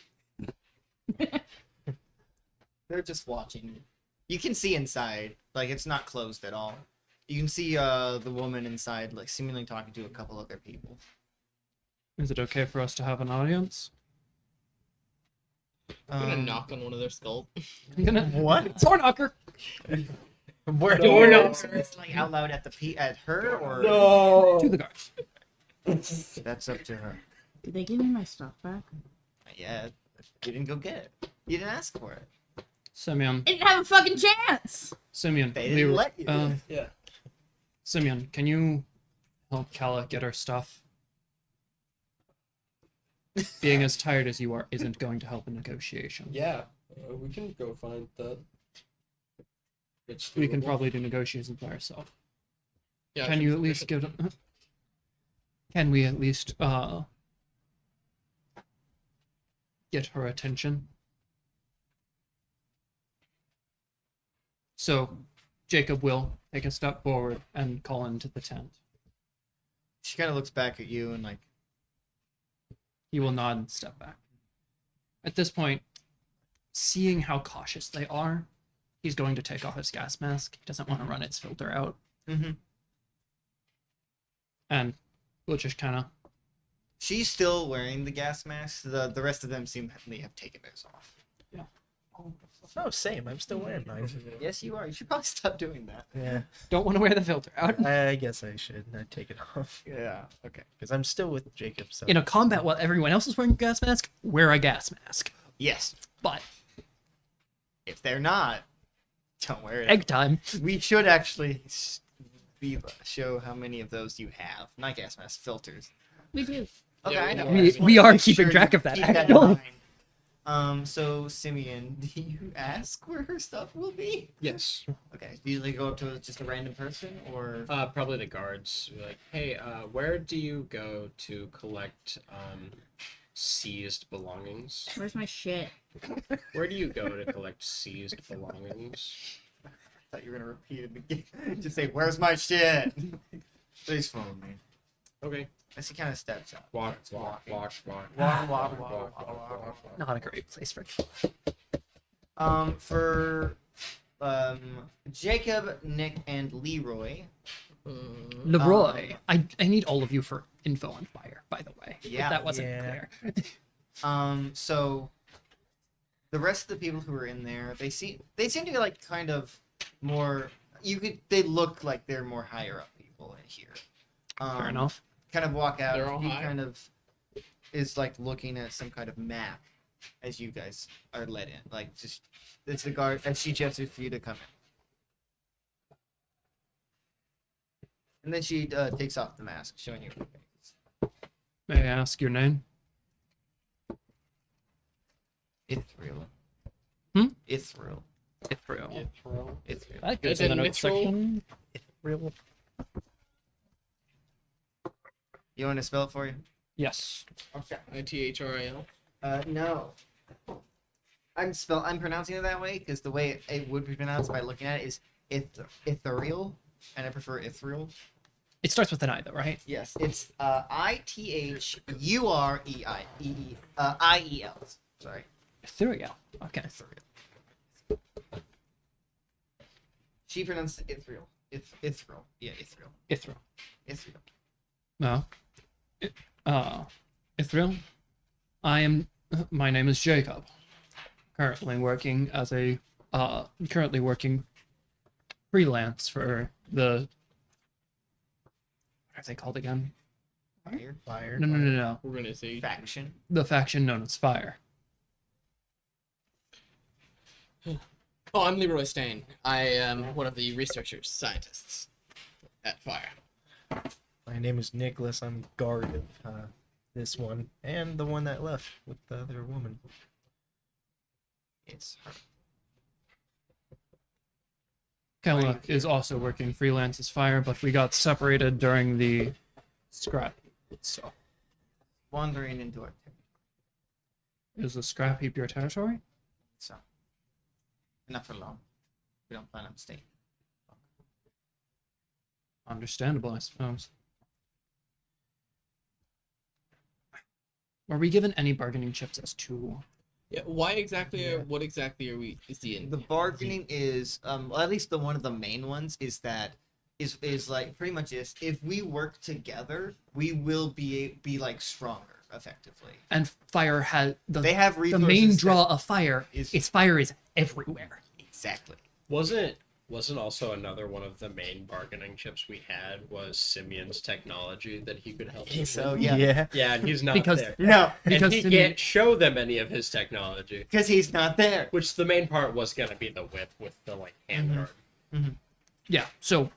They're just watching. You can see inside, like it's not closed at all. You can see the woman inside, like seemingly talking to a couple other people. Is it okay for us to have an audience? I'm gonna knock on one of their skulls. I'm gonna What? door knocker. Where Door Like out loud at at her, or To the guards. that's up to her. Did they give me my stuff back? Yeah, you didn't go get it. You didn't ask for it. Simeon, I didn't have a fucking chance! Simeon, They didn't let you. Yeah. Simeon, can you help Kala get her stuff? Being as tired as you are isn't going to help in negotiation. Yeah. We can go find that. We can probably do negotiations by ourselves. Yeah, Can you at least give? Can we at least get her attention. So Jacob will take a step forward and call into the tent. She kind of looks back at you and like, He will nod and step back. At this point, seeing how cautious they are, he's going to take off his gas mask. He doesn't want to run its filter out. mm-hmm. And we'll just kind of... She's still wearing the gas mask. The rest of them seem to have taken theirs off. Oh, same. I'm still wearing mine. Yes, you are. You should probably stop doing that. Yeah, Don't want to wear the filter out. I guess I should not take it off Yeah. Okay. because I'm still with Jacob. So In a combat while everyone else is wearing a gas mask, wear a gas mask. Yes. But If they're not, don't wear it. egg time. We should actually show how many of those you have. Not gas masks, filters. We do. Okay, Yeah, I know. we- I just we wanna are make keeping sure track you of that, keep in actually. mind. So Simeon, do you ask where her stuff will be? Yes. Okay. Do you usually go up to just a random person, or Probably the guards. Be like, hey, where do you go to collect seized belongings? Where's my shit? Where do you go to collect seized belongings? I thought you were gonna repeat it again. Just say, "Where's my shit?" Please follow me. Okay. As he kind of steps up. Walk. Not a great place for... For Jacob, Nick, and Leroy. Leroy. I need all of you for info on fire, by the way. Yeah. If that wasn't Yeah. clear. So the rest of the people who are in there, they seem to be like kind of more. They look like they're more higher up people in here. Fair enough. Kind of walk out. They're all he high? kind of is like looking at some kind of map as you guys are let in. Like just it's the guard as she gestures for you to come in. And then she takes off the mask, showing you her face. May I ask your name? Ithril. Hmm? Ithril. Ithril. Ithril. That goes Is in the it notes Mithril? section. real. You want to spell it for you? Yes. Okay. ITHRIL. No. I'm pronouncing it that way because the way it would be pronounced by looking at it is Ithriel, and I prefer Ithril. It starts with an I, though, right? Yes, it's ITHUREIEL. Sorry. Ethereal. Okay. Ithril. She pronounced it Ithril. Ithril. Yeah, Ithril. Ithril. Ithril. No. Ithril. My name is Jacob. Currently working freelance for the... What are they called again? Fire. No. We're gonna say Faction. The faction known as Fire. Oh, I'm Leroy Stain. I am one of the researchers, scientists at Fire. My name is Nicholas. I'm guard of this one and the one that left with the other woman. It's her. Kella is also working freelance as Fire, but we got separated during the scrap. So, Wandering into our territory. is the scrap heap your territory? So, not for long. We don't plan on staying. Understandable, I suppose. Were we given any bargaining chips as to... Yeah. Why exactly? What exactly are we? Is the The bargaining is, well, at least the one of the main ones is that is like pretty much is if we work together, we will be like stronger effectively. And Fire has... They have the resources. main draw of Fire is- is Fire is everywhere. Exactly. Wasn't also another one of the main bargaining chips we had was Simeon's technology that he could help us So with? yeah. Yeah, and he's not Because- there. No, And Because he Simeon- can't show them any of his technology. because he's not there. Which the main part was gonna be the whip with the like hand guard. Yeah, so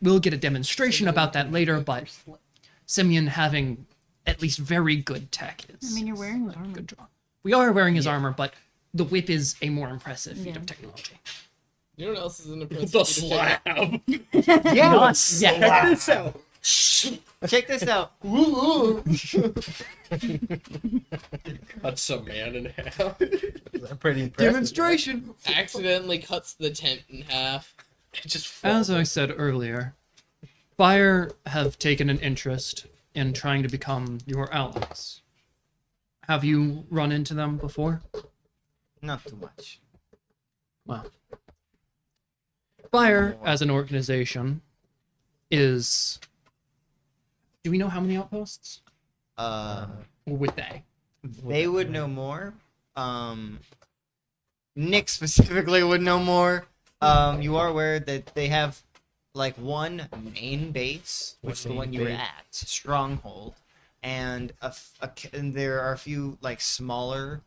we'll get a demonstration about that later, but Simeon having at least very good tech is... I mean, you're wearing the a armor. good draw. We are wearing his armor, but the whip is a more impressive feat of technology. You know what else is an impressive? The feat of technology? slab. Yeah. Not yet. Check this out. Check this out. Cuts a man in half. Pretty impressive. Demonstration. Accidentally cuts the tent in half. It just falls. As I said earlier, Fire have taken an interest in trying to become your allies. Have you run into them before? Not too much. Well, Fire as an organization is. Do we know how many outposts? Or would they? They would know more. Nick specifically would know more. You are aware that they have like one main base, which is the one you were at, stronghold, and and there are a few like smaller,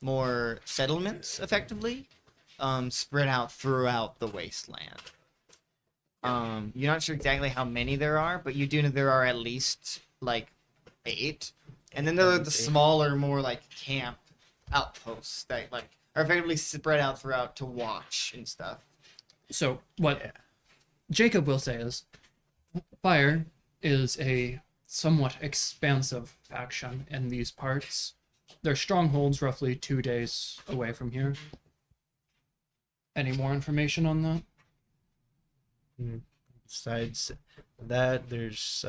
more settlements, effectively, spread out throughout the wasteland. You're not sure exactly how many there are, but you do know there are at least like 8. And then there are the smaller, more like camp outposts that like are effectively spread out throughout to watch and stuff. So what Jacob will say is, Fire is a somewhat expansive faction in these parts. Their stronghold's roughly 2 days away from here. Any more information on that? Besides that, there's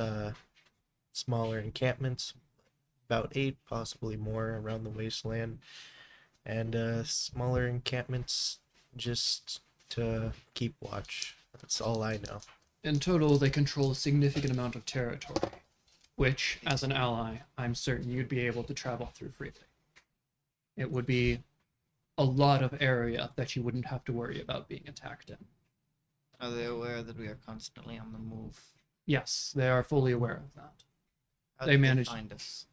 smaller encampments, about 8, possibly more, around the wasteland, and smaller encampments just to keep watch. That's all I know. In total, they control a significant amount of territory, which, as an ally, I'm certain you'd be able to travel through freely. It would be a lot of area that you wouldn't have to worry about being attacked in. Are they aware that we are constantly on the move? Yes, they are fully aware of that. How They did managed- find us?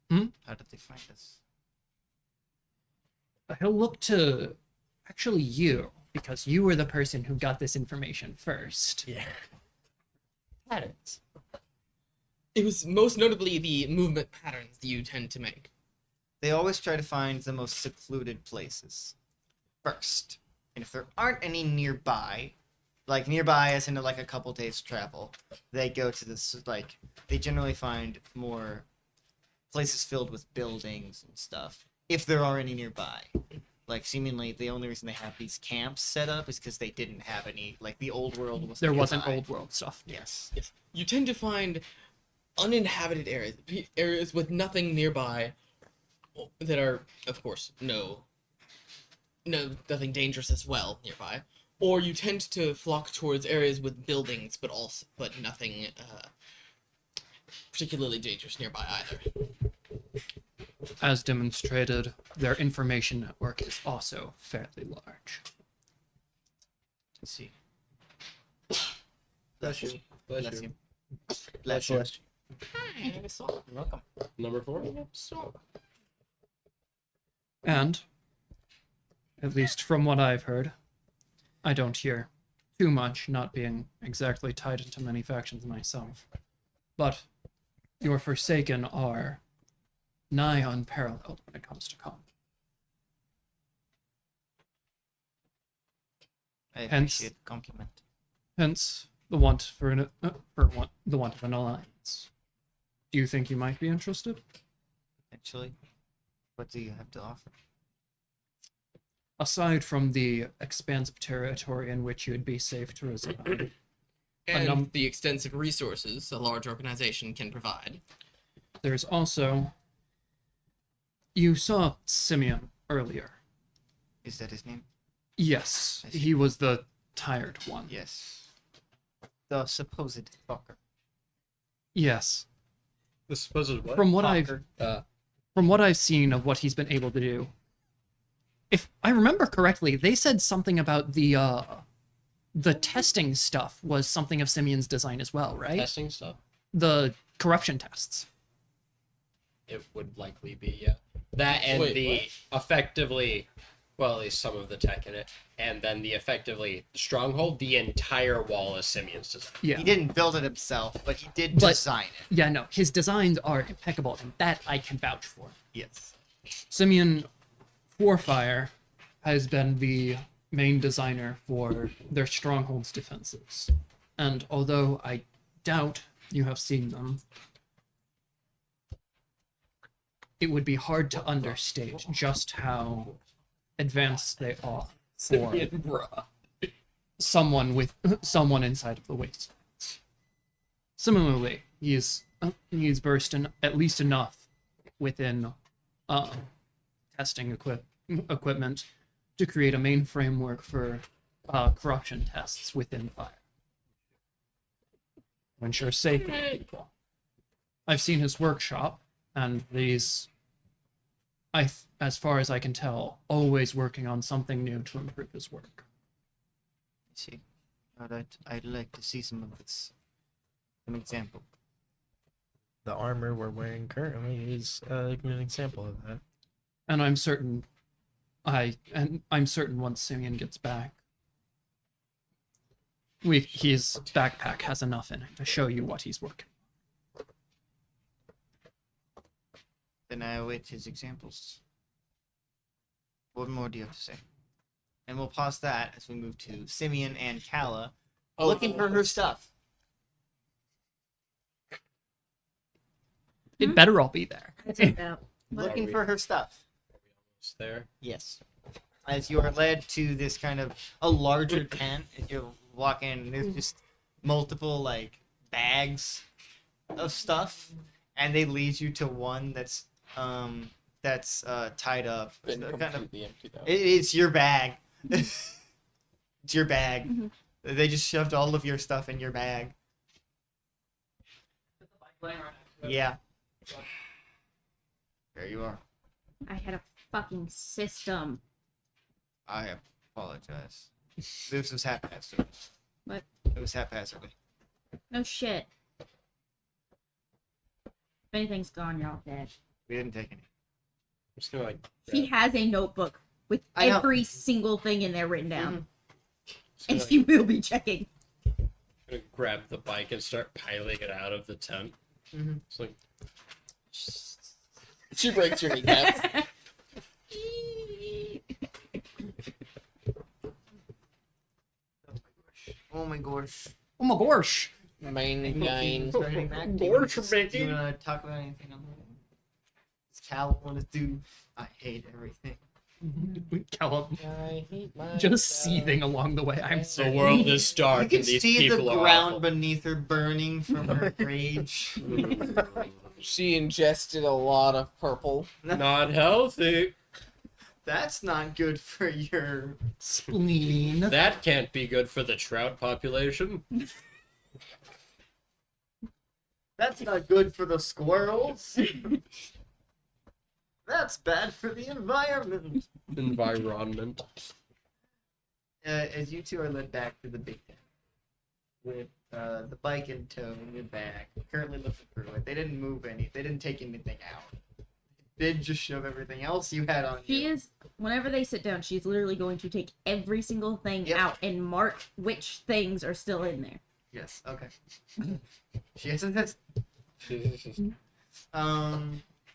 Hmm? How did they find us? He'll look to actually you, because you were the person who got this information first. Yeah. Patterns. It was most notably the movement patterns that you tend to make. They always try to find the most secluded places first. And if there aren't any nearby, like nearby as in like a couple days travel, they go to this, like, they generally find more places filled with buildings and stuff, if there are any nearby. Like, seemingly, the only reason they have these camps set up is because they didn't have any, like, the old world was There wasn't nearby. old world stuff. Yes. Yes. You tend to find uninhabited areas, areas with nothing nearby that are, of course, nothing dangerous as well nearby. Or you tend to flock towards areas with buildings, but nothing particularly dangerous nearby either. As demonstrated, their information network is also fairly large. Let's see. Bless you. Bless you. Bless you. you. You're welcome. Number 4. And, at least from what I've heard, I don't hear too much, not being exactly tied into many factions myself. But your Forsaken are nigh unparalleled when it comes to combat. I Hence- appreciate the compliment. Hence, the want the want of an alliance. Do you think you might be interested? Actually, what do you have to offer? Aside from the expansive territory in which you'd be safe to reside, And the extensive resources a large organization can provide. there's also... You saw Simeon earlier. Is that his name? Yes, I see. he was the tired one. Yes. The supposed fucker. Yes. The supposed what? From what Fucker. I've seen of what he's been able to do, if I remember correctly, they said something about the testing stuff was something of Simeon's design as well, right? Testing stuff? The corruption tests. It would likely be, yeah. That and Wait, effectively, well, at least some of the tech in it, and then the effectively stronghold, the entire wall is Simeon's design. Yeah. He didn't build it himself, but he did But- design it. Yeah, no, his designs are impeccable, and that I can vouch for. Yes. Simeon Warfire has been the main designer for their stronghold's defenses. And although I doubt you have seen them, it would be hard to understate just how advanced they are for someone inside of the wastelands. Similarly, he's versed in at least enough within testing equipment to create a main framework for corruption tests within fire to ensure safety of people. I've seen his workshop, and these, as far as I can tell, always working on something new to improve his work. I see. I'd like to see some example. The armor we're wearing currently is a good example of that. And I'm certain once Simeon gets back, his backpack has enough in it to show you what he's working. Then I await his examples. What more do you have to say? And we'll pause that as we move to Simeon and Kala looking for her stuff. It better all be there. That's about. Looking for her stuff. It's there. Yes. As you are led to this kind of a larger tent, and you walk in, and there's just multiple like bags of stuff, and they lead you to one that's tied up. Been So completely empty though. it's your bag. It's your bag. Mhm. They just shoved all of your stuff in your bag. Yeah. There you are. I had a fucking system. I apologize. This was haphazard. What? It was haphazardly. No shit. If anything's gone, you're all dead. We didn't take any. I'm just gonna like. He has a notebook with I know. every single thing in there written down. Just And gonna, she will be checking. gonna grab the bike and start piling it out of the tent. Mhm. It's like She breaks your kneecaps. Oh my gosh. Oh my gosh! Main gain. Do you want to talk about anything on that? Does Cal want to do? I hate everything. Callum I hate my just seething along the way. I'm the so world is You dark can and these see the people are ground awful. beneath her burning from her rage. She ingested a lot of purple. Not healthy. That's not good for your. spleen. That can't be good for the trout population. That's not good for the squirrels. That's bad for the environment. Environment. As you two are led back to the big tent with the bike in tow in your bag, currently looking through it. They didn't move any. They didn't take anything out. They did just shove everything else you had on She you. is, whenever they sit down, she's literally going to take every single thing Yep. out and mark which things are still in there. Yes. Okay. She hasn't.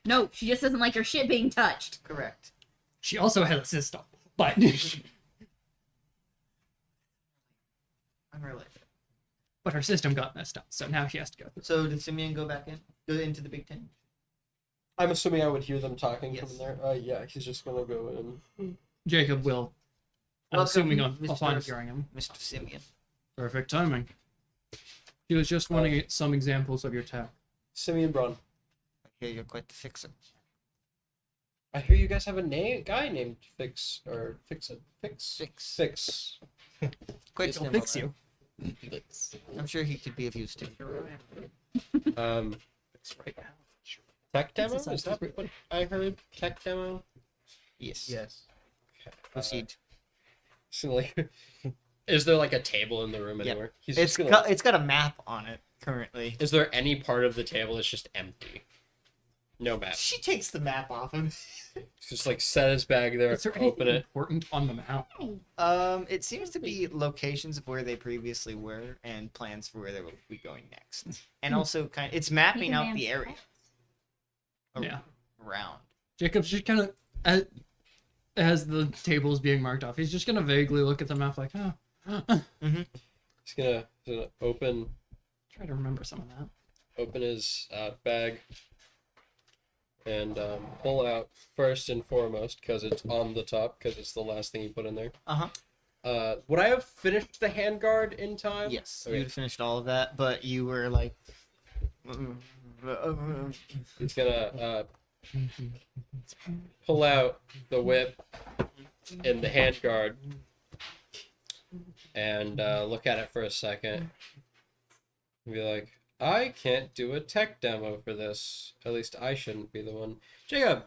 No, she just doesn't like her shit being touched. Correct. She also had a system, but Unrelated. but her system got messed up, so now she has to go through. So did Simeon go back in? Go into the big tent? I'm assuming I would hear them talking Yes. from in there. Yeah, he's just gonna go in. Jacob will, I'm Welcome, assuming upon Mr. hearing him. Mr. Simeon. Perfect timing. He was just wanting some examples of your tech. Simeon Braun. I hear you're quite the fixer. I hear you guys have a guy named Fix or Fix it. Fix. Fix. Fix. Quite He'll similar. fix you. I'm sure he could be of use to you. Tech demo? Is that what I heard? Tech demo? Yes. Yes. Proceed. So like, Is there like a table in the room Yep. anywhere? he's It's just gonna, it's got a map on it currently. Is there any part of the table that's just empty? No map. She takes the map off him. Just like set his bag there, Is there open anything it. important on the map? It seems to be locations of where they previously were and plans for where they will be going next. And also it's mapping out the area Yeah. around. Jacob's just kind of, as the table is being marked off, he's just gonna vaguely look at the map like, oh. he's gonna open. Try to remember some of that. open his bag and pull out first and foremost, because it's on the top, because it's the last thing you put in there. Would I have finished the handguard in time? Yes, Okay. you'd finished all of that, but you were like. He's gonna pull out the whip in the handguard and look at it for a second and be like, I can't do a tech demo for this. At least I shouldn't be the one. Jacob,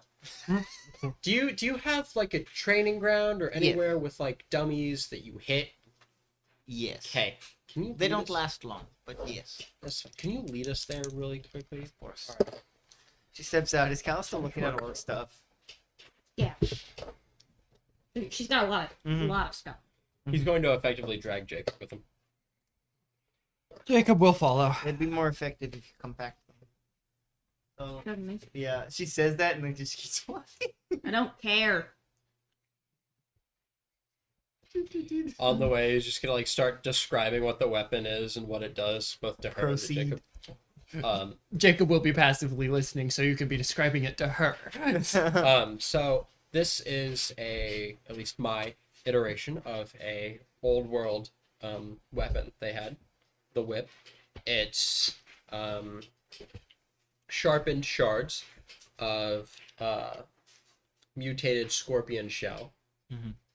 do you have like a training ground or anywhere with like dummies that you hit? Yes. Okay. Can you They lead don't us- last long, but yes. Can you lead us there really quickly? Of course. She steps out. Is Cal still looking at all the stuff? Yeah. She's got a lot of stuff. He's going to effectively drag Jacob with him. Jacob will follow. It'd be more effective if you come back. So, Suddenly. yeah, she says that and then just keeps walking. I don't care. On the way, he's just gonna like start describing what the weapon is and what it does, both to her Proceed. and to Jacob. Jacob will be passively listening, so you can be describing it to her. So this is at least my iteration of a old world weapon they had, the whip. It's sharpened shards of mutated scorpion shell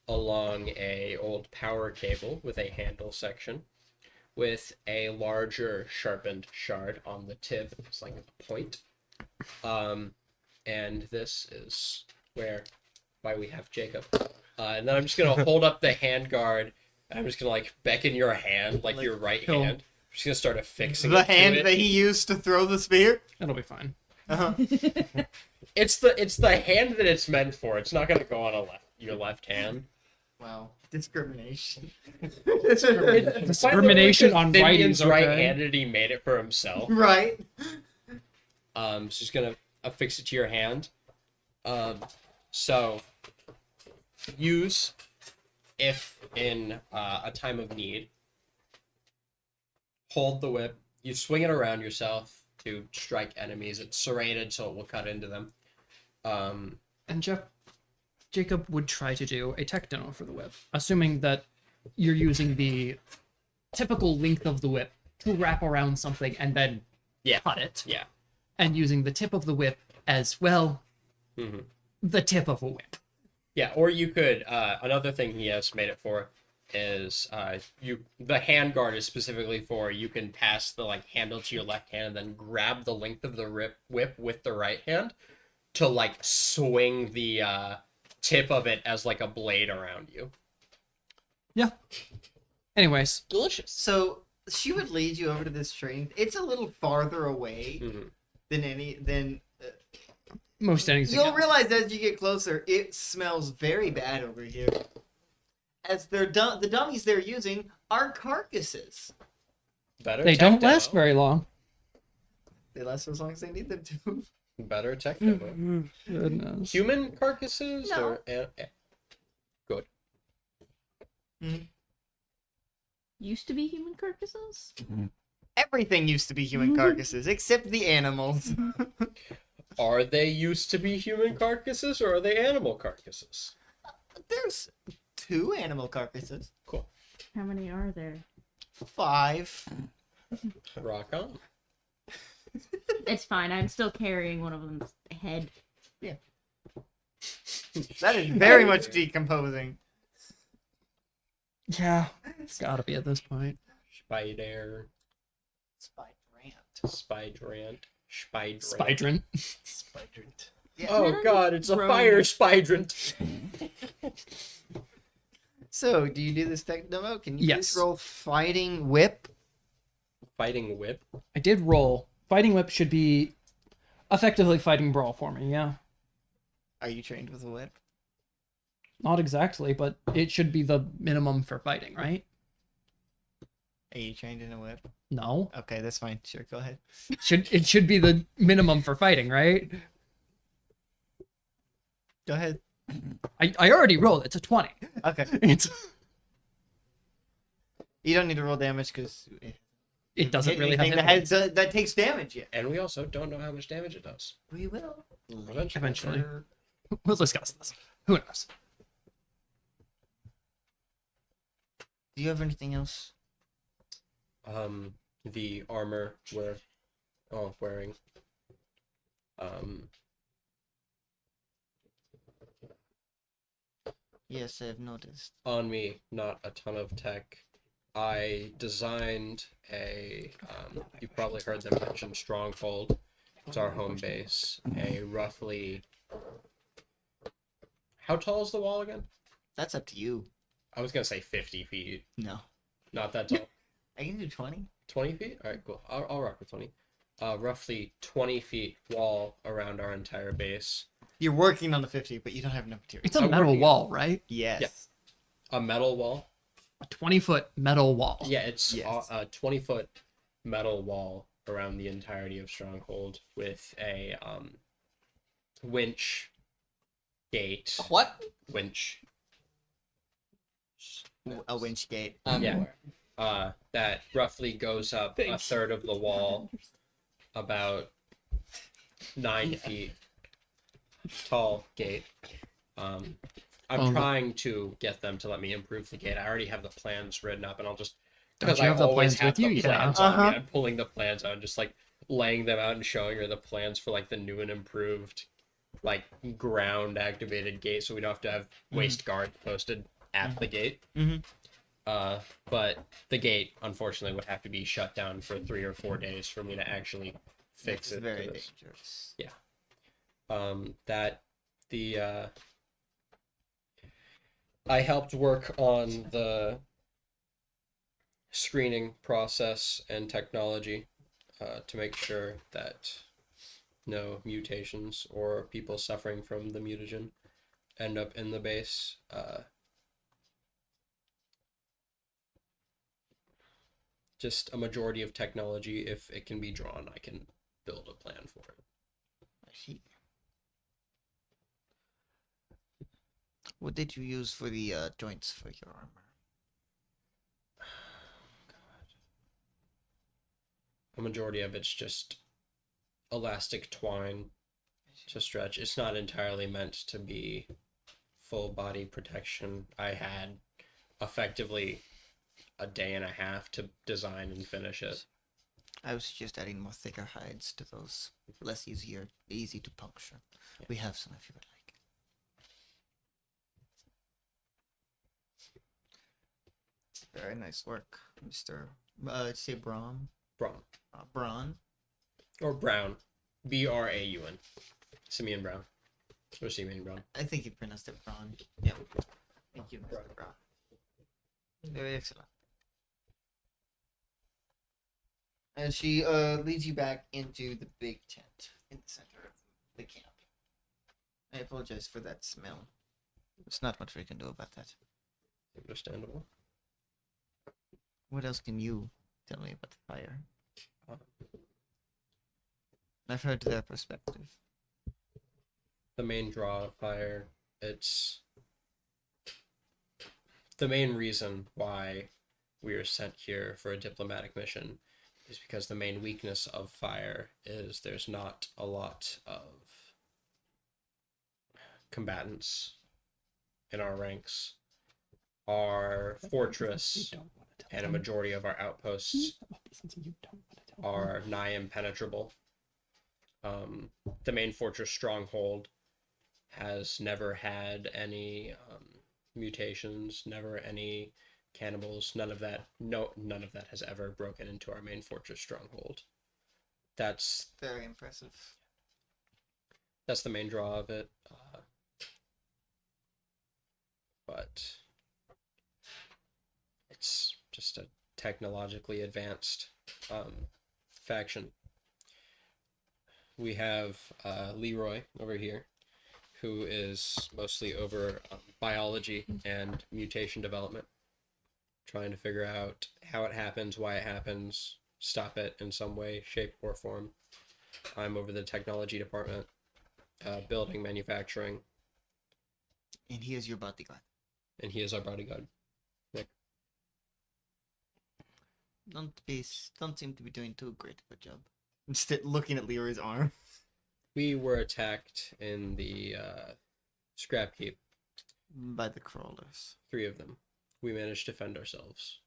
along a old power cable with a handle section, with a larger sharpened shard on the tip. It's like a point. And this is why we have Jacob. And then I'm just gonna hold up the handguard. I'm just gonna like beckon your hand, like your right Cool. hand. I'm just gonna start affixing The it to hand it. that he used to throw the spear? It'll be fine. It's the hand that it's meant for. It's not gonna go on your left hand. Wow. Discrimination. Discrimination on Vivian's writings, okay? right-handed. He made it for himself. Right. So just gonna affix it to your hand. So use if in a time of need. Hold the whip. You swing it around yourself to strike enemies. It's serrated, so it will cut into them. And Jacob would try to do a tech demo for the whip, assuming that you're using the typical length of the whip to wrap around something and then cut it. Yeah. And using the tip of the whip as well, the tip of a whip. Yeah, or you could. Another thing he has made it for is the hand guard is specifically for you can pass the like handle to your left hand and then grab the length of the whip with the right hand to like swing the tip of it as like a blade around you. Yeah. Anyways, Delicious. So she would lead you over to this train. It's a little farther away than most anything You'll else. realize as you get closer, it smells very bad over here. As the dummies they're using are carcasses. Better. They tech don't demo. last very long. They last as long as they need them to. Better tech demo. Goodness. Human carcasses No. or good. Used to be human carcasses? Everything used to be human carcasses, except the animals. Are they used to be human carcasses or are they animal carcasses? There's 2 animal carcasses. Cool. How many are there? 5. Rock on. It's fine. I'm still carrying one of them's head. That is very much decomposing. Yeah, it's gotta be at this point. Spider. Spidrant. Spydrint. Yeah. Oh god, it's a Rogue. fire spidrant. So, do you do this tech demo? Can you Yes. please roll fighting whip? Fighting whip. I did roll. Fighting whip should be effectively fighting brawl for me, yeah. Are you trained with a whip? Not exactly, but it should be the minimum for fighting, right? Are you trained in a whip? No. Okay, that's fine. Sure, go ahead. It should be the minimum for fighting, right? Go ahead. I already rolled. It's a 20. Okay. It's You don't need to roll damage because it doesn't Hit really have anything hit that takes damage yet. And we also don't know how much damage it does. We will. Eventually. We'll discuss this. Who knows? Do you have anything else? The armor we're all wearing. Yes, I have noticed. On me, not a ton of tech. I designed a, you've probably heard them mention Stronghold. It's our home base. A roughly, how tall is the wall again? That's up to you. I was gonna say 50 feet. No. Not that tall. I can do 20. 20 feet? Alright, cool. I'll rock with 20. Roughly 20 feet wall around our entire base. You're working on the 50, but you don't have enough material. It's a I'm metal working- wall, right? Yes. Yeah. A metal wall. A 20-foot metal wall. Yeah, it's Yes. a 20-foot metal wall around the entirety of Stronghold with a winch gate. What? Winch. A winch gate. Yeah. That roughly goes up a Thanks. third of the wall, about 9 feet tall gate. I'm trying to get them to let me improve the gate. I already have the plans written up, and I'll just Don't you have the plans with you? Yeah. plans on me. Uh-huh. I'm pulling the plans out and just like laying them out and showing her the plans for like the new and improved like ground activated gate, so we don't have to have waist guards posted at the gate. Mhm. But the gate unfortunately would have to be shut down for 3 or 4 days for me to actually fix It's it. very 'cause, dangerous. that the I helped work on the screening process and technology to make sure that no mutations or people suffering from the mutagen end up in the base. Just a majority of technology, if it can be drawn, I can build a plan for it. I see. What did you use for the joints for your armor? A majority of it's just elastic twine to stretch. It's not entirely meant to be full body protection. I had effectively a day and a half to design and finish it. I was just adding more thicker hides to those, less easy to puncture. Yeah. We have some if you would like. Very nice work, Mr. Say Braun. Braun. Braun. Or Brown. Braun. Simeon Brown. Or Simeon Brown. I think you pronounced it Braun. Yeah. Thank you, Mr. Braun. Very excellent. And she leads you back into the big tent in the center of the camp. I apologize for that smell. There's not much we can do about that. Understandable. What else can you tell me about the fire? Uh, I've heard their perspective. The main draw of fire, it's the main reason why we are sent here for a diplomatic mission is because the main weakness of fire is there's not a lot of combatants in our ranks. Our fortress and a majority of our outposts are nigh impenetrable. The main fortress stronghold has never had any mutations, never any cannibals, none of that. None of that has ever broken into our main fortress stronghold. That's Very impressive. the main draw of it. But it's just a technologically advanced faction. We have Leroy over here, who is mostly over biology and mutation development, trying to figure out how it happens, why it happens, stop it in some way, shape, or form. I'm over the technology department, building, manufacturing, And he is your bodyguard. and he is our bodyguard. Nick. Don't seem to be doing too great of a job. Instead, looking at Leroy's arm. We were attacked in the scrap heap. By the crawlers. 3 of them. We managed to defend ourselves.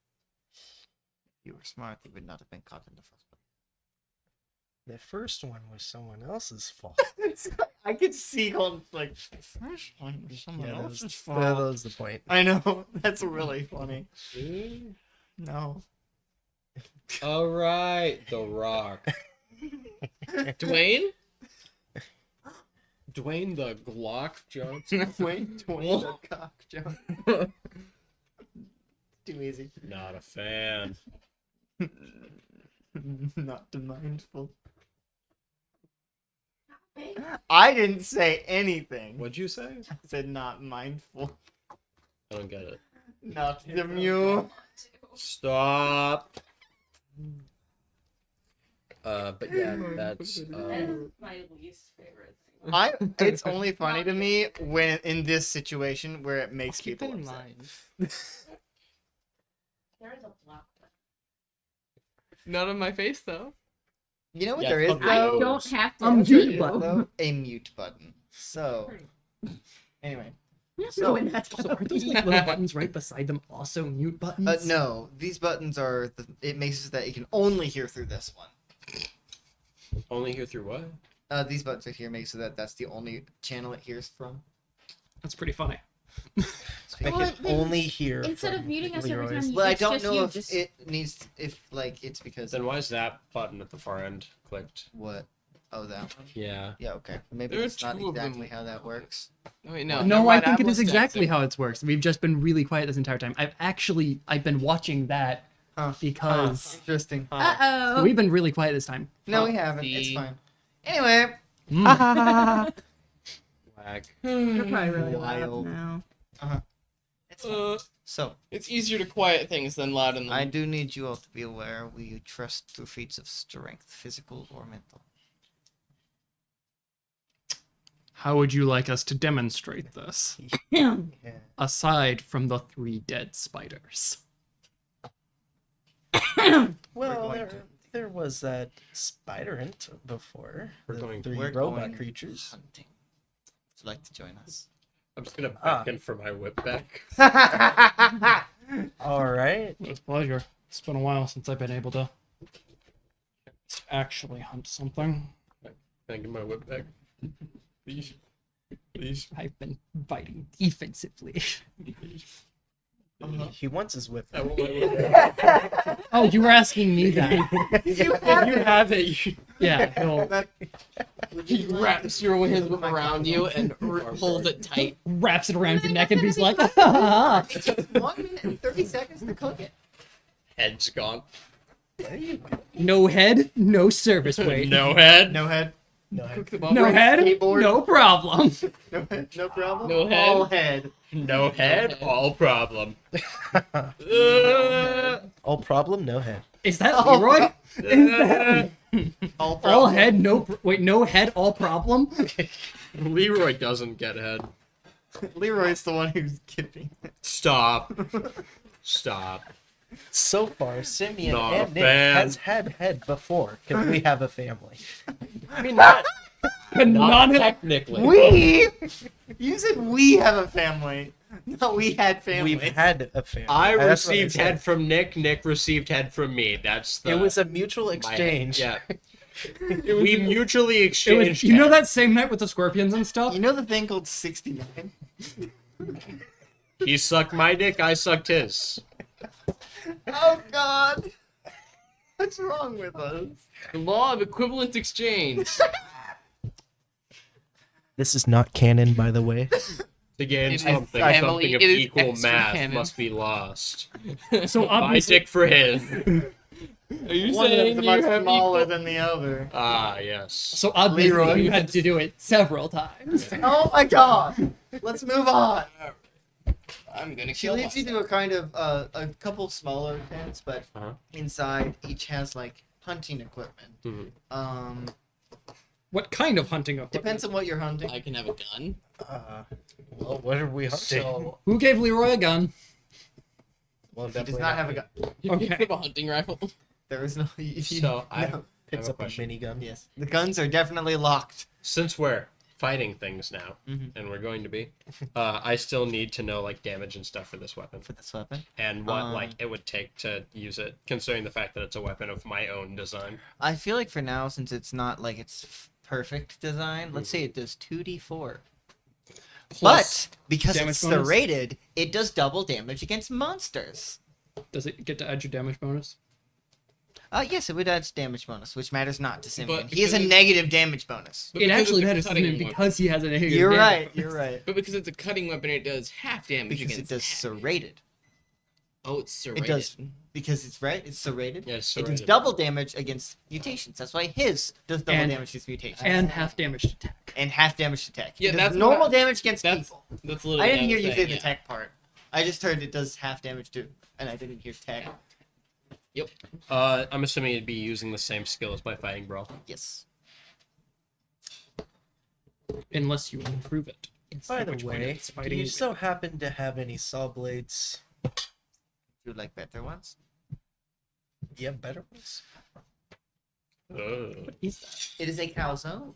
If you were smart, you would not have been caught in the first place. The first one was someone else's fault. I could see Colton like, the first one was someone That else's was fault. the point. I know. That's really funny. No. All right, The Rock. Dwayne? Dwayne the Glock Johnson. Wait, 20 cock joke. Too easy. Not a fan. Not too mindful. I didn't say anything. What'd you say? I said not mindful. I don't get it. Not demure. Stop. But yeah, that's my least favorite thing. It's only funny to me when in this situation where it makes Keep people that in upset. mind. There is a block. None of my face though. You know what Yeah, there is public I though? don't have to. You know what do there it. is, though? A mute button. So anyway. So, So aren't those like little buttons right beside them also mute buttons? No, these buttons are it makes it so that you can only hear through this one. only here through what? These buttons right here make so that that's the only channel it hears from. That's pretty funny. I Well, can then, only hear instead from of muting us every Leroy's. time, Well, I it's don't just know you, if just... it needs it's because Then why is that button at the far end clicked? what? Oh, that one. Yeah. Yeah, okay. Maybe There are it's not 2 of them. exactly how that works. Oh, wait, no. No, I think it is exactly how it works. We've just been really quiet this entire time. I've been watching that Huh. because Interesting. Uh-oh. we've been really quiet this time. No, we haven't. It's See. fine. Anyway, Whack. You're probably really Wild. loud now. it's fine. So It's easier to quiet things than loud in them. I do need you all to be aware. We trust through feats of strength, physical or mental. How would you like us to demonstrate this? Yeah. Aside from the 3 dead spiders. Well, going to- there was that spiderant before. We're the going- 3 We're robot going creatures. hunting. Would you like to join us? I'm just gonna beckon for my whip back. All right. With pleasure. It's been a while since I've been able to actually hunt something. Can I get my whip back? Please. Please. I've been fighting defensively. He wants his whip. I want my whip back. Oh, you were asking me that. If you have it, you... Yeah, he'll He wraps his whip around you and holds it tight. wraps it around your neck and he's like, It takes 1 minute and 30 seconds to cook it. Head's gone. no head, no service weight. No head. No head. No, Cook the No head, Skateboard. no problem. No head. No problem. No head. All head. No head. All problem. all problem, no head. Is that Leroy? All All problem. head, no head, all problem? Leroy doesn't get head. Leroy's the one who's giving. Stop. Stop. So far, Simeon Not a and Nick fan. has had head before because we have a family. I mean, not None of technically. We? You said we have a family. No, we had family. We've had a family. I That's what received said. head from Nick. Nick received head from me. That's the. It was a mutual my- exchange. Yeah. We mutually it exchanged. was, you know head. that same night with the scorpions and stuff? You know the thing called 69? He sucked my dick. I sucked his. Oh God! What's wrong with us? The law of equivalent exchange. This is not canon, by the way. The game It is something family- of it is equal extra math canon. must be lost. So My obviously, dick for his. Are you One of saying them's you much have smaller equal... than the other. Ah, yes. so obviously Leroy. you had to do it several times. Oh my God! Let's move on. I'm gonna She kill leads you to a kind of a couple smaller tents, but Uh-huh. inside each has like hunting equipment. Mhm. What kind of hunting equipment? Depends on what you're hunting. I can have a gun. Well, what are we hunting? So Who gave Leroy a gun? Well, He does definitely not have a gun. He Okay. picks up a hunting rifle. There is no. So I no. Picks have a up a question. minigun. Yes, the guns are definitely locked. Since we're fighting things now, Mhm. and we're going to be, I still need to know like damage and stuff for this weapon, For this weapon, and what like it would take to use it, considering the fact that it's a weapon of my own design. I feel like for now, since it's not like it's perfect design, let's say it does 2d4. Plus, But because damage it's bonus? serrated, it does double damage against monsters. does it get to add your damage bonus? Yes, it would add damage bonus, which matters not to Simeon. But He has a because negative damage bonus. But It because actually it's a matters to cutting him weapon. because he has a negative You're damage right. bonus. You're right. But because it's a cutting weapon, it does half damage Because it against. does serrated. Oh, it's serrated. It does because it's right. It's serrated. Yeah, it's It does serrated. double damage against mutations. That's why his does double And- damage against mutations And half damage to attack. and half damage to attack. Yeah, It does that's normal what damage against That's people. that's literally. I didn't what hear was you say saying, the yeah. tech part. I just heard it does half damage too, and I didn't hear tech. I'm assuming it'd be using the same skill as my fighting brawl. Yes. Unless you improve it. By the Which point way, it's do fighting you with- so happen to have any saw blades? You would like better ones? Yeah, better ones. What is that? It is a calzone.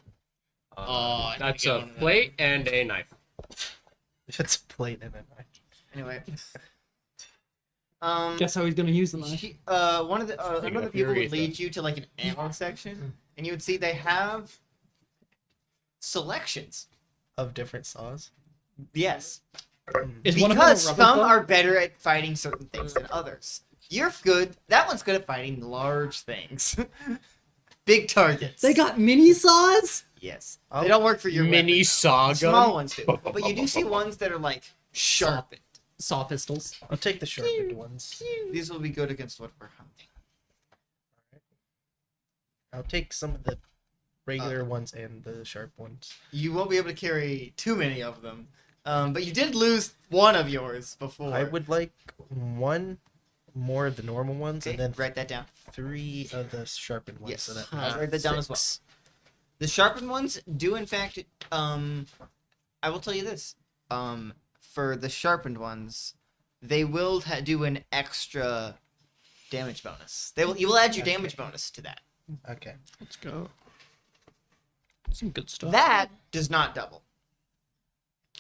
Oh, I need to That's get a one of them. plate and a knife. It's a plate and a knife. Anyway. Guess how he's gonna use the knife. One of the Speaking another of people would Eureka. lead you to like an ammo section, and you would see they have selections. Of different saws. Yes, Is one of them a because rubber some bow? are better at fighting certain things than others. You're good. That one's good at fighting large things, big targets. They got mini saws? yes. They don't work for your Mini weapon. saw gun. Small ones do, but you do see ones that are like sharpened. Saw pistols. I'll take the sharpened ones. These will be good against what we're hunting. I'll take some of the regular ones and the sharp ones. You won't be able to carry too many of them, but you did lose one of yours before. I would like one more of the normal ones, Okay, and then write that down. 3 of the sharpened ones. Yes, So that I'll write that down as well. 6. The sharpened ones do, in fact, I will tell you this. For the sharpened ones, they will do an extra damage bonus. You will add your damage bonus to that. Okay. Let's go. Some good stuff. That does not double.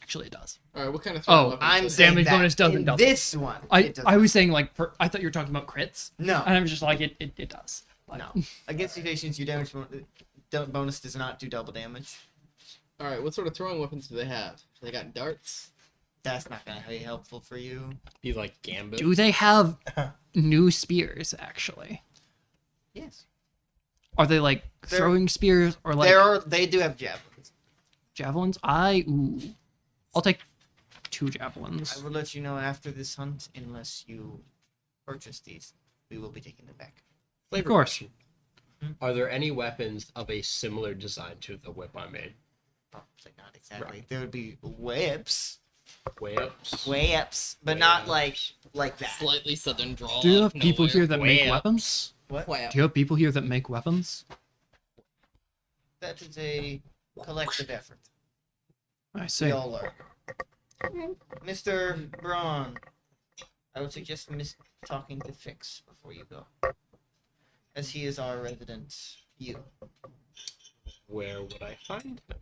Actually, it does. All right, what kind of? Oh, weapons I'm does it saying Damage that bonus doesn't in double. this one. I it does I was saying like I thought you were talking about crits, no, and I was just like it does. Like, no. Against mutations, your damage bonus does not do double damage. All right, what sort of throwing weapons do they have? They got darts. That's not gonna be helpful for you. Be like Gambit. Do they have new spears? Actually, Yes, are they like They're- throwing spears or like they do have javelins. javelins? I'll take 2 javelins. I will let you know after this hunt, unless you purchase these. We will be taking them back. Of course. Are there any weapons of a similar design to the whip I made? Probably not exactly. There would be whips, Whips. but not like that. Slightly southern drawl. Do you out have of people nowhere. here that make Wham. weapons? What? Wham. Do you have people here that make weapons? That is a collective effort. I We see. all are. Mr. Braun, I would suggest talking to Fix before you go, as he is our resident you. Where would I find them?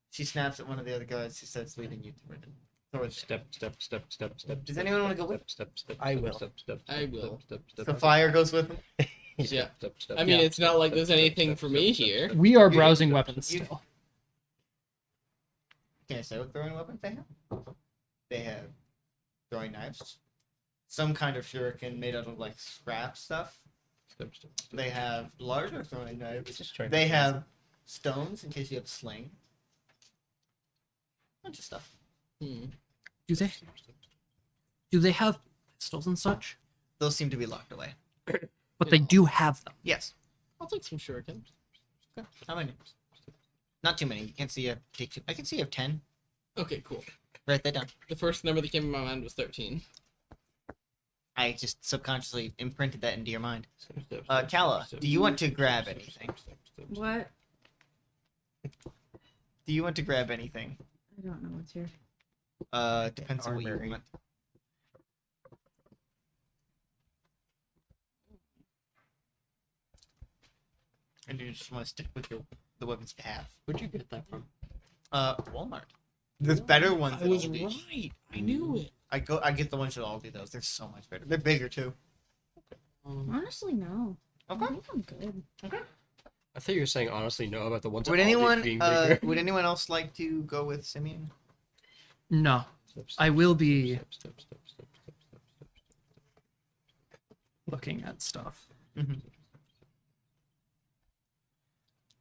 She snaps at one of the other guards who starts leading you towards it. Step. Does anyone want to go with? Step. I will. I will. The fire goes with him. Yeah. I mean, it's not like there's anything for me here. We are browsing weapons You- still. Can I say what throwing weapons they have? They have throwing knives, some kind of shuriken made out of like scrap stuff. They have larger throwing knives. Just trying They to have stones in case you have a sling. Bunch of stuff. Hmm. Do they have pistols and such? Those seem to be locked away. But they do have them. Yes. I'll take some shurikens. How many? Not too many. You can't see you have take two. I can see you have 10. Okay, cool. Write that down. The first number that came in my mind was 13. I just subconsciously imprinted that into your mind. Kala, do you want to grab anything? What? Do you want to grab anything? I don't know what's here. Depends on what you Armory. want. and you just want to stick with the weapons you have. Where'd you get that from? Walmart. There's better ones. I at was Aldi. right. I knew it. I get the ones at Aldi though. They're so much better. They're bigger too. Honestly, no. Okay. I think I'm good. I thought you were saying honestly no about the ones. Would at Aldi anyone being bigger. would anyone else like to go with Simeon? No, Step, I will be step, step, step, step, step, step, step, step. looking at stuff. Mhm.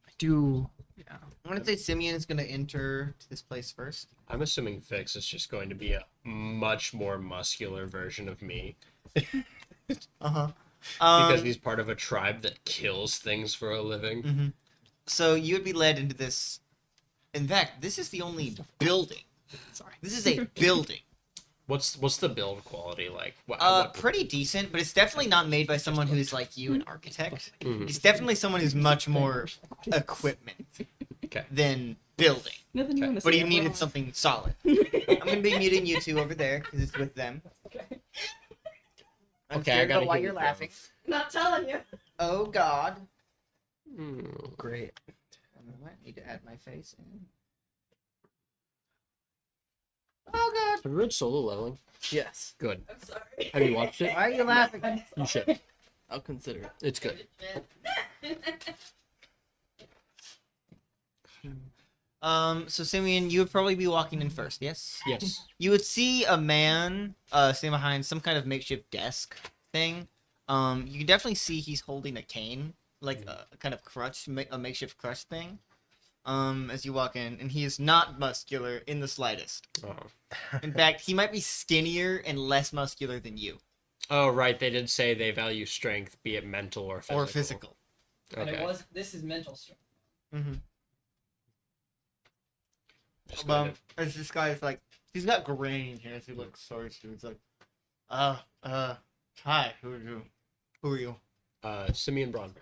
I do. Yeah. I want to say Simeon is going to enter to this place first. I'm assuming Fix is just going to be a much more muscular version of me Uh-huh. because he's part of a tribe that kills things for a living. Mhm. So you would be led into this. In fact, this is the only building. Sorry. This is a building. What's the build quality like? Pretty decent, but it's definitely not made by someone who's like you, an architect. Mhm. It's definitely someone who's much more equipment Okay. than building. Nothing you want to But say. you needed something solid. I'm gonna be muting you two over there because it's with them. I'm Okay, I scared gotta about why hear you're the laughing. Not telling you. Oh God. Mm. Great. I might need to add my face in. Oh God. Have you read Solo Leveling? Yes. Good. I'm sorry. Have you watched it? Why are you laughing? You should. I'll consider it. It's good. So Simeon, you would probably be walking in first, yes? Yes. You would see a man standing behind some kind of makeshift desk thing. You can definitely see he's holding a cane, like a kind of crutch, a makeshift crutch thing. As you walk in, and he is not muscular in the slightest. Oh. In fact, he might be skinnier and less muscular than you, Oh, right. They did say they value strength, be it mental or physical. or physical. And Okay. it was. This is mental strength. Mm-hmm. Just kind of- As this guy is like, he's got graying hair, so he looks sorry to. He's like, hi, who are you? Who are you? Simeon Braun.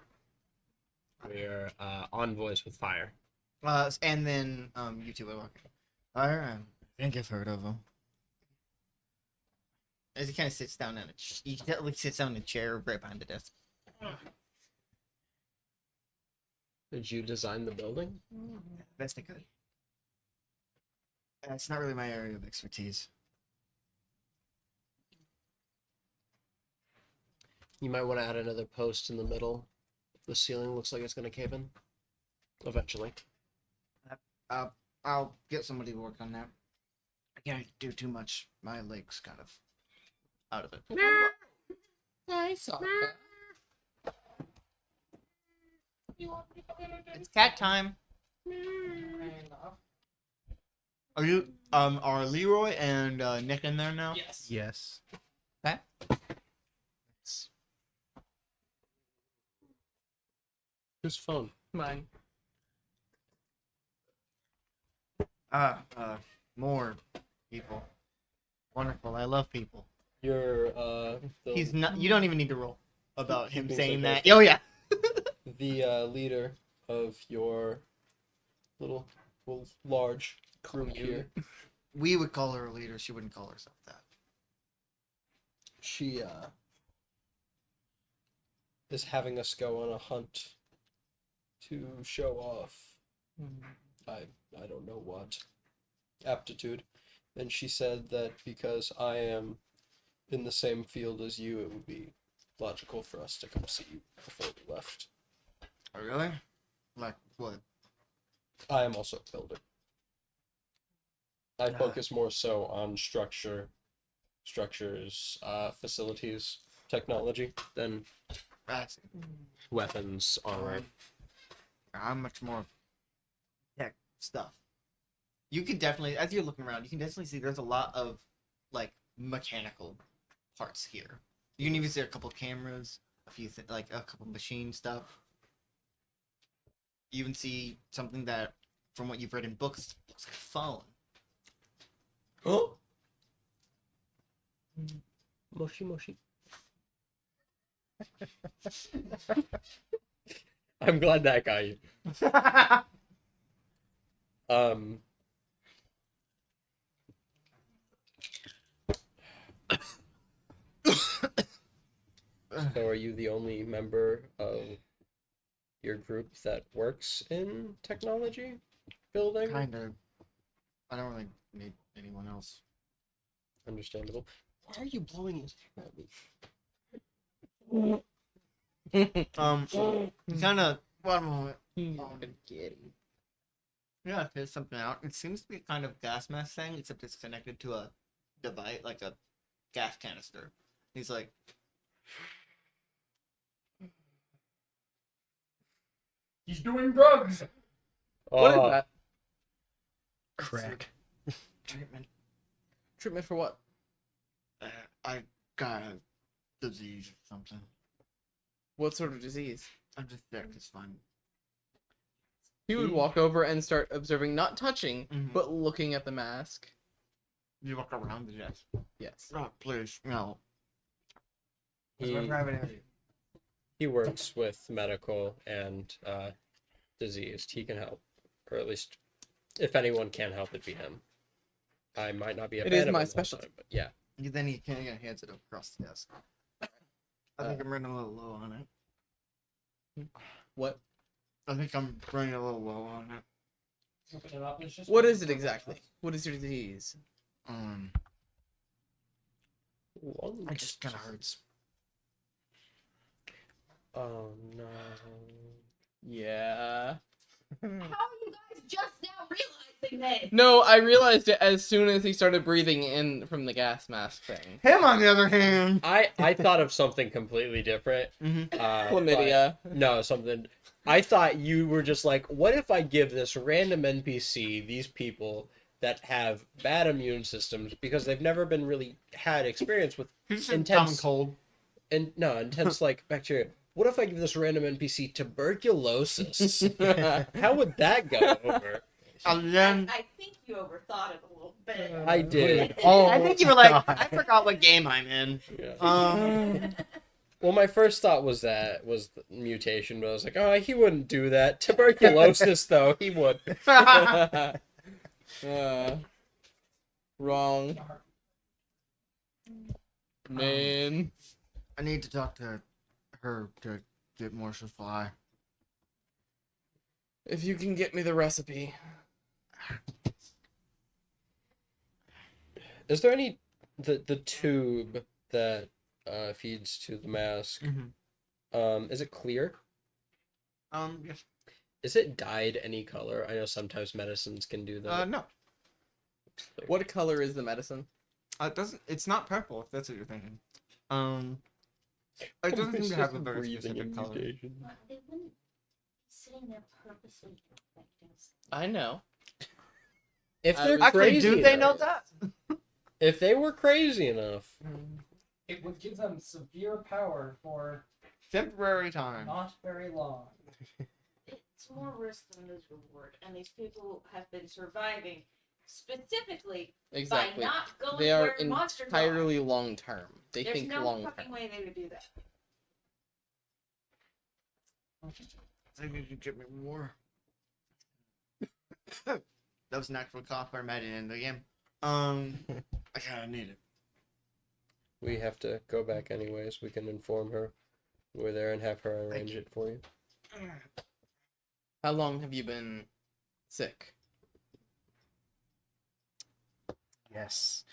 We're envoys with fire. And then you two are walking. I think I've heard of him. As he kind of sits down he sits down in a chair right behind the desk. Did you design the building? Best I could. That's not really my area of expertise. You might want to add another post in the middle. The ceiling looks like it's going to cave in. Eventually. I'll get somebody to work on that. I can't do too much. My leg's kind of out of it. I saw that. It's cat time. Are you are Leroy and Nick in there now? Yes. Yes. Whose phone? Mine. More people. Wonderful. I love people. You're He's not. You don't even need to roll about him Keeping saying that. sarcastic. Oh yeah. the leader of your little large group here. We would call her a leader. She wouldn't call herself that. She is having us go on a hunt to show off I don't know what aptitude. And she said that because I am in the same field as you, it would be logical for us to come see you before we left. Oh really? Like what? I am also a builder. I focus more so on structures, facilities, technology than That's weapons, armor. I'm much more tech stuff. You can definitely, as you're looking around, you can definitely see there's a lot of like mechanical parts here. You can even see a couple cameras, a few like a couple machine stuff. You even see something that, from what you've read in books, looks like a phone. Oh. Moshi moshi. I'm glad that got you. So are you the only member of your group that works in technology building? Kind of. I don't really need anyone else. Understandable. Why are you blowing his hair at me? Kind of. One moment. Get Yeah, figure something out. It seems to be a kind of gas mask thing, except it's connected to a device, like a gas canister. He's like, He's doing drugs. What is that? Crack. treatment. Treatment for what? I got a disease or something. What sort of disease? I'm just sick. It's fine. He would walk over and start observing, not touching, Mhm. but looking at the mask. You walk around the desk. Yes. Oh, please, no. He, he works with medical and diseased. He can help, or at least if anyone can help, it'd be him. I might not be a It fan is of my him the whole specialty. time, but yeah. Then he kind of hands it across the desk. I think I'm running a little low on it. What? I think I'm running a little low on it. What is it exactly? What is your disease? It just kind of hurts. Oh no. Yeah. How are you guys just now realizing this? No, I realized it as soon as he started breathing in from the gas mask thing. Him, on the other hand. I thought of something completely different. Chlamydia. But no, something. I thought you were just like, what if I give this random NPC these people that have bad immune systems because they've never been really had experience with intense cold. intense like bacteria. What if I give this random NPC tuberculosis? How would that go over? And then I think you overthought it a little bit. I did. I think you were like, I forgot what game I'm in. Yeah. Well, my first thought was the mutation, but I was like, oh, he wouldn't do that. Tuberculosis, though, he would. Wrong. Man. I need to talk to her to get more supply. If you can get me the recipe. Is there any the tube that feeds to the mask? Is it clear? Yes. Is it dyed any color? I know sometimes medicines can do that. No. What color is the medicine? It doesn't. It's not purple. If that's what you're thinking. It doesn't seem to have a very specific color. They wouldn't be sitting there purposely infecting us. I know. If they're Actually, crazy do they know enough- that? If they were crazy enough, It would give them severe power for Temporary time. not very long. It's more risk than it is reward, and these people have been surviving specifically Exactly. by not going They are where monsters entirely long term. They There's think no long fucking term. way they would do that. I need to get me more. That was an actual cough I made it in the game. I kinda need it. we have to go back anyways. We can inform her we're there and have her arrange it for you. How long have you been sick? Yes.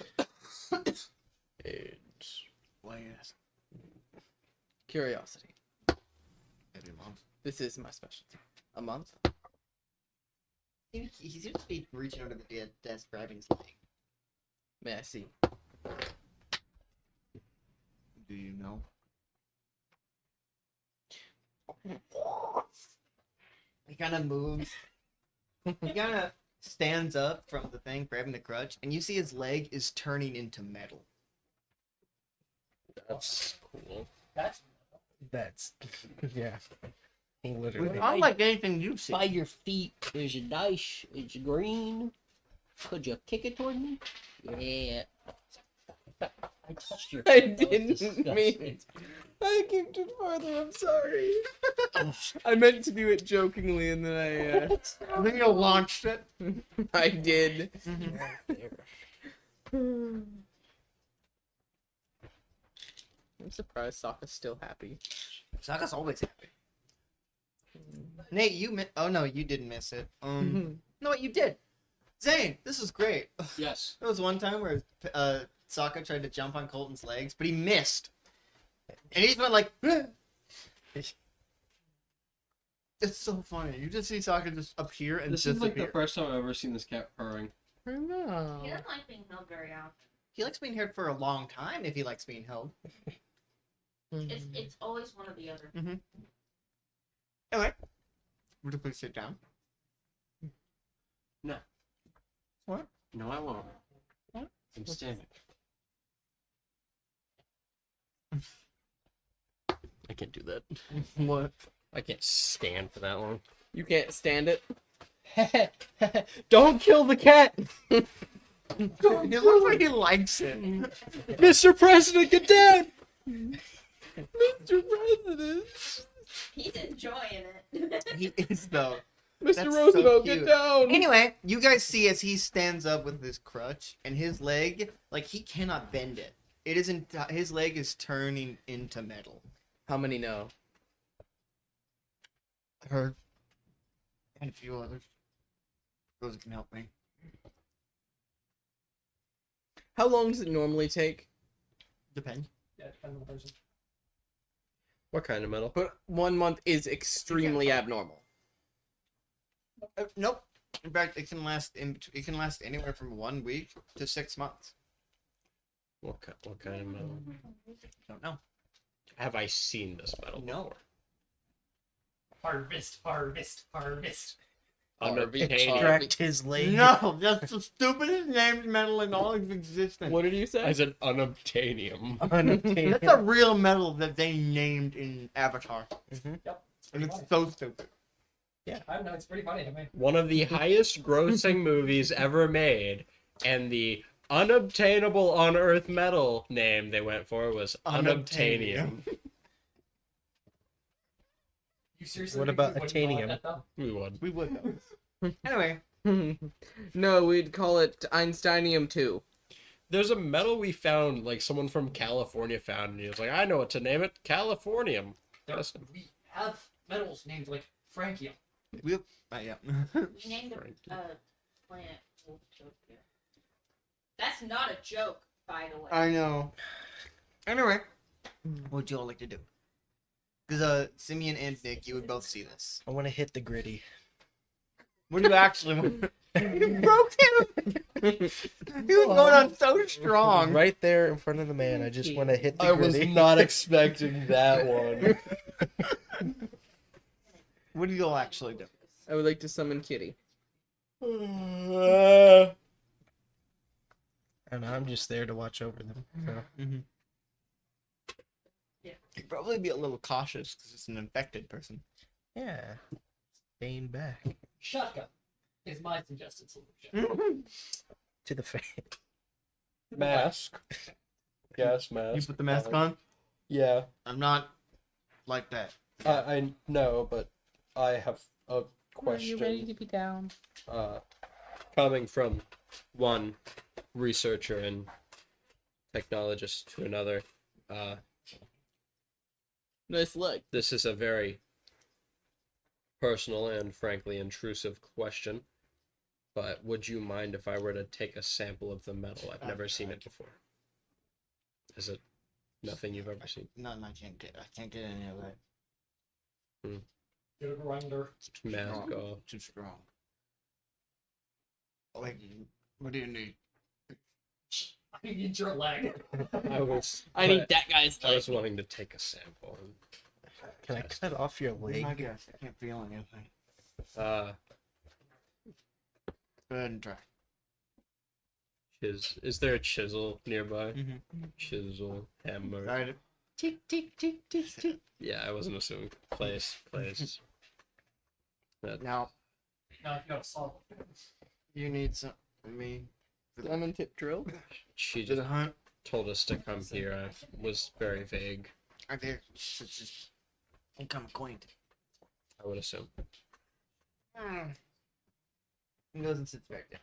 AIDS. Why yes? Curiosity. Every month. This is my specialty. A month? He seems to be reaching under the desk, grabbing his leg. May I see? Do you know? He kind of moves. He kind of stands up from the thing, grabbing the crutch, and you see his leg is turning into metal. That's cool. That's yeah. Literally. Unlike anything you've seen. By your feet, there's a dice. It's green. Could you kick it toward me? Yeah. I touched your I foot. That was didn't disgusting. mean. I kicked it farther. I'm sorry. I meant to do it jokingly, and then I think you launched it. I did. I'm surprised Sokka's still happy. Sokka's always happy. Nate, oh no, you didn't miss it. No, what you did. Zane, this was great. Yes. There was one time where Sokka tried to jump on Colton's legs, but he missed. And he just went like, it's so funny. You just see Sokka just appear and This is like disappear. the first time I've ever seen this cat purring. I know. He doesn't like being held very often. He likes being held for a long time if he likes being held. It's always one or the other. Anyway, would you please sit down? No. What? No, I won't. What? I'm standing. I can't do that. What? I can't stand for that long. You can't stand it. Don't kill the cat! He looks like he likes it. Mr. President, get down! Mr. President! He's enjoying it. He is though. Mr. That's Roosevelt, so cute. get down! Anyway, you guys see as he stands up with his crutch and his leg, like he cannot bend it. It isn't. His leg is turning into metal. How many know? Her and a few others. Those can help me. How long does it normally take? Depends. Yeah, depends on the person. What kind of metal? But 1 month is extremely abnormal. Nope. In fact, it can last. It can last anywhere from 1 week to 6 months. What kind of metal? Don't know. Have I seen this metal No. before? Harvest, harvest, harvest. Extract his leg. No, that's the stupidest named metal in all of existence. What did you say? I said unobtainium. Unobtainium. That's a real metal that they named in Avatar, Yep. and it's so stupid. I don't know, it's pretty funny to me. One of the highest grossing movies ever made, and the unobtainable on Earth metal name they went for was unobtainium. You seriously What think about we wouldn't call it Atanium? that, though? We would. We would know. Anyway, No, we'd call it Einsteinium 2. There's a metal we found, like someone from California found, and he was like, I know what to name it, Californium. Yes. We have metals named like Frankium. we yeah. We named the planet Utopia. That's not a joke, by the way. I know. Anyway, what would you all like to do? Because Simeon and Nick, you would both see this. I want to hit the gritty. What do you actually want? You broke him. He was going on so strong. Right there in front of the man. I just want to hit the I was gritty. not expecting that one. What do you all actually do? I would like to summon Kitty. And I'm just there to watch over them. So. You'd probably be a little cautious because it's an infected person. Yeah. Staying back Shotgun is my suggested solution. to the fan. Mask. Gas mask. You put the mask on? Yeah. I'm not like that. I know, but I have a question. be down? Coming from one researcher and technologist to another, Nice leg. this is a very personal and frankly intrusive question. But would you mind if I were to take a sample of the metal? I've never seen it before. Is it nothing you've ever seen? No, I can't get any of that. Get a grinder. Mask off. Too strong. Like, what do you need? I need your leg. I need that guy's I leg. was wanting to take a sample. Can I cut off your leg? I guess I can't feel anything. Go ahead and try. Is there a chisel nearby? Mm-hmm. Chisel, hammer. Try it. Tick, tick, tick, tick, tick. Yeah, I wasn't assuming. Place. Now, Now you gotta solve it. you need some for me. Lemon tip drill. She To the just hunt. told us to come here. I was very vague. I think it's just become acquainted. I would assume. He goes and sits back down.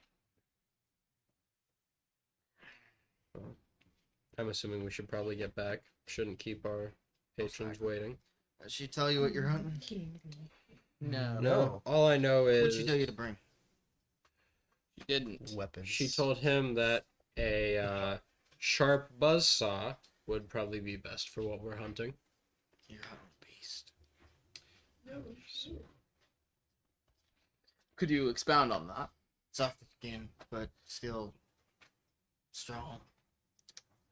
I'm assuming we should probably get back. Shouldn't keep our patrons waiting. Does she tell you what you're hunting? No. No. All I know What'd is she tell you to bring? You didn't. Weapons. she told him that a sharp buzzsaw would probably be best for what we're hunting. You're a beast. Could you expound on that? Soft skin, but still strong.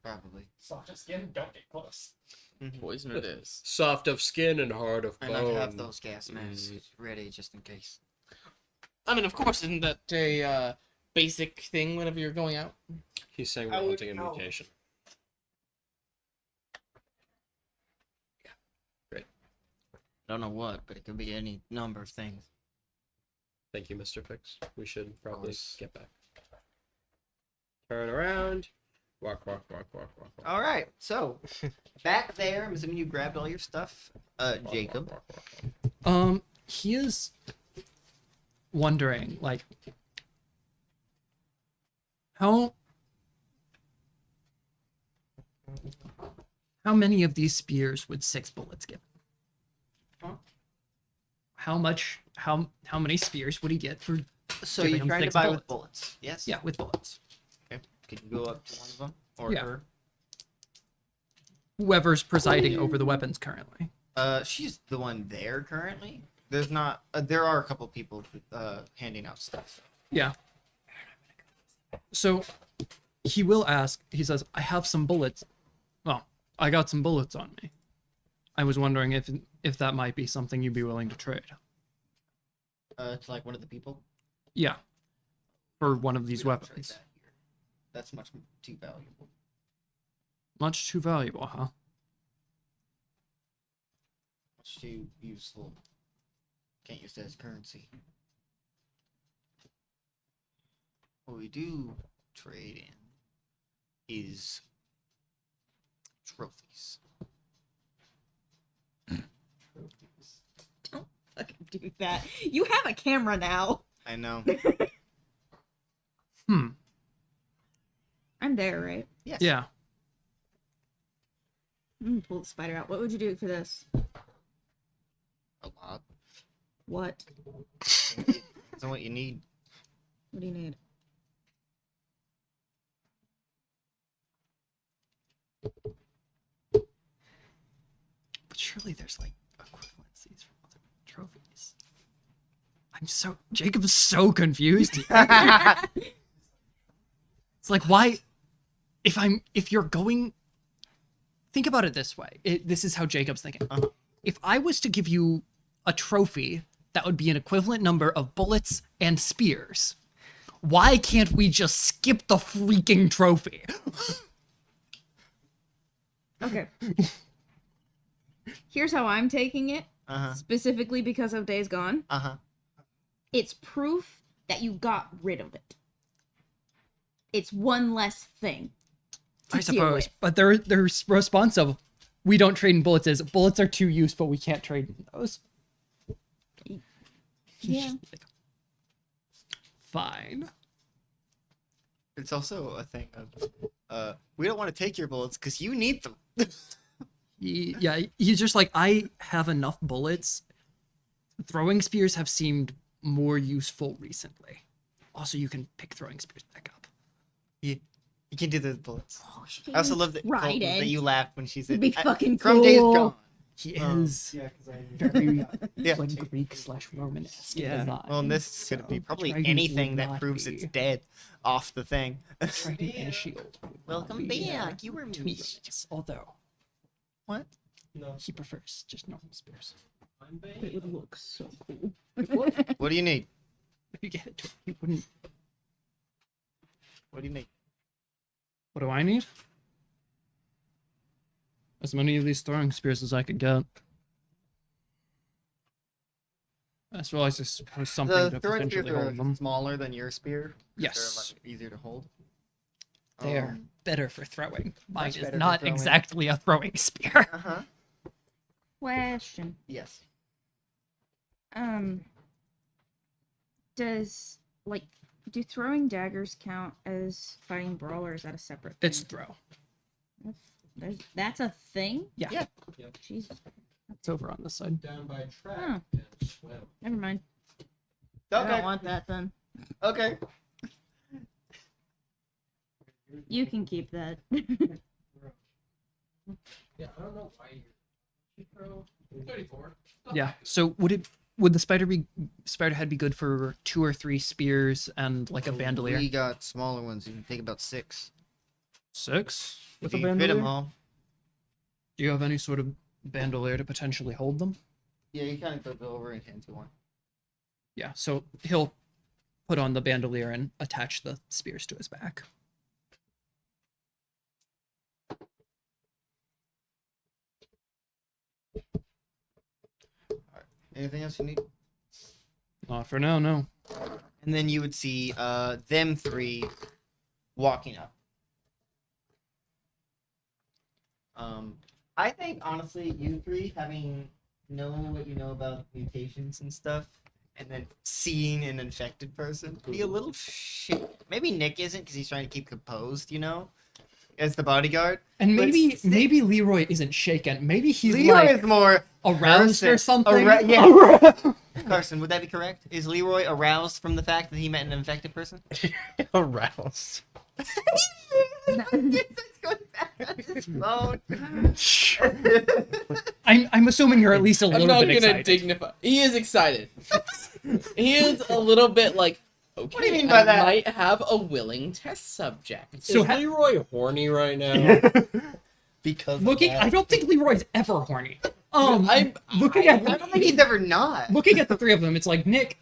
Probably. Soft skin, don't get close. Poison it is. Soft of skin and hard of And bone. I have those gas masks ready just in case. I mean, of course, isn't that a basic thing whenever you're going out? He's saying we're hunting a mutation. I don't know what, but it could be any number of things. Thank you, Mr. Fix. We should probably course. get back. Turn around. Walk, walk, walk, walk, walk, walk. All right, so back there, I'm assuming you grabbed all your stuff, Jacob. Walk, walk, walk. He is wondering, like, how many of these spears would 6 bullets give? How many spears would he get for? So Giving you're him trying to 6 buy bullets. with bullets, yes? Yeah, with bullets. Okay. Can you go up to one of them or Yeah. her? Whoever's presiding over the weapons currently. She's the one there currently. There's not. There are a couple people handing out stuff. Yeah. So he will ask. He says, "I have some bullets. Well, I got some bullets on me. I was wondering if that might be something you'd be willing to trade." To like one of the people. Yeah. For one of these We don't trade weapons. that here. That's much too valuable. Much too valuable, huh? Much too useful. Can't use that as currency. What we do trade in is trophies. Don't fucking do that. You have a camera now. I know. I'm there, right? Yes. Yeah. I'm gonna pull the spider out. What would you do for this? A lot. What? Depends on what you need. What do you need? But surely there's like equivalencies from other trophies. Jacob's so confused. It's like, why, if you're going, think about it this way. This is how Jacob's thinking. Uh-huh. If I was to give you a trophy that would be an equivalent number of bullets and spears, why can't we just skip the freaking trophy? Okay. Here's how I'm taking it, specifically because of Days Gone. It's proof that you got rid of it. It's one less thing. I deal suppose, with. but their response of, we don't trade in bullets is, bullets are too useful, we can't trade in those. Yeah. Fine. It's also a thing of, we don't want to take your bullets because you need them. He's just like, I have enough bullets. Throwing spears have seemed more useful recently. Also, you can pick throwing spears back up. You can do the bullets. Oh, I also love that, Right, that you laughed when she said, It'd be fucking from Days cool. Gone. He is Yeah, because very Yeah. like Greek/Roman-esque Yeah. design. Well, and this is going to be So, probably trident anything would that not proves be- it's dead off the thing. Trident and shield. would not Welcome be, back. You were too missed. much. Although What? no. he prefers just normal spears. It would look so cool. What do you need? If you get it to him, he wouldn't. What do you need? What do I need? As many of these throwing spears as I could get. As well as I suppose something The to throwing spears potentially hold are them. smaller than your spear. 'Cause Yes. They're much easier to hold. They are better for throwing. Mine much is better for not throwing. exactly a throwing spear. Uh-huh. Question. Yes. Does do throwing daggers count as fighting brawl, or is that a separate thing? It's throw. That's a thing? Yeah. Yeah. Jesus. It's over on this side. Down by track Huh. and swim. Never mind. I Okay. don't want that then. Okay. You can keep that. Yeah, I don't know why you're 34. Yeah. So would the spider head be good for 2 or 3 spears and like a bandolier? We got smaller ones. You can take about 6. 6 with If a you fit bandolier. them all. Do you have any sort of bandolier to potentially hold them? Yeah, you kind of flip it over and hand to one. Yeah. So he'll put on the bandolier and attach the spears to his back. Anything else you need? Not for now, no. And then you would see them 3 walking up. I think honestly, you 3 having known what you know about mutations and stuff, and then seeing an infected person, be a little shit. Maybe Nick isn't because he's trying to keep composed, you know, as the bodyguard. And But maybe still- maybe Leroy isn't shaken. Maybe he's Leroy like is more aroused or person- something. yeah. Carson, would that be correct? Is Leroy aroused from the fact that he met an infected person? Aroused. I'm assuming you're at least a I'm little not bit gonna excited. dignify. He is excited. He is a little bit like, okay, do you mean by I that? might have a willing test subject. So Is Leroy horny right now? Because of looking, that. I don't think Leroy's ever horny. I'm looking at I don't think he's ever not. looking at the 3 of them, it's like Nick,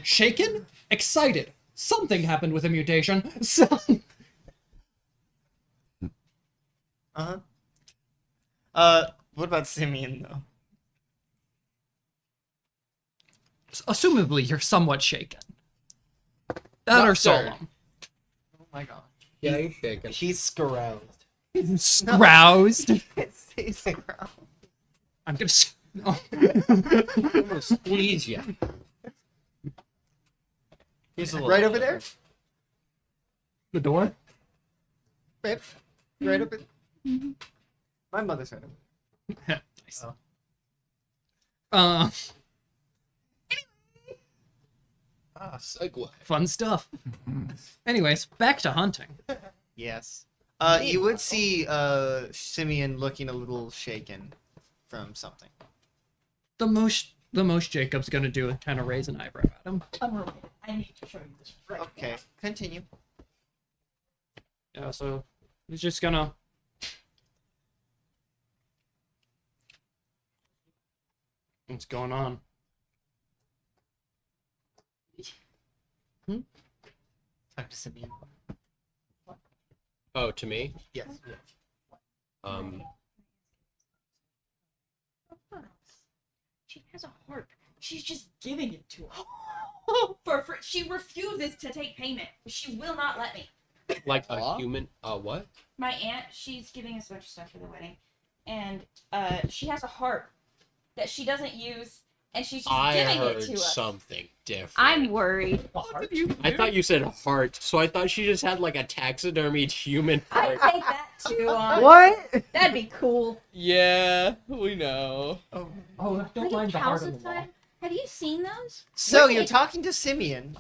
shaken, excited. Something happened with a mutation. So What about Simeon though? assumably you're somewhat shaken. That Not or sure. solemn. Oh my god. Yeah, he's shaking. He's scaroused. Roused. He's around. I'm gonna. Oh. I'm gonna squeeze you. He's right over there. The door. Right, right over there. My mother's right over there. Nice. Oh. Segue. Fun stuff. Anyways, back to hunting. Yes. You would see Simeon looking a little shaken from something. The most Jacob's gonna do is kind of raise an eyebrow at him. I need to show you this right Okay, continue. Yeah, so he's just gonna. What's going on? Talk to Simeon. Oh, to me? Yes. She has a heart. She's just giving it to her. For she refuses to take payment. She will not let me. Like a Huh? human? What? My aunt, she's giving us a bunch of stuff for the wedding, and she has a heart that she doesn't use, and she's just I giving heard it to us. something different. I'm worried. I thought you said heart, so I thought she just had like a taxidermied human I heart. take that too. On. What? That'd be cool. Yeah, we know. Oh, don't Like mind a the heart on the wall. calcify. Have you seen those? So Wait. you're talking to Simeon.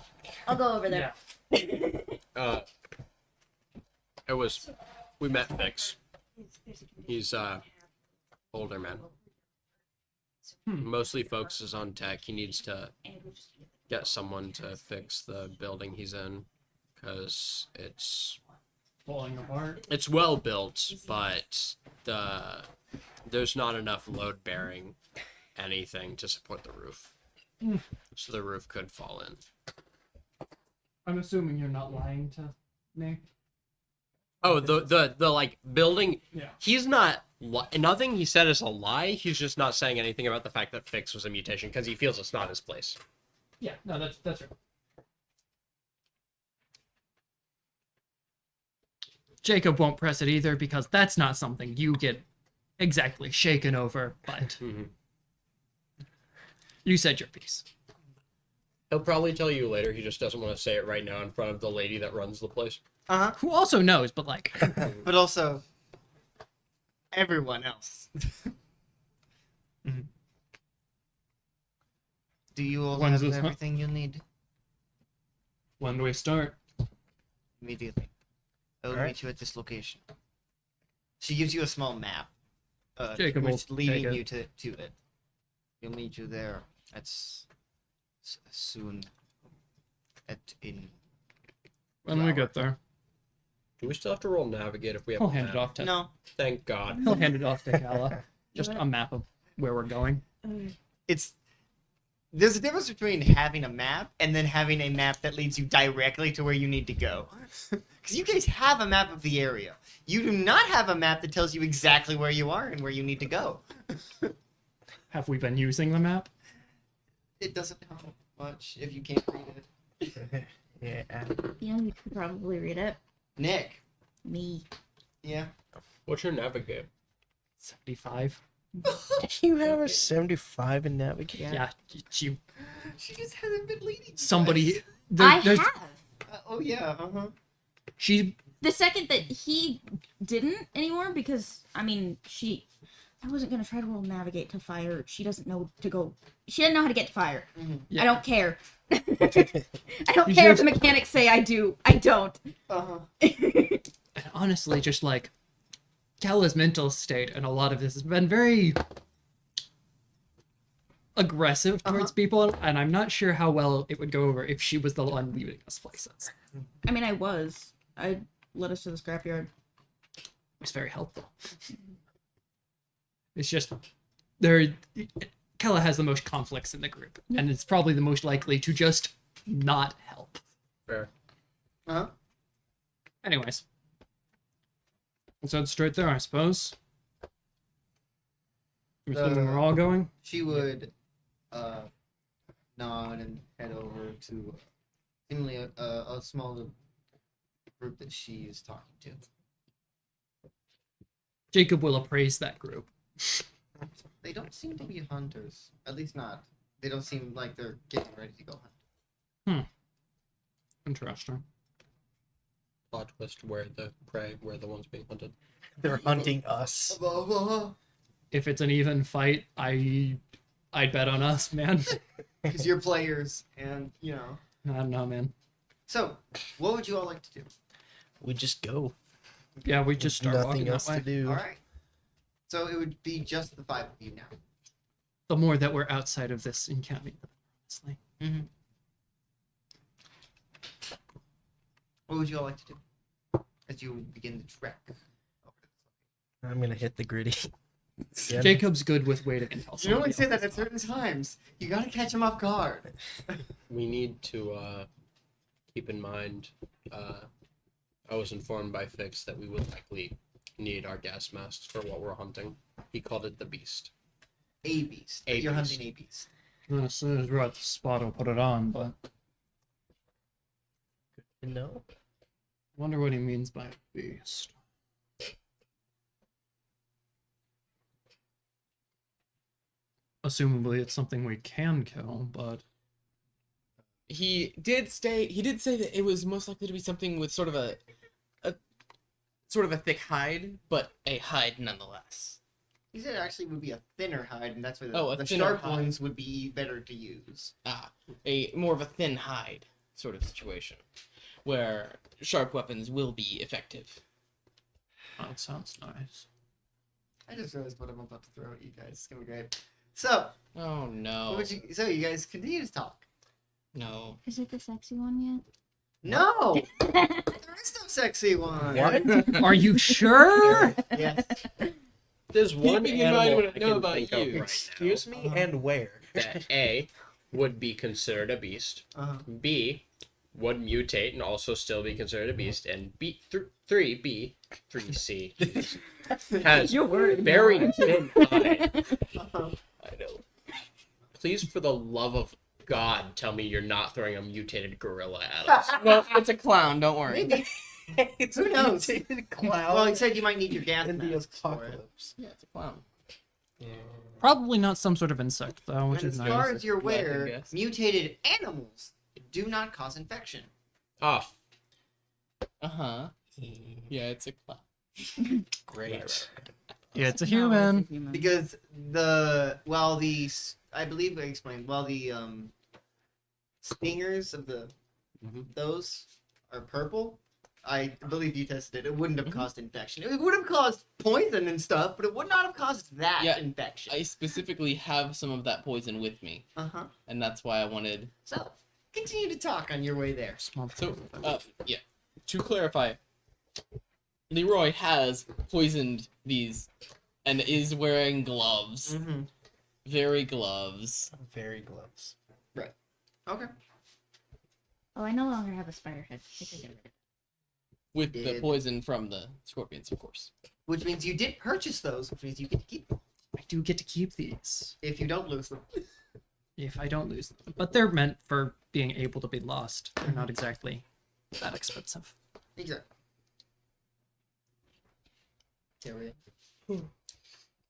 I'll go over there. It was, we met Fix. He's older man. Mostly focuses on tech. He needs to get someone to fix the building he's in because Falling apart. it's well built, but there's not enough load bearing anything to support the roof. So the roof could fall in. I'm assuming you're not lying to me. Oh, the like building. Yeah. He's not. Nothing he said is a lie. He's just not saying anything about the fact that Fix was a mutation because he feels it's not his place. Yeah. No, that's right. Jacob won't press it either because that's not something you get exactly shaken over. But you said your piece. He'll probably tell you later. He just doesn't want to say it right now in front of the lady that runs the place. Who also knows, but like, But also everyone else. Mhm. Do you all When's have this one? everything you need? When do we start? Immediately. I will Alright. meet you at this location. She gives you a small map. Jacob which will leading take it. you to it. He'll meet you there. Soon. In. When we get there, Do we still have to roll navigate if we have he'll a hand it map? off to. No, Thank God. He'll hand it off to Kala. Just a map of where we're going. there's a difference between having a map and then having a map that leads you directly to where you need to go. Because you guys have a map of the area. You do not have a map that tells you exactly where you are and where you need to go. Have we been using the map? It doesn't help much if you can't read it. Yeah. You know, you could probably read it. Nick. Me. Yeah. What's your navigate? 75. You have a 75 in navigate. Yeah, she. She just hasn't been leading. you Somebody. guys. There's, have. Oh yeah. She. The second that he didn't anymore, because, I mean, I wasn't going to try to roll navigate to fire. She doesn't know to go. She doesn't know how to get to fire. Yeah. I don't care. I don't care if the mechanics say I do. I don't. And honestly, just like Kala's mental state and a lot of this has been very aggressive towards people, and I'm not sure how well it would go over if she was the one leaving us places. I mean, I led us to the scrapyard. It was very helpful. It's just there. Kala has the most conflicts in the group, and it's probably the most likely to just not help. Fair. Anyways, let's head straight there, I suppose. I'm assuming we're all going. She would nod and head over to seemingly a small group that she is talking to. Jacob will appraise that group. They don't seem to be hunters. At least not. They don't seem like they're getting ready to go hunt. Interesting. Plot twist where the prey, where the ones being hunted. They're hunting us. If it's an even fight, I'd bet on us, man. Because you're players, and you know. I don't know, man. So, what would you all like to do? We just go. Yeah, we just start Nothing walking else that way. to do. All right. So it would be just the 5 of you now. The more that we're outside of this encampment, honestly. What would you all like to do as you begin the trek? I'm gonna hit the gritty. Jacob's good with waiting until You only somebody say else that is at certain times. You gotta catch him off guard. We need to keep in mind. I was informed by Fix that we will likely need our gas masks for what we're hunting. He called it the beast. A beast. A You're beast. hunting a beast. As soon as we're at the spot, I'll put it on, but No. wonder what he means by beast. Assumably, it's something we can kill, but He did say that it was most likely to be something with sort of a thick hide, but a hide nonetheless. He said it actually would be a thinner hide, and that's why Oh, the a thinner sharp hide. ones would be better to use. A more of a thin hide sort of situation, where sharp weapons will be effective. that sounds nice. I just realized what I'm about to throw at you guys. It's gonna be great. So, Oh no! so you guys continue to talk. No. Is it the sexy one yet? No, there is no sexy one. What? Are you sure? Yes. There's one Keeping in mind animal what I I know can about think of you. right Excuse me, Uh-huh. and where? now that A would be considered a beast. B would mutate and also still be considered a beast, and B 3C Jesus, has You're worried. very thin hide. Uh-huh. I know. Please, for the love of God, tell me you're not throwing a mutated gorilla at us. Well, it's a clown. Don't worry. Maybe. It's Who knows? cloud. Well, he said you might need your gas in the masks for it. apocalypse. Yeah, it's a clown. Probably not some sort of insect, though, which And is as far nice. as you're Yeah, I can aware, guess. mutated animals do not cause infection. Oh, Yeah, it's a clown. Great. It's a No, human. it's a human. Because I believe I explained, while the stingers of those are purple, I believe you tested it. It wouldn't have caused infection. It would have caused poison and stuff, but it would not have caused that Yeah, infection. I specifically have some of that poison with me, Uh-huh. and that's why I wanted. So, continue to talk on your way there. Small So, yeah. To clarify, Leroy has poisoned these, and is wearing gloves. Mm-hmm. Very gloves. Very gloves. Okay. Oh, I no longer have a spider head. I think I get rid of it. With the Did- poison from the scorpions, of course. Which means you did purchase those, which means you get to keep them I do get to keep these if you don't lose them. if I don't lose them. But they're meant for being able to be lost. They're not exactly that expensive. Exactly. There we go.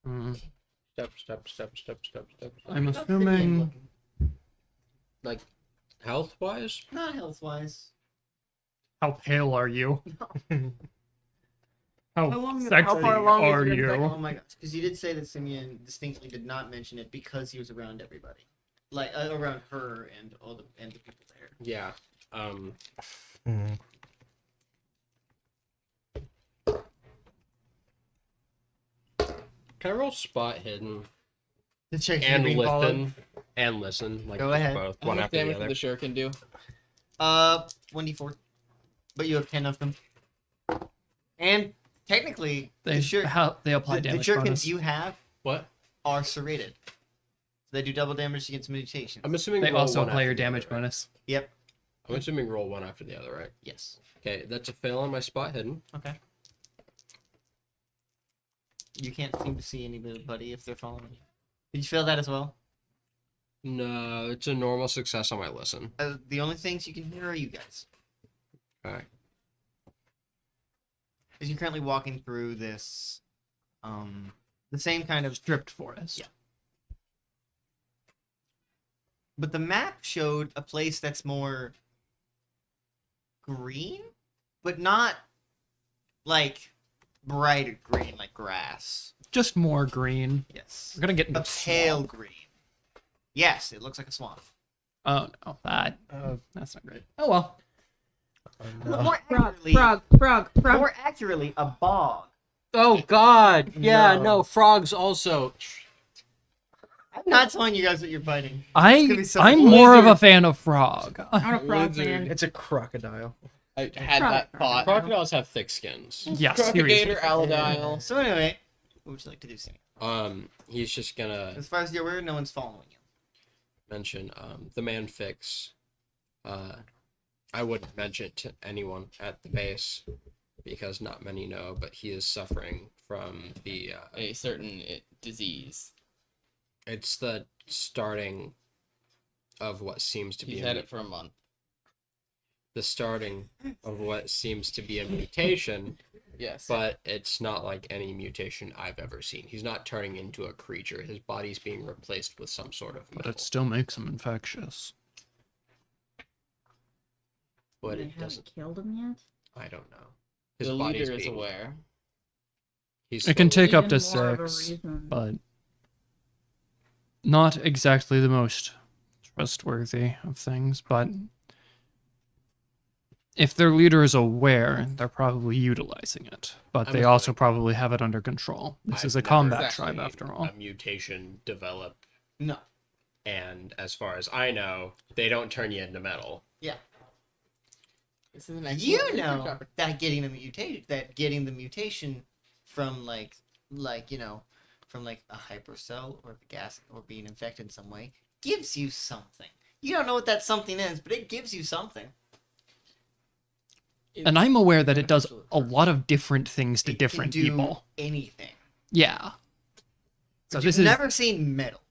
Mm, Step. I'm assuming. Like, health wise? Not health-wise. How pale are you? How How sexy far along is are your you? Oh my gosh, because you did say that Simeon distinctly did not mention it because he was around everybody, like around her and all the people there. Yeah. Mm. Can I roll spot hidden The chick and being followed. listen? And listen. Like, Go just ahead. both, How one much after the damage other. did the shuriken do? 1d4, but you have 10 of them, and technically They they apply the damage shurikens bonus. you have What? are serrated. They do double damage against mutation. I'm assuming They roll also one apply after your the damage other, right? bonus. Yep. I'm assuming roll one after the other, right? Yes. Okay, that's a fail on my spot hidden. Okay. You can't seem to see anybody if they're following you. Did you feel that as well? No, it's a normal success on my listen. The only things you can hear are you guys. Alright. Because you're currently walking through this, the same kind of Stripped forest. Yeah. But the map showed a place that's more green, but not like bright green like grass. Just more green. Yes. We're gonna get into A pale swamp. green. Yes, it looks like a swamp. Oh no, that's not great. Oh well. More Frog, accurately, frog. more accurately, a bog. Oh God! Yeah, No. no, frogs also. I'm not telling you guys what you're fighting. gonna be so I'm cool. more of a fan of frog. I'm a frog Lizard. man. It's a crocodile. I had that thought. Crocodiles have thick skins. Yes, seriously. Propagator Alidile. So anyway, what would you like to do, Sam? He's just gonna As far as you're aware, no one's following you. mention the man fix. I wouldn't mention it to anyone at the base because not many know, but he is suffering from the A certain disease. it's the starting of what seems to be He's a had it for a month. the starting of what seems to be a mutation, Yes. but it's not like any mutation I've ever seen. He's not turning into a creature. His body's being replaced with some sort of But metal. it still makes him infectious. But They it haven't doesn't. killed him yet. I don't know. His The body's leader is being. aware. He's It can slowly- take up to Even more of a 6, reason. but not exactly the most trustworthy of things. But if their leader is aware, they're probably utilizing it. But I'm they assuming- also probably have it under control. This I've is a never combat seen tribe, after all. A mutation develop, No. and as far as I know, they don't turn you into metal. This is an You excellent know research opportunity. that getting the mutation from like from like a hypercell or the gas or being infected in some way gives you something. You don't know what that something is, but it gives you something. And I'm aware that it does a lot of different things to It can different do people. anything. Yeah. So But this you've is never seen metal.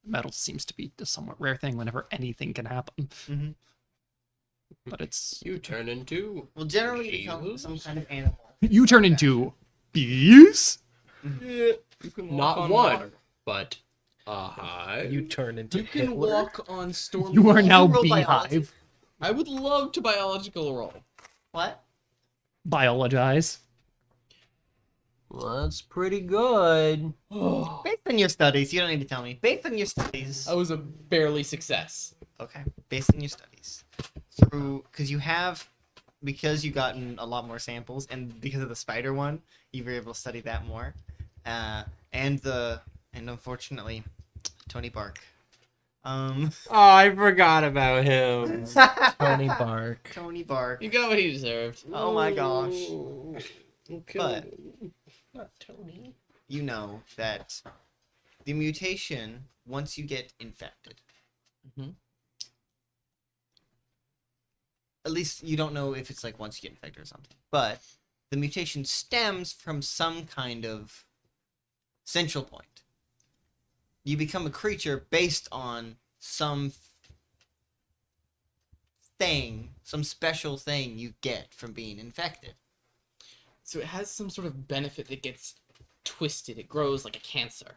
metal seems to be a somewhat rare thing whenever anything can happen. Mhm. But it's You turn into. Well, generally you become Jesus. some kind of animal. you turn into bees. You can walk Not on one, water. but a hive. You turn into You can Hitler. walk on storm. You are now roll biology. beehive. I would love to biological roll. What? Biologize. Well, that's pretty good. Based on your studies, you don't need to tell me. Based on your studies. I was a barely success. Okay. Based on your studies. Because you've gotten a lot more samples, and because of the spider one, you were able to study that more. And unfortunately, Tony Bark. Oh, I forgot about him. Tony Bark. Tony Bark. You got what he deserved. Oh my gosh. Okay. But Not Tony. you know that the mutation, once you get infected, Mhm. at least you don't know if it's like once you get infected or something, but the mutation stems from some kind of central point. You become a creature based on some special thing you get from being infected. So it has some sort of benefit that gets twisted. It grows like a cancer.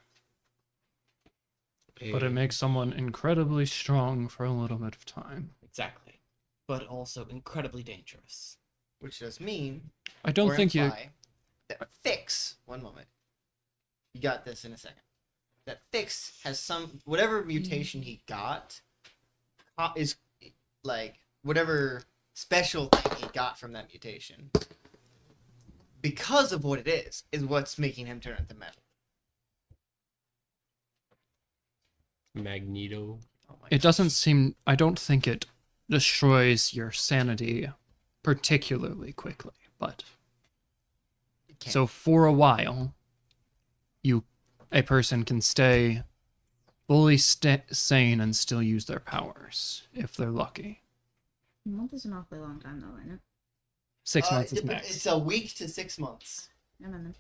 But it makes someone incredibly strong for a little bit of time. Exactly. But also incredibly dangerous. Which does mean I don't or think you. imply that Fix, one moment. You got this in a second. That Fix has whatever mutation he got is like whatever special thing he got from that mutation. Because of what it is what's making him turn into metal. Magneto. Oh my It doesn't seem. I don't think it destroys your sanity particularly quickly, but It can't. so for a while, a person can stay fully sane and still use their powers if they're lucky. A month is an awfully long time, though, isn't it? 6 months is max. It's a week to 6 months. I don't know.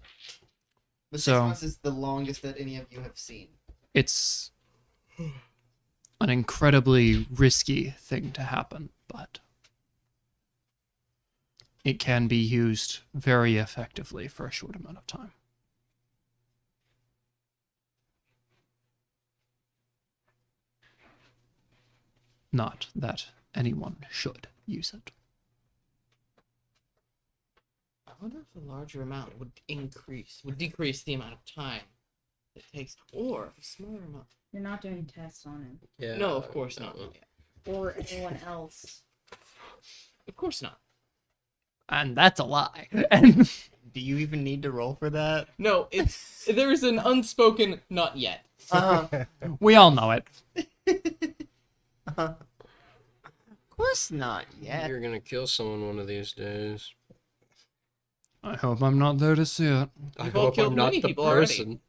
But 6 So- months is the longest that any of you have seen. It's an incredibly risky thing to happen, but it can be used very effectively for a short amount of time. Not that anyone should use it. I wonder if a larger amount would decrease the amount of time it takes, or a smaller amount. You're not doing tests on him. Yeah. No, of course not. Or anyone else. Of course not. And that's a lie. And Do you even need to roll for that? No, there is an unspoken not yet. we all know it. Of course not yet. You're gonna kill someone one of these days. I hope I'm not there to see it. I You've all hope killed I'm not many the people already. person.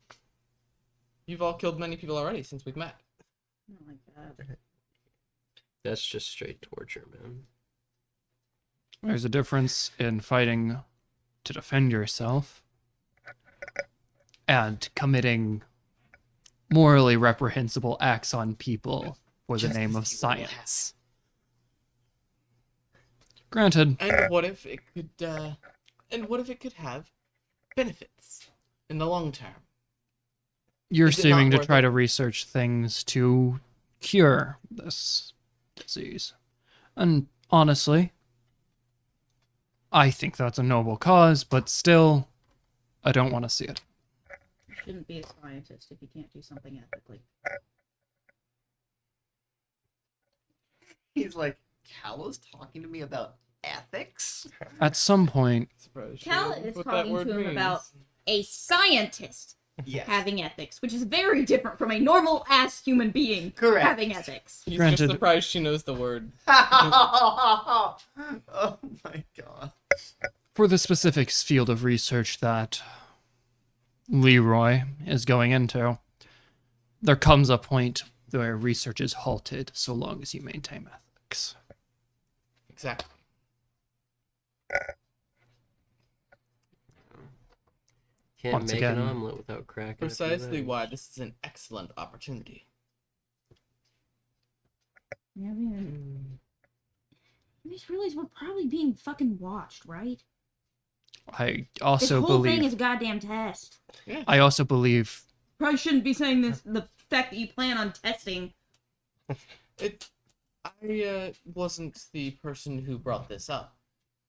You've all killed many people already since we've met. Not like that. That's just straight torture, man. There's a difference in fighting to defend yourself and committing morally reprehensible acts on people for the name of science. Granted, And what if it could? And what if it could have benefits in the long term? you're Is it seeming not to worth try it? to research things to cure this disease. And honestly, I think that's a noble cause, but still, I don't want to see it. You shouldn't be a scientist if you can't do something ethically. He's like, Callow's talking to me about ethics? At some point, Surprise! Cal you know is what that talking word to him means. about a scientist Yes. having ethics, which is very different from a normal ass human being Correct. having ethics. He's Granted- just surprised she knows the word. Oh my god. for the specific field of research that Leroy is going into, there comes a point where research is halted so long as you maintain ethics. Exactly. Can't Once make again- an omelet without cracking a few Precisely eggs. why this is an excellent opportunity. Yeah, I mean, I just realized we're probably being fucking watched, right? I This also whole thing believe is a goddamn test. I also believe Probably shouldn't be saying this. The fact that you plan on testing. I wasn't the person who brought this up.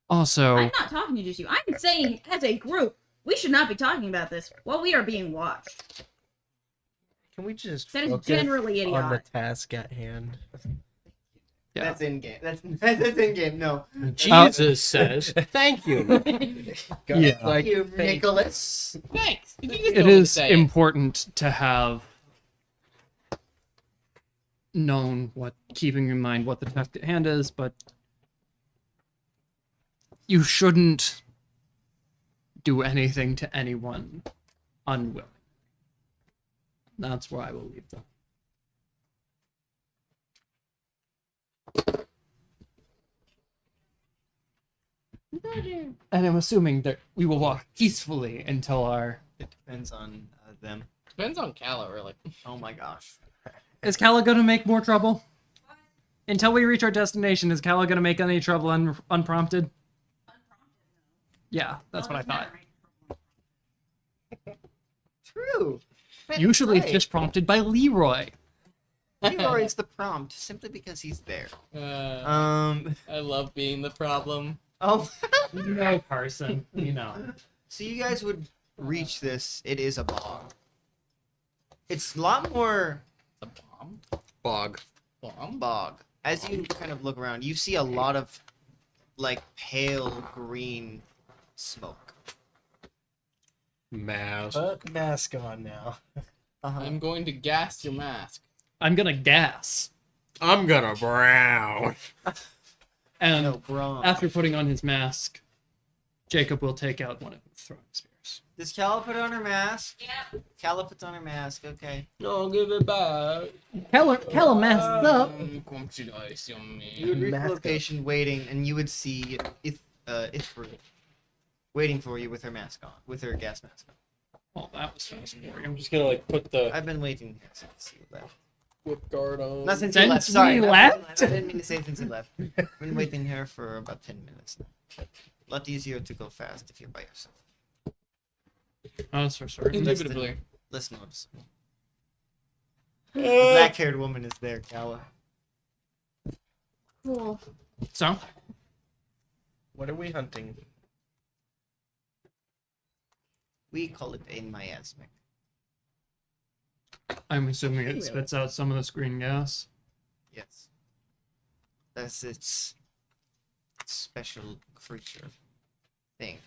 also I'm not talking to just you. I'm saying as a group, We should not be talking about this while we are being watched. Can we just That is focus generally on the idiotic. task at hand? Yeah. That's in game. That's in game. No. Jesus says, "Thank you." Yeah. Like, Thank you, thank- Thanks. Nicholas. You just It don't is say important to have known what, keeping in mind what the task at hand is, but you shouldn't do anything to anyone unwilling. That's where I will leave them. And I'm assuming that we will walk peacefully until our... It depends on them. Depends on Calla, really. Oh my gosh. Is Kala gonna make more trouble? Until we reach our destination, is Kala gonna make any trouble unprompted? Yeah, that's what I thought. True. Usually it's Right. just prompted by Leroy. Leroy's the prompt simply because he's there. I love being the problem. Oh. You know, Carson. You know. So you guys would reach this. It is a bog. It's a lot more A bomb? Bog. Bomb? bog. As you kind of look around, you see a lot of like pale green smoke. Mask. Put mask on now. I'm going to gas your mask. I'm gonna gas. I'm gonna brown. And No, bro. after putting on his mask, Jacob will take out one of his throwing spears. Does Calla put on her mask? Yeah. Calla puts on her mask. Okay. No, give it back. Kella masks up. You would reach the Mask up. location waiting, and you would see Ithra waiting for you with her mask on, with her gas mask on. Oh, that was fast for I'm you. just gonna like put the. I've been waiting here since you left. With guard on. Not since Since you left. Sorry, we not left? I didn't mean to say since you left. I've been waiting here for about 10 minutes now. A lot easier to go fast if you're by yourself. Oh, so sorry. Indubitably. Less noticeable. The black-haired woman is there, Calla. Cool. So, What are we hunting? We call it a miasmic. I'm assuming it spits out some of this green gas. Yes. That's its special creature thing.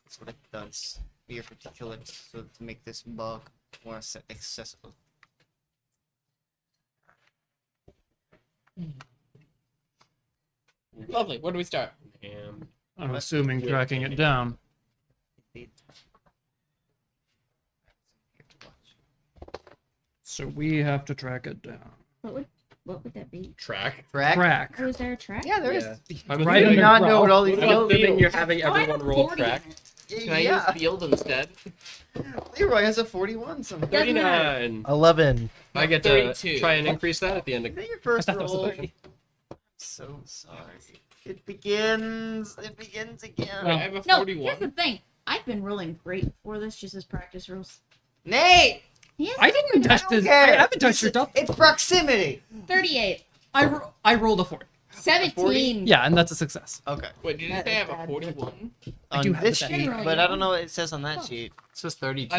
That's what it does. Be a particulate so to make this bug more accessible. Lovely. Where do we start? And I'm assuming tracking it down. Here to watch. So we have to track it down. What would that be? track. Track? Track. Oh, is there a track? Yeah, there is. Right Do you under not know Growth. what all these What about fields then you're having Oh, I have everyone roll 40 track? Can I Yeah. use field instead? Leroy has a 41 something. Doesn't matter. 39. 11. I get to 32. try and increase that at the end of. Is that your I first thought that was a roll? 30. So sorry. It begins. It begins again. Wait, I have a No, 41. here's the thing. I've been rolling great for this, just as practice rolls. Nate! Yes, I didn't touch don't this. care. I haven't touched your stuff. It's proximity. 38. I rolled a 40. 17. Yeah, and that's a success. Okay. Wait, did you That say I is have a bad. 41? I On do have this the sheet, Generally, but I yeah. don't know what it says on that Oh. sheet. It says 32.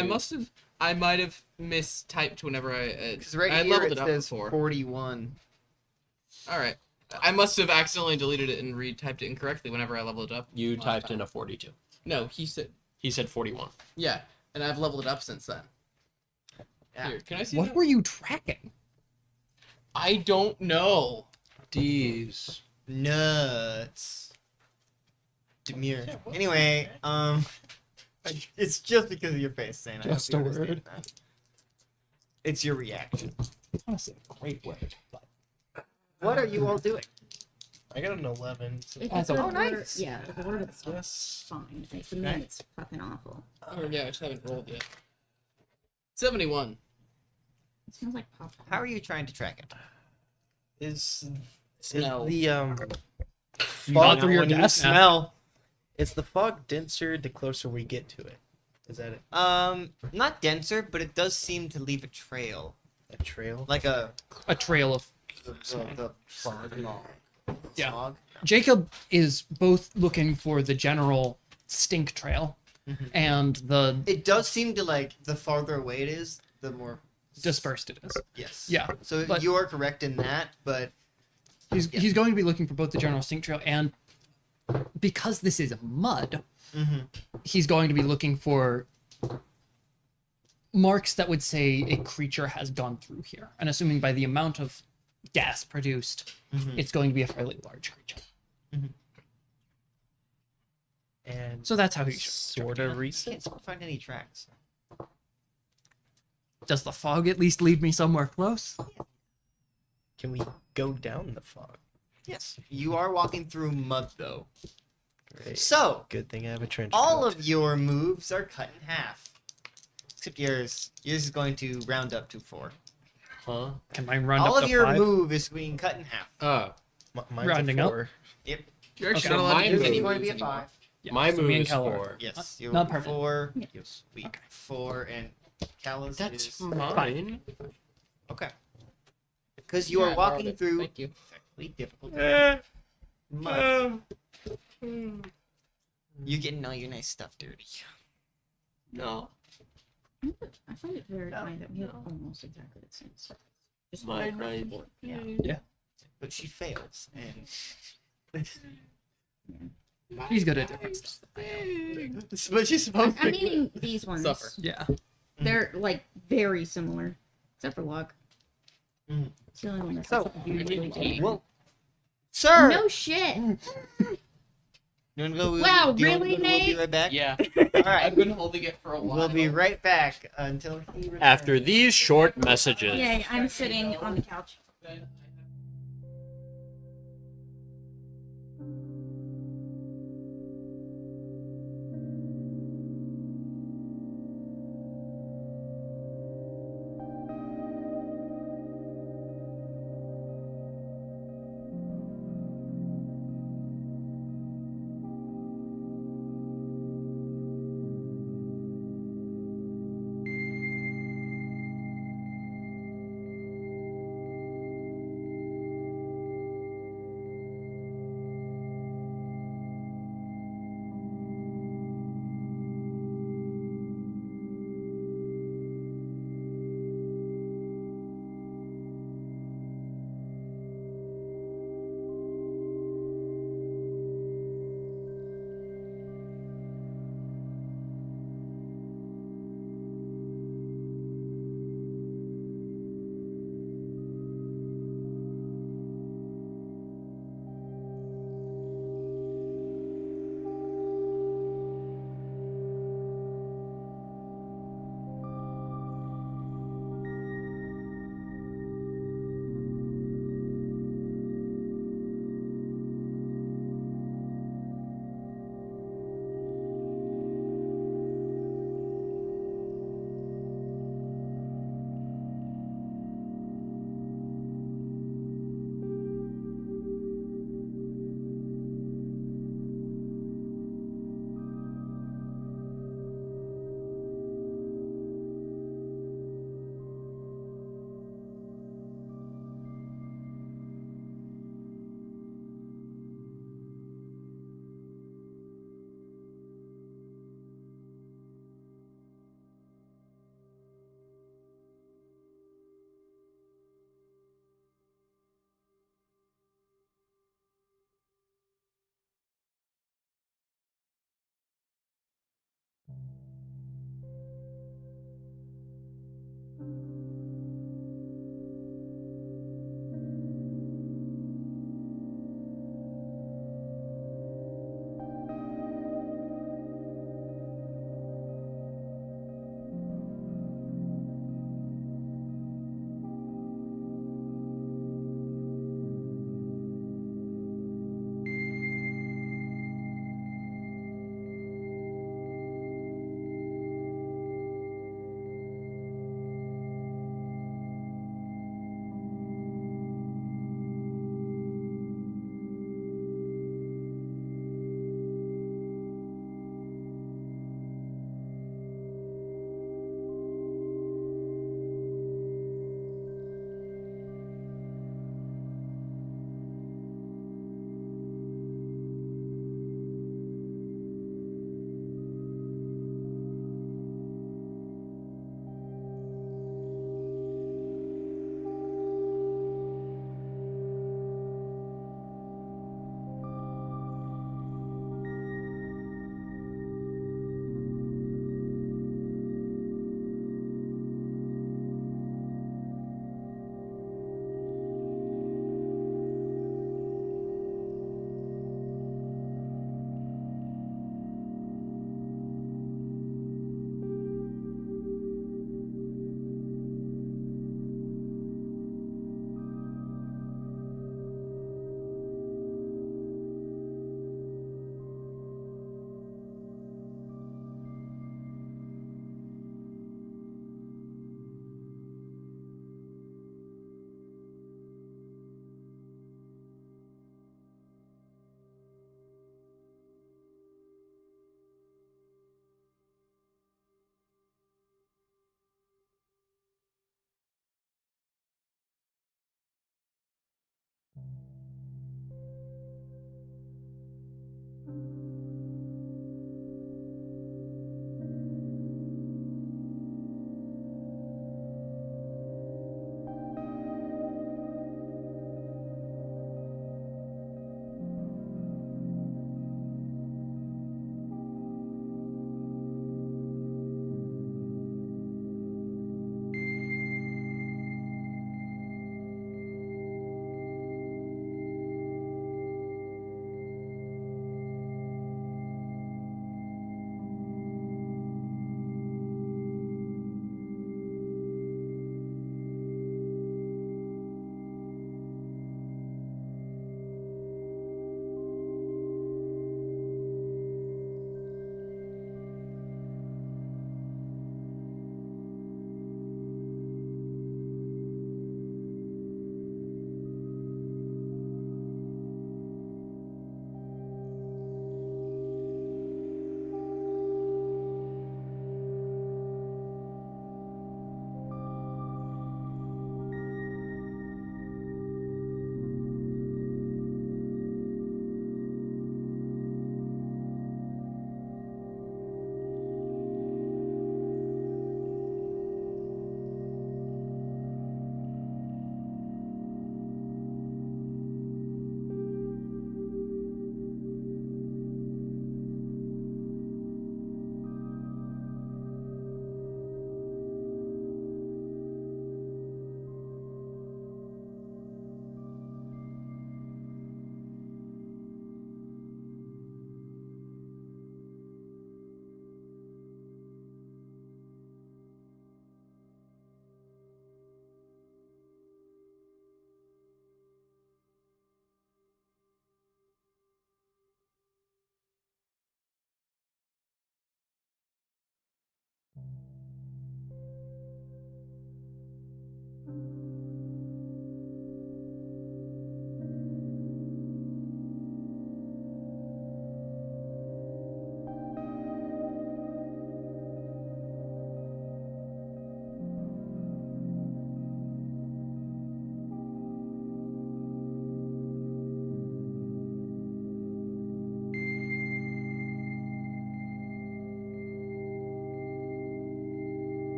I might have mistyped whenever I. Because right I here leveled it it up says before. 41. All right. I must have accidentally deleted it and retyped it incorrectly whenever I leveled it up. You last typed time. in a 42. No, he said. He said 41. Yeah, and I've leveled it up since then. Yeah. Here, can I see What that? were you tracking? I don't know. D's. Nuts. Demure. Anyway, it's just because of your face, Zane. I Just hope you a understand word. that. It's your reaction. That's a great word. What are you all doing? I got an 11. So If That's it's a- a Oh, word, nice. yeah, if the word it's yes. fine. If the name it's fucking awful. Oh yeah, I just haven't rolled yet. 71. It smells like popcorn. How are you trying to track it? Is Smell. the You fog got through your when you gas mask. smell? Is the fog denser the closer we get to it? Is that Not denser, but it does seem to leave a trail, a trail? like a A trail of. the fog. Yeah. Smog. Jacob is both looking for the general stink trail and the It does seem to like the farther away it is, the more dispersed it is. Yes. Yeah, So but- you are correct in that, but He's going to be looking for both the general stink trail and because this is mud, he's going to be looking for marks that would say a creature has gone through here. And assuming by the amount of gas produced, it's going to be a fairly large creature. And So that's how he should. sort of can't recent. find any tracks. Does the fog at least lead me somewhere close? Can we go down the fog? Yes. You are walking through mud though. Great. So Good thing I have a trench all coat. of your moves are cut in half. Except yours. Yours is going to round up to 4. Huh? Can mine run All up of to your 5? move is being cut in half. Mine's rounding a up. 4. Yep. You're actually So not allowed to mine do is- Yours any is going to be a moves anymore. 5. Yeah, My so move me and is Cal are- 4. Yes. You're Not perfect. 4. Yeah. Sweet. Okay. 4 and Callus That's is mine. okay. Because you are Yeah, I walking borrowed it. through Thank you. effectively difficult mud. You're getting all your nice stuff dirty. No, I find it very funny that we have almost exactly the same stuff. Just my across the nice. board. Yeah. But she fails, and He's good at different stuff. but she's supposed I'm eating these ones. Suffer. Yeah. They're like very similar, except for luck. Mhm. It's the only one that's So, usually different. Well, sir. No shit. You wanna go? Wow, do you wanna really, go to We'll be Nate? right back. Yeah. All right. I've been holding it for a while. We'll be right back until he returns. After these short messages. Yay, I'm sitting on the couch.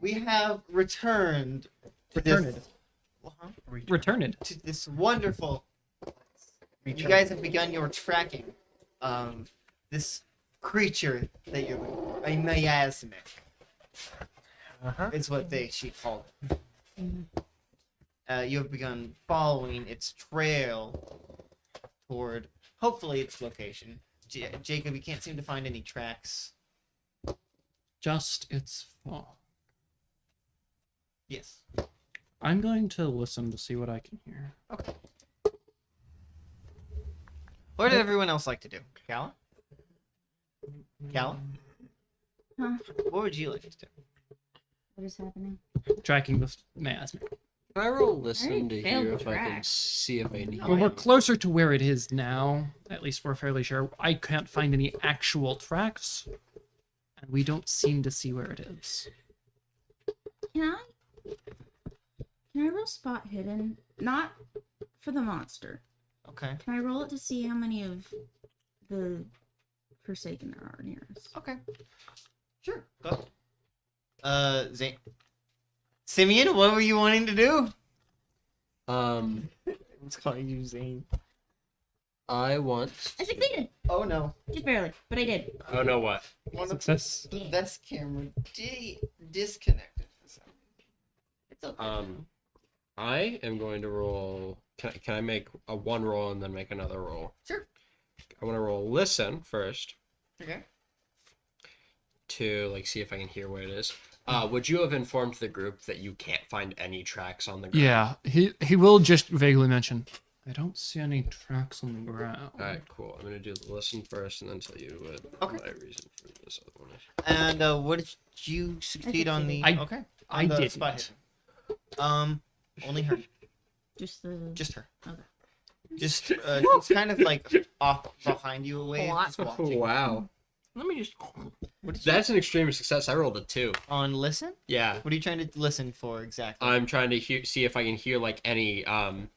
we have returned to Returned. this, uh-huh, Returned. to this wonderful. You guys have begun your tracking. This creature that you're looking for, a miasmic, is what she called it. You have begun following its trail toward, hopefully, its location. Jacob, you can't seem to find any tracks. Just its fog. Yes. I'm going to listen to see what I can hear. Okay. What did everyone else like to do? Callum? Callum? Huh? What would you like to do? What is happening? Tracking this miasmic. Can I roll I listen to failed hear the if I can track. see if I can hear? Well, we're closer to where it is now. At least we're fairly sure. I can't find any actual tracks, and we don't seem to see where it is. Can I roll spot hidden? Not for the monster. Okay. Can I roll it to see how many of the Forsaken there are near us? Okay. Sure. Go ahead. Zane. Simeon, what were you wanting to do? It's calling you Zane. I want. I succeeded! Oh no. Just barely, but I did. Oh no, what? One of Success. the best camera disconnected for some reason. It's okay. I am going to roll. Can I make a one roll and then make another roll? Sure. I want to roll listen first Okay. to like see if I can hear where it is. Would you have informed the group that you can't find any tracks on the ground? Yeah, he will just vaguely mention. I don't see any tracks on the ground. All right, cool. I'm gonna do the listen first and then tell you what Okay. my reason for this other one is. And what did you succeed on the? I- okay. I On the didn't. spot hidden. Only her. Just the. Just her. Okay. Just she's kind of like off behind you a ways, What? just watching. Wow, Let me just. What did you that's an extreme success. I rolled a 2. on listen? Yeah, What are you trying to listen for exactly? I'm trying to see if I can hear like any You can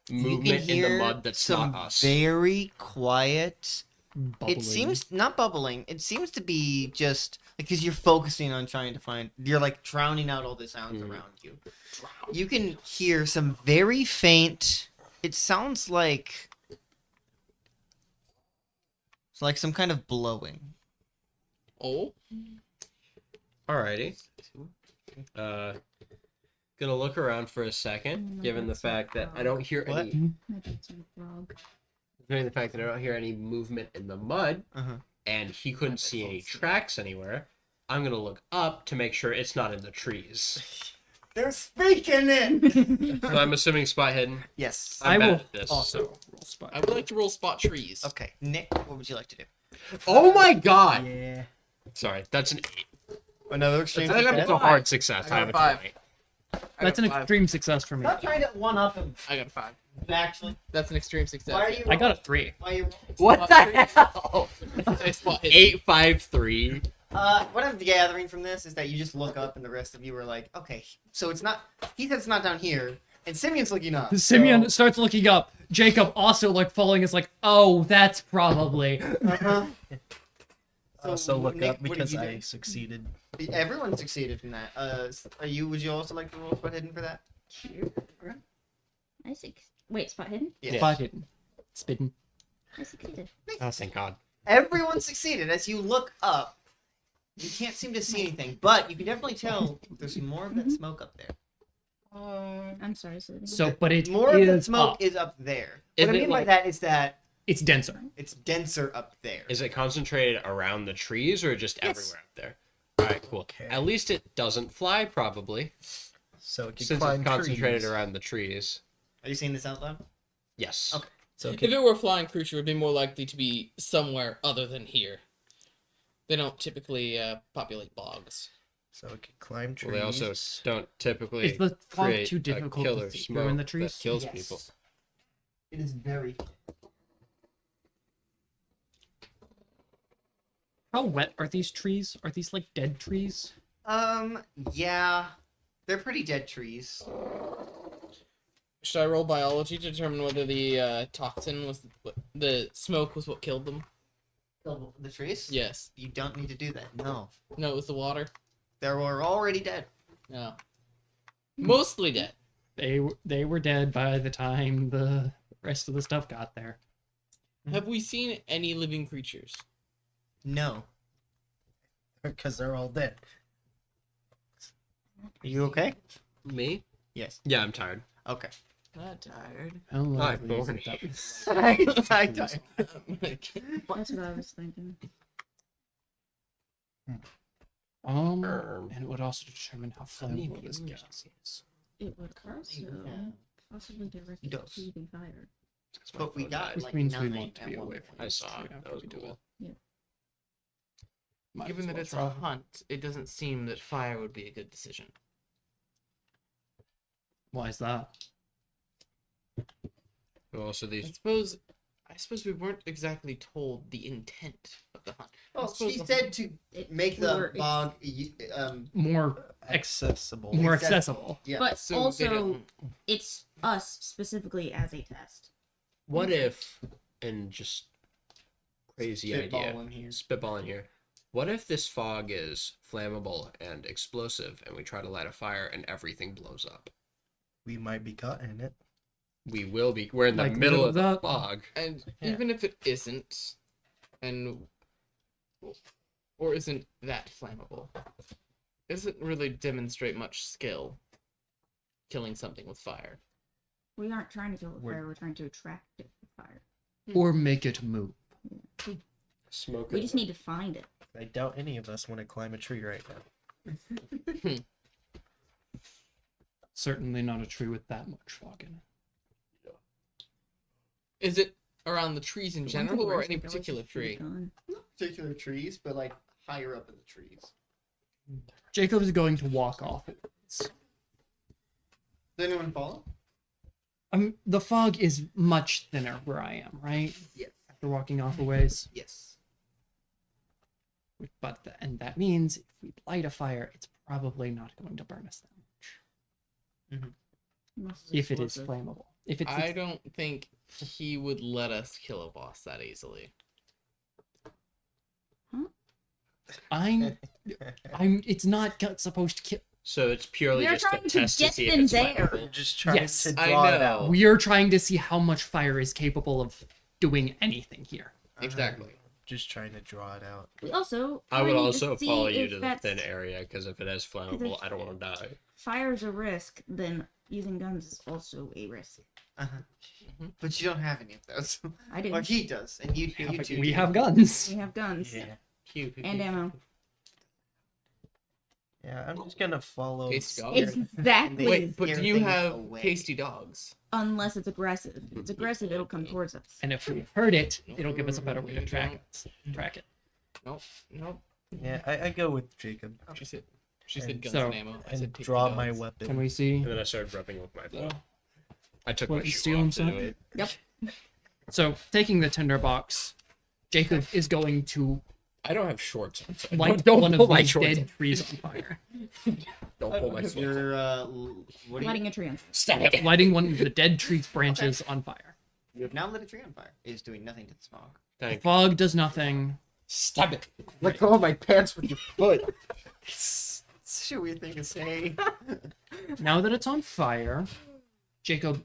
movement in the hear mud that's some not us. very quiet. Bubbling. It seems not bubbling. It seems to be just because you're focusing on trying to find. You're like drowning out all the sounds around you. You can hear some very faint. It sounds like it's like some kind of blowing. Oh, Alrighty. Gonna look around for a second, given the fact that I don't hear What? any. My dad's a frog. Given the fact that I don't hear any movement in the mud, Uh-huh. and he couldn't see any tracks anywhere, I'm gonna look up to make sure it's not in the trees. They're speaking it. So I'm assuming spot hidden. Yes. I'm I bad will at this. also roll spot. I would like to roll spot trees. Okay, Nick, what would you like to do? Oh my god! Yeah. Sorry, that's an 8. Another exchange. That's a hard success. I I got have a 5. 20. That's an got 5. extreme success for me. Stop trying to one up him. I got a 5. Actually, That's an extreme success. why are you? I got a 3. Why are you? What the hell? I spot hidden. 853. What I'm gathering from this is that you just look up and the rest of you are like, okay, so it's not. He said it's not down here, and Simeon's looking up. Simeon so- starts looking up. Jacob also like following is like, oh, that's probably. Uh-huh. Also look Nick, up what did because you I do? succeeded. Everyone succeeded in that. Are you? Would you also like to roll spot hidden for that? I wait, spot hidden? Yes. Spot hidden. Spitting. I succeeded. Oh, thank God. Everyone succeeded. As you look up, you can't seem to see anything, but you can definitely tell there's more of that smoke up there. I'm sorry, so So, but it More of the is smoke up. is up there. Is What I it mean by like- that is that It's denser. it's denser up there. Is it concentrated around the trees or just Yes. everywhere up there? Alright, cool. Okay. At least it doesn't fly, probably. So it can Since climb it's concentrated trees. around the trees. Are you saying this out loud? Yes. Okay. So it If can, it were a flying creature, it would be more likely to be somewhere other than here. They don't typically populate bogs. so it can climb trees. Well, they also don't typically Is the fog create too a difficult killer to see through smoke in the trees? that kills Yes. people. It is very. How wet are these trees? Are these like dead trees? Yeah, they're pretty dead trees. Should I roll biology to determine whether the toxin was the smoke was what killed them? The trees? Yes. You don't need to do that. No, No, it was the water. they were already dead. No. Mostly dead. They were dead by the time the rest of the stuff got there. Have we seen any living creatures? No. Because they're all dead. Are you okay? Me? Yes. Yeah, I'm tired. Okay. Not tired. How lovely is boring. it that was- I died. That's what I was thinking. and it would also determine how flammable this gas is. It would also possibly direct Does. breathing fire. But we got Which like means we 9 want to at be one away point. from I this saw tree it. after That was we do cool. it. Might Given as that well it's a try. hunt, it doesn't seem that fire would be a good decision. Why is that? Well, so I these. suppose we weren't exactly told the intent of the hunt. Well, suppose she the- said to make Or the bog More Accessible. more accessible. accessible. Yeah. But So they also, don't- it's us specifically as a test. What if, and just crazy Spitball in idea, here. spitball in here. What if this fog is flammable and explosive, and we try to light a fire and everything blows up? We might be caught in it. We will be. We're in the Like, middle little of the that- fog. And Yeah. even if it isn't, or isn't that flammable, doesn't really demonstrate much skill killing something with fire. We aren't trying to kill the We're- fire, we're trying to attract it with fire. Or make it move. Smoke. We just need to find it. I doubt any of us want to climb a tree right now. Certainly not a tree with that much fog in it. Is it around the trees in The one thing general, or worse, any we could always particular just shoot a tree? gun. Particular trees, but like higher up in the trees. Jacob is going to walk off. Does anyone follow? The fog is much thinner where I am, right? Yes. After walking off a ways. Yes. And that means if we light a fire, it's probably not going to burn us that much. Unless it's If it is explosive. flammable. If it's I don't think he would let us kill a boss that easily. I'm it's not supposed to kill. So it's purely We are just a trying to test to get see if them it's there. We're flammable. just trying Yes, to I draw it know. out. We are trying to see how much fire is capable of doing anything here. Exactly. Just trying to draw it out. We also I would need to also see follow you if to the that's- thin area, because if it is flammable, I don't want to die. Fire's a risk, then using guns is also a risk. Uh-huh. But you don't have any of those. I do. Or he does, and you two. We do. have guns. We have guns Pew, pew, and pew. ammo. Yeah, I'm just gonna follow. Tasty dog. Exactly. Wait, but Scare do you things have away. tasty dogs? Unless it's aggressive. If it's aggressive, it'll come towards us. And if we've heard it, it'll give us a better way to track it. Nope. Nope. Yeah, I go with Jacob She said And guns so- and ammo. I and said tasty draw dogs. my weapon. Can we see? And then I started rubbing with my bow. I took What, my you shoe steal off. himself? to do it. Yep. So, taking the tinderbox, Jacob is going to I don't have shorts on. So light don't one pull of my these shorts. dead trees on fire. Don't pull my shorts. You're what are you? Lighting a tree on fire. Stop it. Lighting one of the dead tree's branches on fire. You have now lit a tree on fire. It is doing nothing to the smog. The Thank you. fog does nothing. Stop it. Let go of my pants with your foot. Should we think of say? Now that it's on fire, Jacob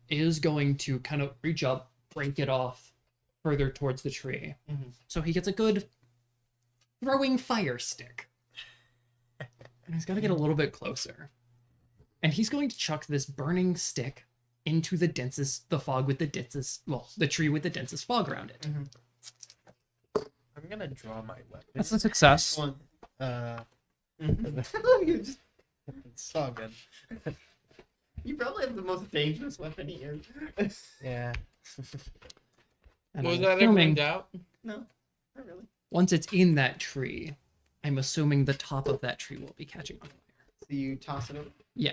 is going to kind of reach up, break it off further towards the tree. Mhm. So he gets a good throwing fire stick. And he's got to get a little bit closer. And he's going to chuck this burning stick into the fog with the densest, the tree with the densest fog around it. I'm gonna draw my weapon. That's a success. One. You just it's all good. You probably have the most dangerous weapon here. Yeah. And Was I'm that ever assuming in doubt? No, not really. once it's in that tree, I'm assuming the top of that tree will be catching on fire. So you toss it over. Yeah.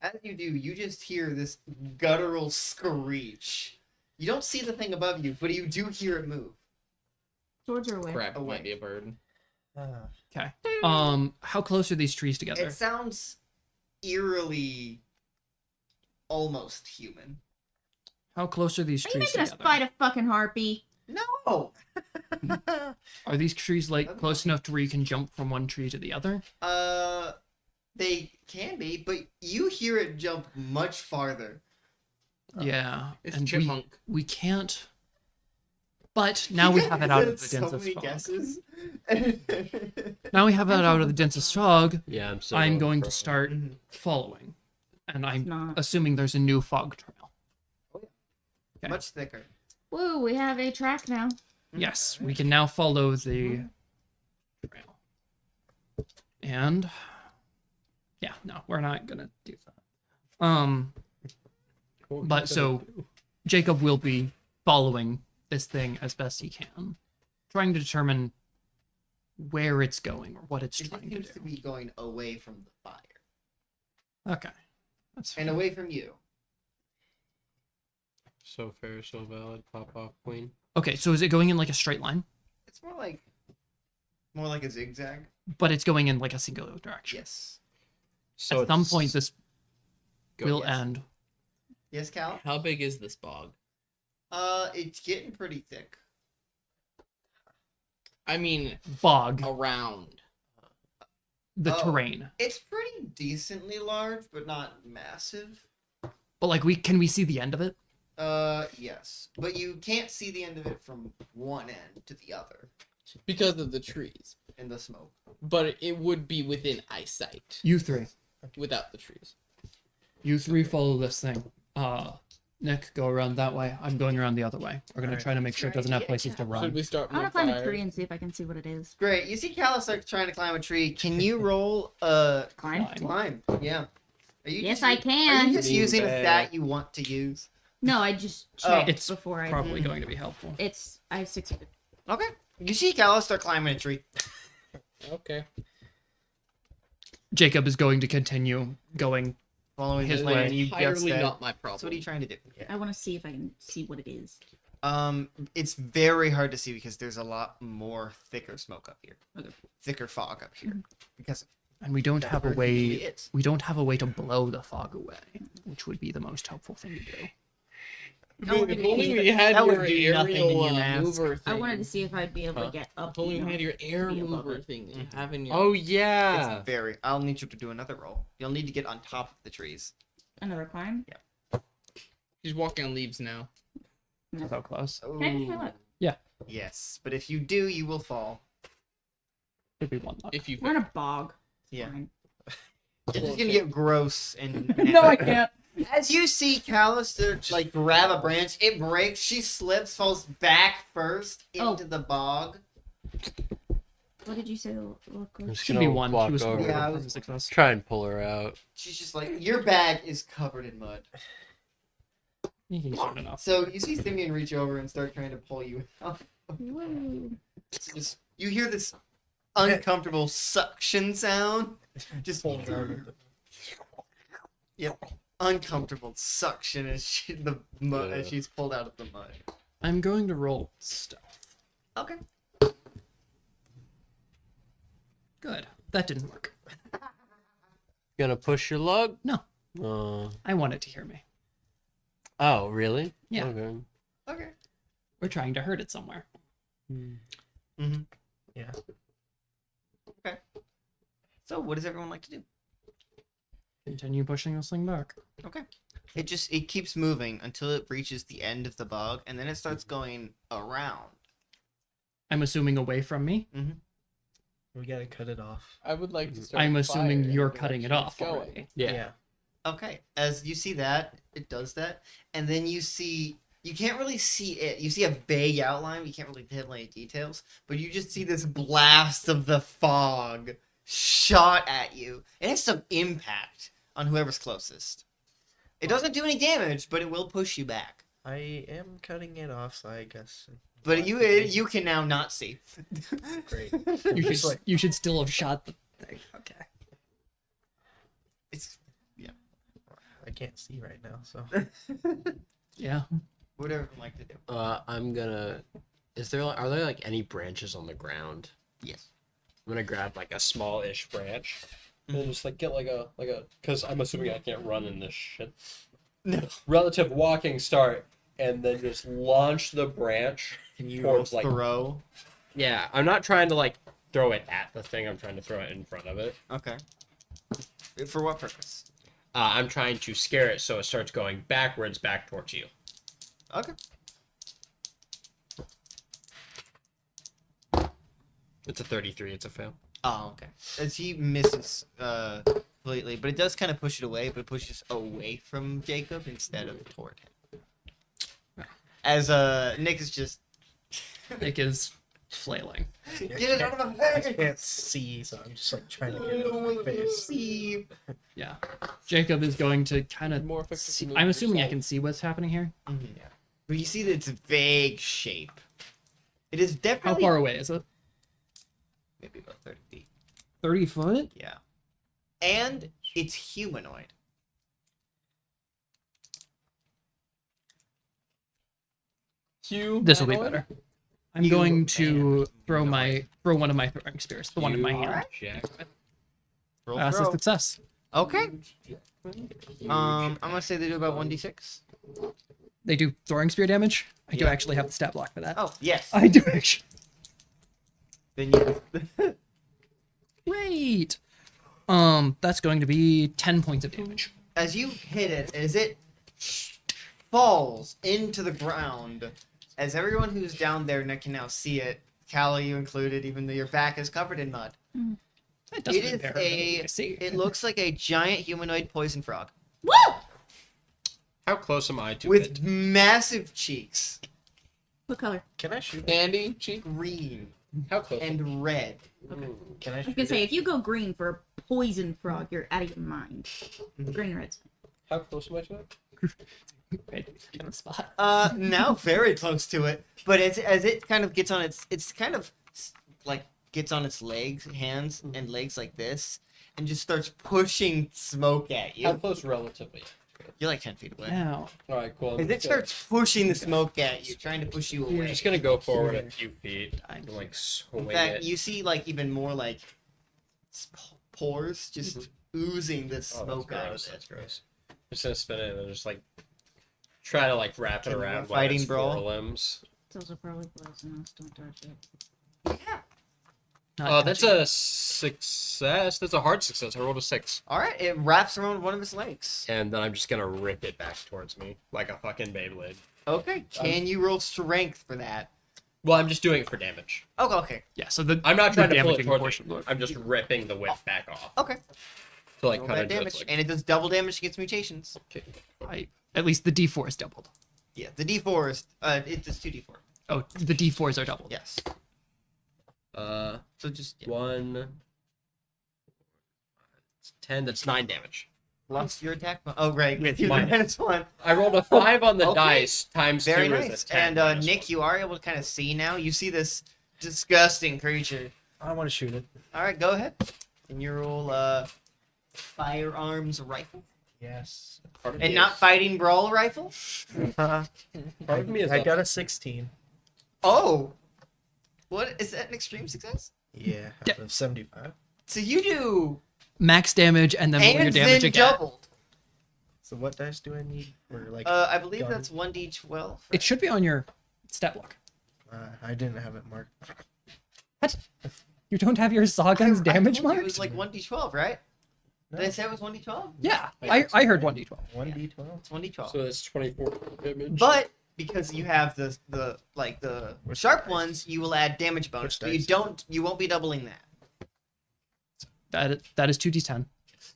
As you do, you just hear this guttural screech. You don't see the thing above you, but you do hear it move. Swords are away. Crap, it Away. might be a bird. Okay. How close are these trees together? It sounds eerily almost human. How close are these Are you trees making us together? fight a fucking harpy? No. Are these trees like close enough to where you can jump from one tree to the other? They can be, but you hear it jump much farther. Yeah, It's and chipmunk. we can't. But now we have it out of the So densest many fog. guesses. Now we have it out of the densest fog. Yeah, I'm so. I'm going to start following, and I'm assuming there's a new fog trail. Okay. Much thicker. Woo, we have a track now. Yes, we can now follow the trail. And yeah, no, we're not gonna do that. But so Jacob will be following this thing as best he can, trying to determine where it's going or what it's It trying to seems to do. be going away from the fire Okay, that's and fine. away from you. So fair, so valid. Pop off, queen. Okay, so is it going in like a straight line? It's more like a zigzag. But it's going in like a singular direction. Yes. So At some it's- point, this will yes. end. Yes, Cal. How big is this bog? It's getting pretty thick. I mean, Bog, around. the Oh. terrain. It's pretty decently large, but not massive. But like, can we see the end of it? Yes, but you can't see the end of it from one end to the other Because of the trees. in the smoke. But it would be within eyesight You three. without the trees. You three follow this thing. Nick, go around that way. I'm going around the other way. We're gonna Alright. try to make sure it doesn't have places to Should run. we start I want with to climb a fire? tree and see if I can see what it is. Great. You see Callus like trying to climb a tree. Can you roll Climb? climb? Yeah. Are you Yes, just, I Are you can. just using a Bad. stat you want to use? No, I just Oh. checked It's before I. Probably going to be helpful. I have 6. Okay. You see Callus start climbing a tree. Okay. Jacob is going to continue going. Following His his way. way. You guessed Entirely that. not my problem. So what are you trying to do? I want to see if I can see what it is. It's very hard to see because there's a lot more thicker smoke up here. Okay. Thicker fog up here. Because And we don't have a where it usually way. is. We don't have a way to blow the fog away, which would be the most helpful thing to do. If only we had that would your do nothing in aerial your mask. mover thing. I wanted to see if I'd be able Huh? to get up. If only we enough had your air to be above mover it. thing that you have in your. Oh yeah. It's very. I'll need you to do another roll. You'll need to get on top of the trees. Another climb. She's walking on leaves now. So close. Can I use my luck? Yes, but if you do, you will fall. Could be one luck. If you. We're in a bog. Yeah. Fine. It's just gonna get gross and. No, I can't. As you see Callus like grab a branch, it breaks. She slips, falls back first into the bog. What did you say the luck I'm was? just Should be gonna one. walk She was over. Yeah, I from was- success. Try and pull her out. She's just like, your bag is covered in mud. He's good enough. So you see Simeon reach over and start trying to pull you out. Whoa. You hear this uncomfortable suction sound. Just yep, uncomfortable suction as as she's pulled out of the mud. I'm going to roll stealth. Okay. Good. That didn't work. Gonna push your lug? No. Uh, I want it to hear me. oh, really? Yeah. Okay. Okay. We're trying to hurt it somewhere. Mm-hmm. Yeah. Okay. So what does everyone like to do? Continue pushing this thing back. Okay. It keeps moving until it reaches the end of the bog, and then it starts going around. I'm assuming away from me. We gotta cut it off. I would like to start. I'm a assuming fire in you're the cutting it direction off it's going. already. Yeah. Okay. As you see that, it does that, and then you can't really see it. You see a vague outline, but you can't really tell any details, but you just see this blast of the fog shot at you. It has some impact on whoever's closest. It doesn't do any damage, but it will push you back. I am cutting it off, so I guess. But you can now not see. Great. You should still have shot the thing. Okay. It's I can't see right now, so. Yeah. whatever you like to do. I'm gonna. Are there like any branches on the ground? Yes. I'm gonna grab like a small-ish branch and just like get like a because I'm assuming I can't run in this shit. No. Relative walking start and then just launch the branch. Can you towards, like- throw? Yeah, I'm not trying to like throw it at the thing. I'm trying to throw it in front of it. Okay. For what purpose? I'm trying to scare it so it starts going backwards back towards you. Okay. It's a 33. It's a fail. Oh, okay. As he misses completely, but it does kind of push it away, but it pushes away from Jacob instead of toward him. As Nick is just Nick is flailing. get it out of my I face. can't see, so I'm just like trying to get it out of my face. See. Yeah. Jacob is going to kind of. More effective to move I'm assuming I yourself. can see what's happening here. But you see that it's vague shape. It is How definitely far away is it? maybe about 30 feet. 30 foot? Yeah. And it's humanoid. This will be better. I'm You going to man. throw one of my throwing spears, the one in my You hand. jack. Roll That's a throw. success. Okay. I'm gonna say they do about 1d6. They do throwing spear damage. I do Yeah. actually have the stat block for that. Oh, yes. I do actually. Then you Great. That's going to be 10 points of damage. as you hit it, as it falls into the ground, as everyone who's down there can now see it, Callie you included, even though your back is covered in mud. That doesn't It is impair ability to see. It looks like a giant humanoid poison frog Woo! How close am I to with it? massive cheeks, What color? Can I shoot? Sandy cheek. green How close? and red. Can I I was shoot? gonna say, it? if you go green for a poison frog, you're out of your mind. Green and red's How close am I to it? Right, kind of spot. Now very close to it, but as it kind of gets on it's kind of like gets on its legs, hands and legs like this, and just starts pushing smoke at How you. close relatively? You're like 10 feet away. Now, All right, cool. As it starts pushing the smoke at you, trying to push you I'm away. just gonna go forward a few feet and like In swing fact, it. you see like even more like pores just oozing this Oh, that's smoke out gross. of That's it. gross. I'm just gonna spin it and just like try to like wrap it Can we around fighting one of its brawl? forelimbs. Those are probably poisonous. Don't touch it. not That's touching. a success. That's a hard success. I rolled a 6. All right, it wraps around one of its legs. And then I'm just gonna rip it back towards me like a fucking Beyblade. Okay, can you roll strength for that? Well, I'm just doing it for damage. Okay, okay, Yeah, so the I'm not trying to pull it damaging towards portion. me. I'm just ripping the whip back off. okay. To like Roll cut that into damage, its like, and it does double damage against mutations. At least the D4 is doubled. Yeah, the D4 is it does 2d4. Oh, the D4s are doubled. Yes. So just yeah. 1, 10. That's 9 damage. Plus your attack. Oh, right. With You minus. minus 1. I rolled a 5 on the Okay. dice times Very 2 nice. is a 10. And minus Nick, 1. you are able to kind of see now. You see this disgusting creature. I want to shoot it. All right, go ahead. And you roll firearms rifle, Yes. Part of and me not is- fighting brawl rifle. part of me is I up. got a 16. Oh, what is that? An extreme success? Yeah, Yeah. out of 75. So you do Max damage and then roll your and damage then again. doubled. So what dice do I need for like? I believe gun? that's 1d12. It should be on your stat block. I didn't have it marked. What? You don't have your Sawgun's damage It marked? was like 1d12, right? No. Did I say it was 1d12? Yeah, I heard 1d12. 1d12. It's 1d12. So that's 24 damage. But because you have the sharp dice? ones, you will add damage bonus. Which But you dice? don't. You won't be doubling that. That is 2d10. You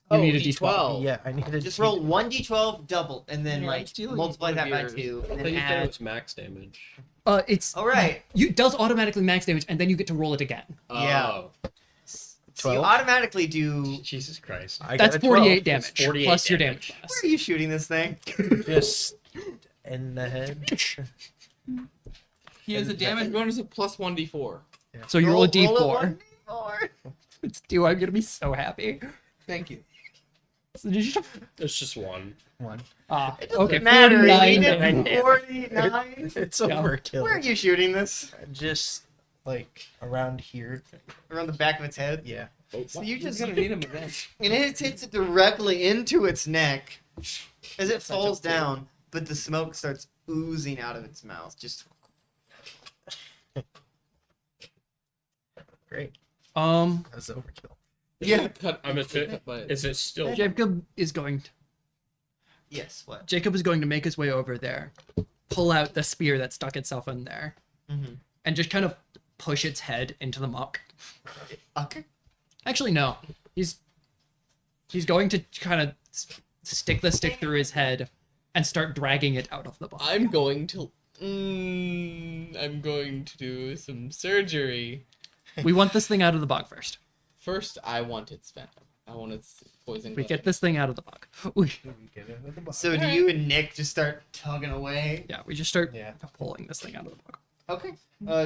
Oh, need a D12. Yeah, I needed. Just roll 1d12 double, and then Yeah, I'm like stealing multiply one that of by yours. 2, I and thought then you said it add. was max damage. It's All right. you does automatically max damage, and then you get to roll it again. Yeah. Oh, So you 12? automatically do. Jesus Christ. I That's got a 12. 48 It's damage 48 plus your damage. damage Where are you shooting this thing? Just in the head. He has a damage bonus of plus 1d4. So you roll a Roll d4. a 1d4. It's 2. I'm gonna be so happy. Thank you. So did you? It's just 1. One. It doesn't Okay. matter. 49 You damage. did 49. It's Yeah. overkill. Where are you shooting this? Just like around here. Around the back of its head. Yeah. So you He's just gonna need him again. and it hits it directly into its neck as it falls down, but the smoke starts oozing out of its mouth. Just Great. Um, That's overkill. Yeah. Cut. I'm assuming. But Is it still? Jacob is going Yes. What? to make his way over there, pull out the spear that stuck itself in there, Mm-hmm. and just kind of push its head into the muck. Okay. Actually, no. He's going to kind of stick the stick through his head and start dragging it out of the bog. I'm going to do some surgery. We want this thing out of the bog first. First, I want its venom. I want its poison. We gland. get this thing out of the bog. We, So do you and Nick just start tugging away? yeah, we just start Yeah. pulling this thing out of the bog. Okay.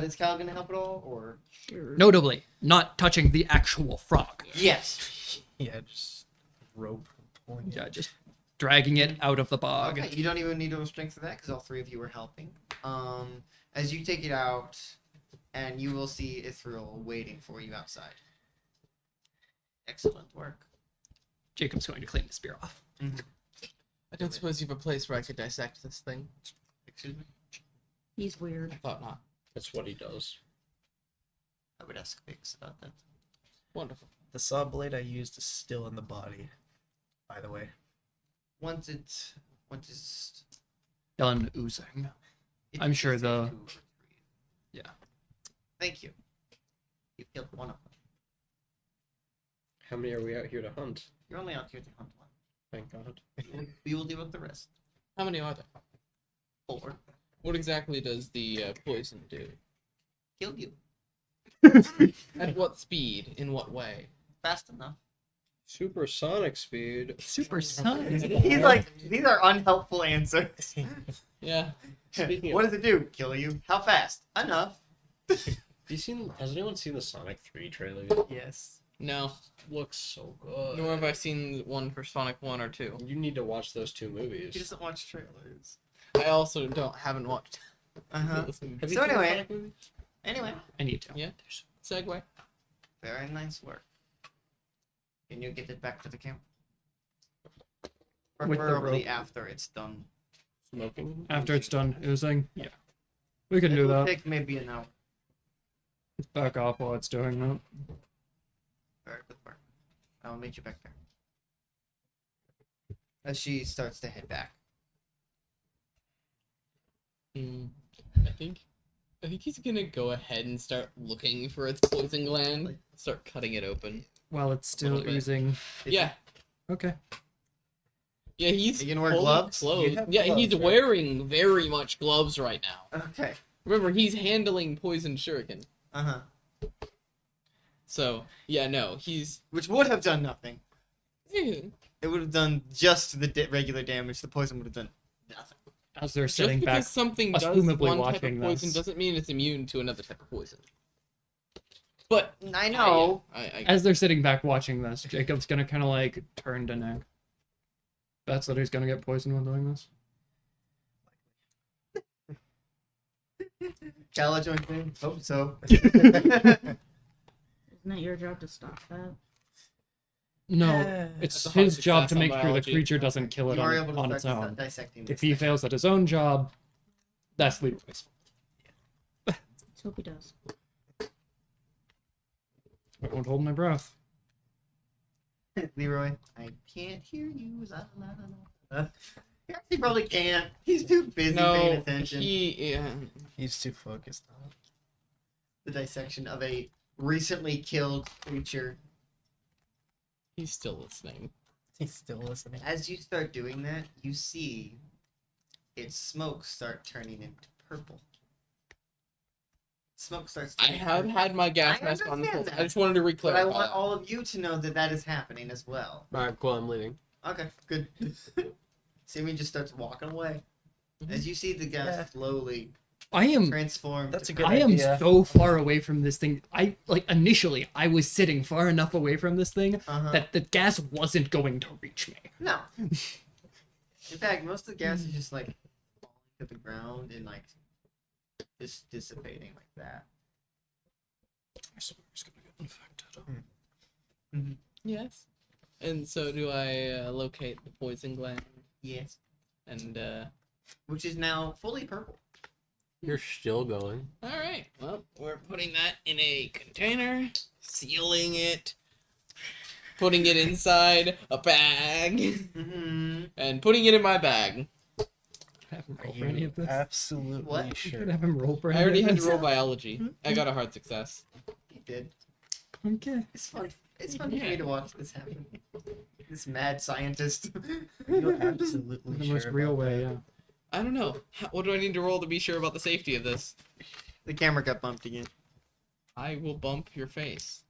Is Cal gonna help at all, or? Notably, not touching the actual frog. Yes. Yeah, just rope pulling it. Yeah, just dragging it out of the bog. Okay. You don't even need a strength for that because all three of you are helping. As you take it out, and you will see Ithril waiting for you outside. Excellent work. Jacob's going to clean the spear off. I don't suppose you have a place where I could dissect this thing. Excuse me. He's weird. I thought not. That's what he does. I would ask Vix about that. Wonderful. The saw blade I used is still in the body, by the way. Once it's Done oozing. I'm sure it's the- 2 or 3. Yeah. Thank you. You killed one of them. How many are we out here to hunt? You're only out here to hunt one. Thank God. We will deal with the rest. How many are there? 4. What exactly does the poison do? Killed you. At what speed? In what way? Fast enough. Supersonic speed. Super sun. He's like, these are unhelpful answers. Yeah. Speaking What of, does it do? Kill you? How fast? Enough. has anyone seen the Sonic 3 trailer? Yes. No. Looks so good. Nor have I seen one for Sonic 1 or 2. You need to watch those 2 He movies. doesn't watch trailers. I also haven't watched. Uh-huh. Have So you seen the anyway. Sonic movies? Anyway, I need to. Yeah. Segue. very nice work. Can you get it back to the camp? With the Preferably rope. after it's done. Smoking. After it's done oozing, yeah. We can It do will that. take maybe an hour. Back off while it's doing that. Very good work. I'll meet you back there. As she starts to head back. I think he's gonna go ahead and start looking for its poison gland. Start cutting it open. While it's still Little bit. oozing. Yeah. Okay. Yeah, he's You gonna wear fully gloves? clothed. You have Yeah, gloves, he's right? wearing very much gloves right now. Okay. Remember, he's handling poison shuriken. Uh-huh. So, yeah, no, he's... Which would have done nothing. Just It would have done just the regular damage. The poison would have done nothing. As they're sitting back. because something does assumably one type watching of poison this. doesn't mean it's immune to another type of poison. But... I know. As they're sitting back watching this, Jacob's gonna kind of like turn to Nick. That's that he's gonna get poisoned when doing this. Cala joined me. Hope so. Isn't it your job to stop that? No, it's That's a hard his job success to on make sure the biology. creature doesn't kill it You are able to on start its own. dissecting If this he thing. fails at his own job, that's Leroy's. Let's hope he does. I won't hold my breath. Leroy, I can't hear you. La, la, la, la. He probably can't. He's too busy paying No, attention. He's too focused on it. The dissection of a recently killed creature. he's still listening. He's still listening. As you start doing that, you see its smoke start turning into purple. Smoke starts I turning have purple. had my gas I mask on the understand whole. that. I just wanted to But re-clarify. I want that. all of you to know that that is happening as well. Alright, cool, I'm leaving. Okay, good. Sammy just starts walking away. As you see the gas Yeah. slowly I am transform. That's to a good I am idea. so far away from this thing. I like initially I was sitting far enough away from this thing Uh-huh. that the gas wasn't going to reach me. No. In fact, most of the gas is just like falling to the ground and like just dissipating like that. I swear it's gonna get infected. Yes. And so do I locate the poison gland Yes. and Which is now fully purple. You're still going. all right. Well, we're putting that in a container, sealing it, putting it inside a bag, and putting it in my bag. Have him Are roll for any you of this. absolutely What? You sure? could have him roll for any I already of had to this. roll biology. I got a hard success. You did. Okay. It's fun. It's fun for me to watch this happen. This mad scientist. You're absolutely The sure most real about way, that? yeah. I don't know. What do I need to roll to be sure about the safety of this? The camera got bumped again. I will bump your face.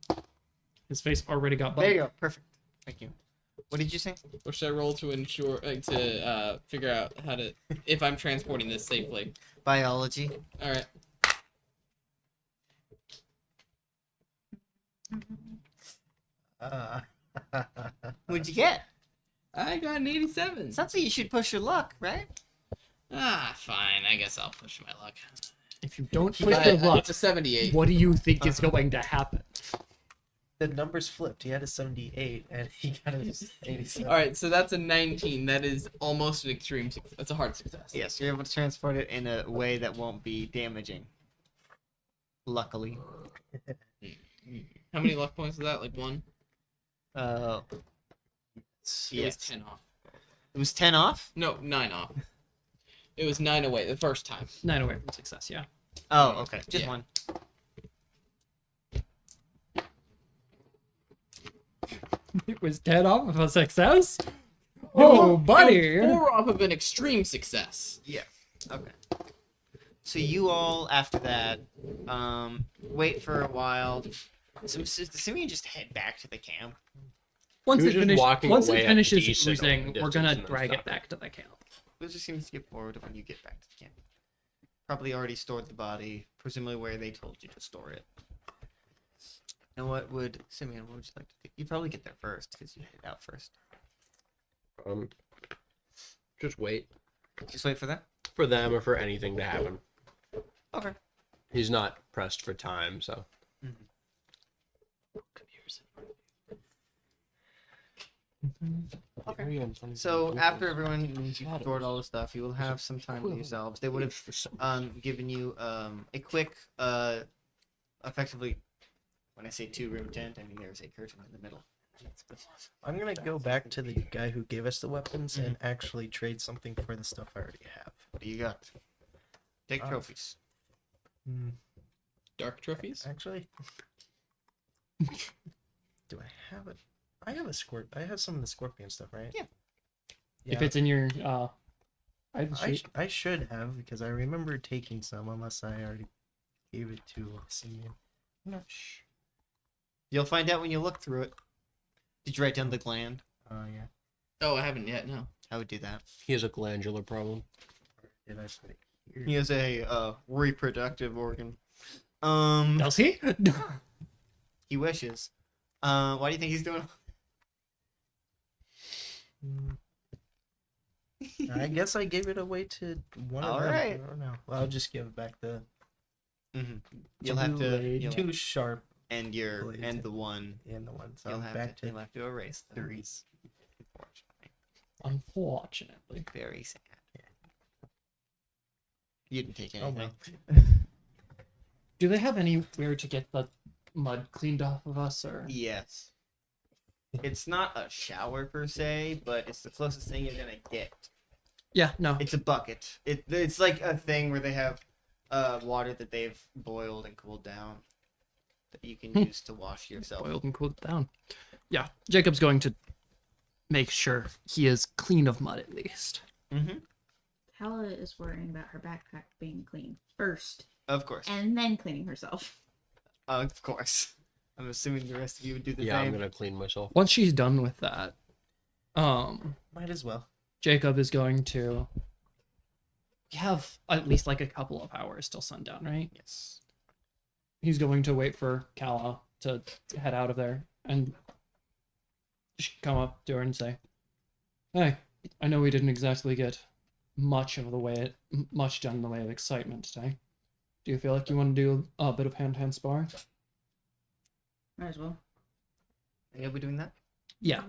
His face already got There bumped. you go. Perfect. Thank you. What did you say? What should I roll to ensure to figure out how to if I'm transporting this safely? Biology. All right. What'd you get? I got an 87. Sounds like you should push your luck, right? Ah, fine. I guess I'll push my luck. If you don't push But your luck, it's a 78. what do you think is going to happen? The numbers flipped. He had a 78 and he got a 87. All right, so that's a 19. That is almost an extreme success. That's a hard success. Yes, you're able to transport it in a way that won't be damaging. Luckily. How many luck points is that? Like 1? Uh, It was yes. 10 off. It was 10 off? No, 9 off. It was 9 away the first time. 9 away from success, yeah. Oh, okay. Just Yeah. one. It was 10 off of a success? Oh, buddy! 4 off of an extreme success. Yeah. Okay. So you all, after that, wait for a while. So the Simeon just head back to the camp. Once He it, was just walking once away it at finishes decent oozing, we're distance gonna and then drag it stop. back to the camp. We'll just seem to skip forward when you get back to the camp. Probably already stored the body, presumably where they told you to store it. Now, what would Simeon? What would you like to do? You probably get there first because you headed out first. Just wait Just wait for that. for them or for anything to happen. Okay. He's not pressed for time, so. Okay. So after everyone stored all the stuff, you will have some time to yourselves. They would have given you a quick, effectively, when I say 2-room tent, I mean there's a curtain in the middle. I'm gonna go back to the guy who gave us the weapons and actually trade something for the stuff I already have. What do you got? Take trophies. Hmm, Dark trophies? actually, do I have it? I have a I have some of the scorpion stuff, right? Yeah. If it's in your I should have because I remember taking some, unless I already gave it to Simeon. I'm not sure. You'll find out when you look through it. Did you write down the gland? Oh yeah. Oh, I haven't yet, no. I would do that. He has a glandular problem. Did I put it here? He has a reproductive organ. Does he? He wishes. Why do you think he's doing? Hmm. I guess I gave it away to one of them. Alright. I don't know. Well, I'll just give back the You'll have to. You'll two sharp and your blades and the one. and the one. So You'll back to you'll have to erase those. threes. Unfortunately, Unfortunately. very sad. You didn't take Oh, anything. Do they have anywhere to get the mud cleaned off of us, or? Yes. It's not a shower per se, but it's the closest thing you're gonna get. Yeah, no. It's a bucket. It's like a thing where they have water that they've boiled and cooled down that you can use to wash yourself. Boiled and cooled down. Yeah, Jacob's going to make sure he is clean of mud at least. Mm-hmm. Hala is worrying about her backpack being clean first, Of course. and then cleaning herself. Of course. I'm assuming the rest of you would do the Yeah, I'm same. gonna clean myself. Once she's done with that, Might as well. Jacob is going to. We have at least like a couple of hours till sundown, right? Yes. He's going to wait for Kala to head out of there and just come up to her and say, "Hey, I know we didn't exactly get much done in the way of excitement today. Do you feel like you want to do a bit of hand-to-hand sparring?" Might as well. Are we doing that? Yeah.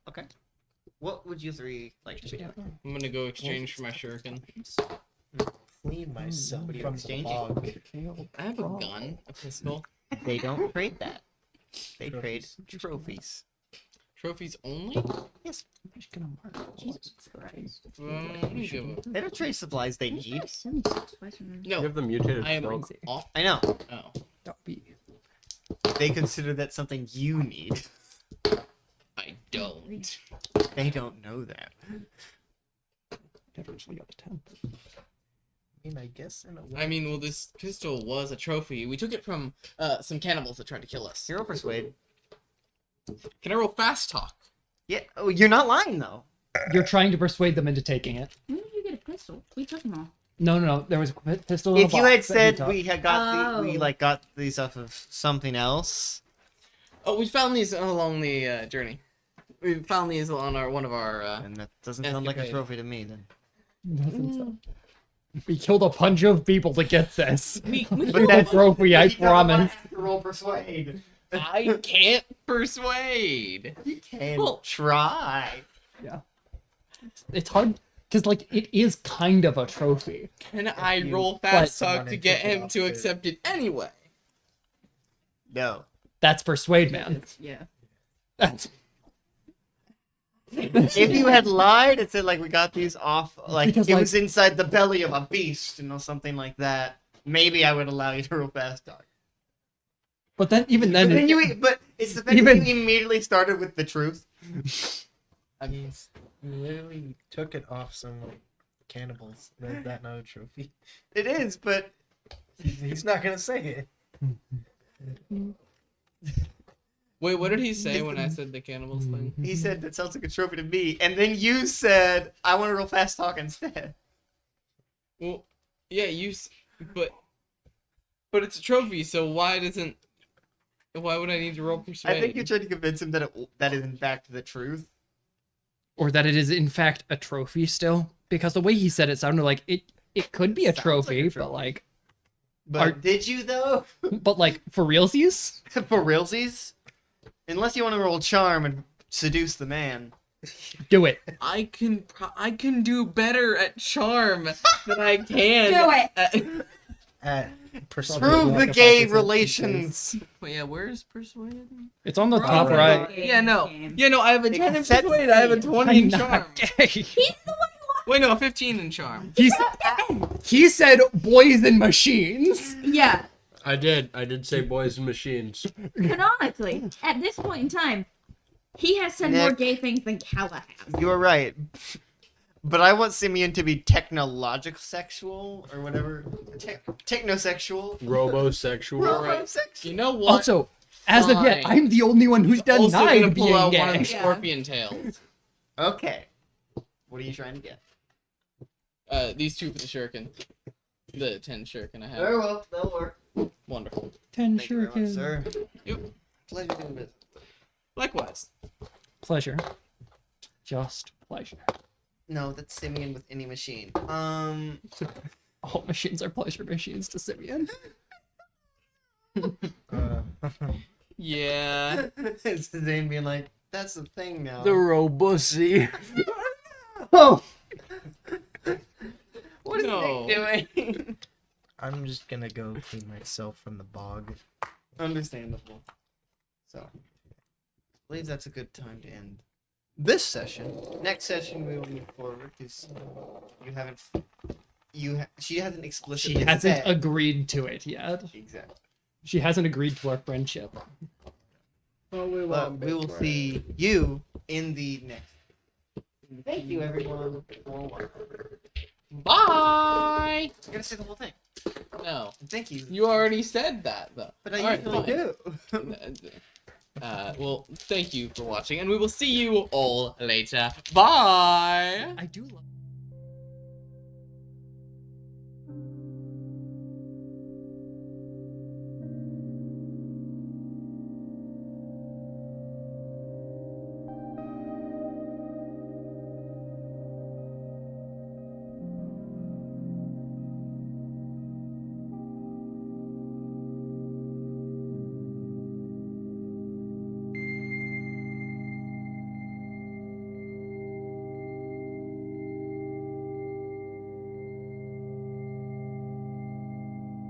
Okay. What would you three like to be doing? I'm gonna go exchange for my shuriken. Clean myself what are you from the exchanging? bog. I have a gun, a pistol. They don't trade that. They trade trophies. Trophies only? Yes. I'm just gonna mark Jesus Christ. Let me give a- They don't trade supplies they Where's need. my Sims? Why is it- No, Give them mutated I am smoke. off. I know. Oh. that be. They consider that something you need. I don't. They don't know that. Never actually got a 10. I mean, I guess in a way. I mean, well, this pistol was a trophy. We took it from some cannibals that tried to kill us. Hero persuade. Can I roll fast talk? Yeah. Oh, you're not lying though. You're trying to persuade them into taking it. When did you get a pistol? We took them all. No. There was a pistol. In If a you box had that he said took. we had got we Oh. like got these off of something else, Oh, we found these along the journey. We found these on one of our. and that doesn't sound like a Escapade. trophy to me then. Doesn't sound- We killed a bunch of people to get this. We But that's trophy, I promise. Roll persuade. I can't persuade. You can Well- try. It's hard because like it is kind of a trophy. Can I you roll fight fast someone talk to and get take it him off to their- accept it anyway? No. That's persuade, man. Yeah. That's If you had lied and said like we got these off, like Because, it like- was inside the belly of a beast, something like that, maybe I would allow you to roll fast talk. but then even then, But, then it- but it's the fact Even- that you immediately started with the truth. I mean, you literally took it off some like, cannibals. Is that not a trophy? It is, but He's not gonna say it. Wait, what did he say when I said the cannibals thing? he said that sounds like a trophy to me, and then you said I want to roll fast talk instead. Well, yeah, but it's a trophy, so why would I need to roll persuade? I think you're trying to convince him that that is in fact the truth. or that it is in fact a trophy still, because the way he said it sounded like it could be a Sounds like a trophy, trophy. but like But did you though? for realsies? For realsies? Unless you want to roll charm and seduce the man. Do it. I can do better at charm than I can. Do it. At... Prove the gay relations. Wait, yeah, where's persuade? It's on the Bro, top bro. right. Yeah, no. Game. Yeah, no, I have a 10 in Except persuade, I have a 20 in I'm charm. not gay. He's the one who Wait, no, 15 in charm. He said boys and machines. Yeah. I did say boys and machines. Canonically, at this point in time, he has said more Nick. gay things than Kala has. You're right. But I want Simeon to be technological sexual or whatever. Technosexual. Robosexual. Robosexual. You know what? Also, as of yet, Fine. I'm the only one who's also gonna denied pull being out one of gay. the scorpion tails. Okay. What are you trying to get? These two for the shuriken. The 10 shuriken I have. Very well. That'll work. Wonderful. 10 Thank you very much, sir. Yep. Pleasure doing business. Likewise. Pleasure. Just pleasure. No, that's Simeon with any machine. All machines are pleasure machines to Simeon. Yeah. It's Zane being like, that's the thing now. Robosi. Oh, What is No. Nick doing? I'm just gonna go clean myself from the bog. Understandable. So, I believe that's a good time to end this session. Next session we will move forward because she hasn't explicitly she hasn't said. agreed to it yet. Exactly. She hasn't agreed to our friendship. But we will see you in the next. Thank you, everyone. Bye! You gotta say the whole thing. No. Thank you. You already said that, though. But I Alright, usually fine. do. Well, thank you for watching, and we will see you all later. Bye! I do love.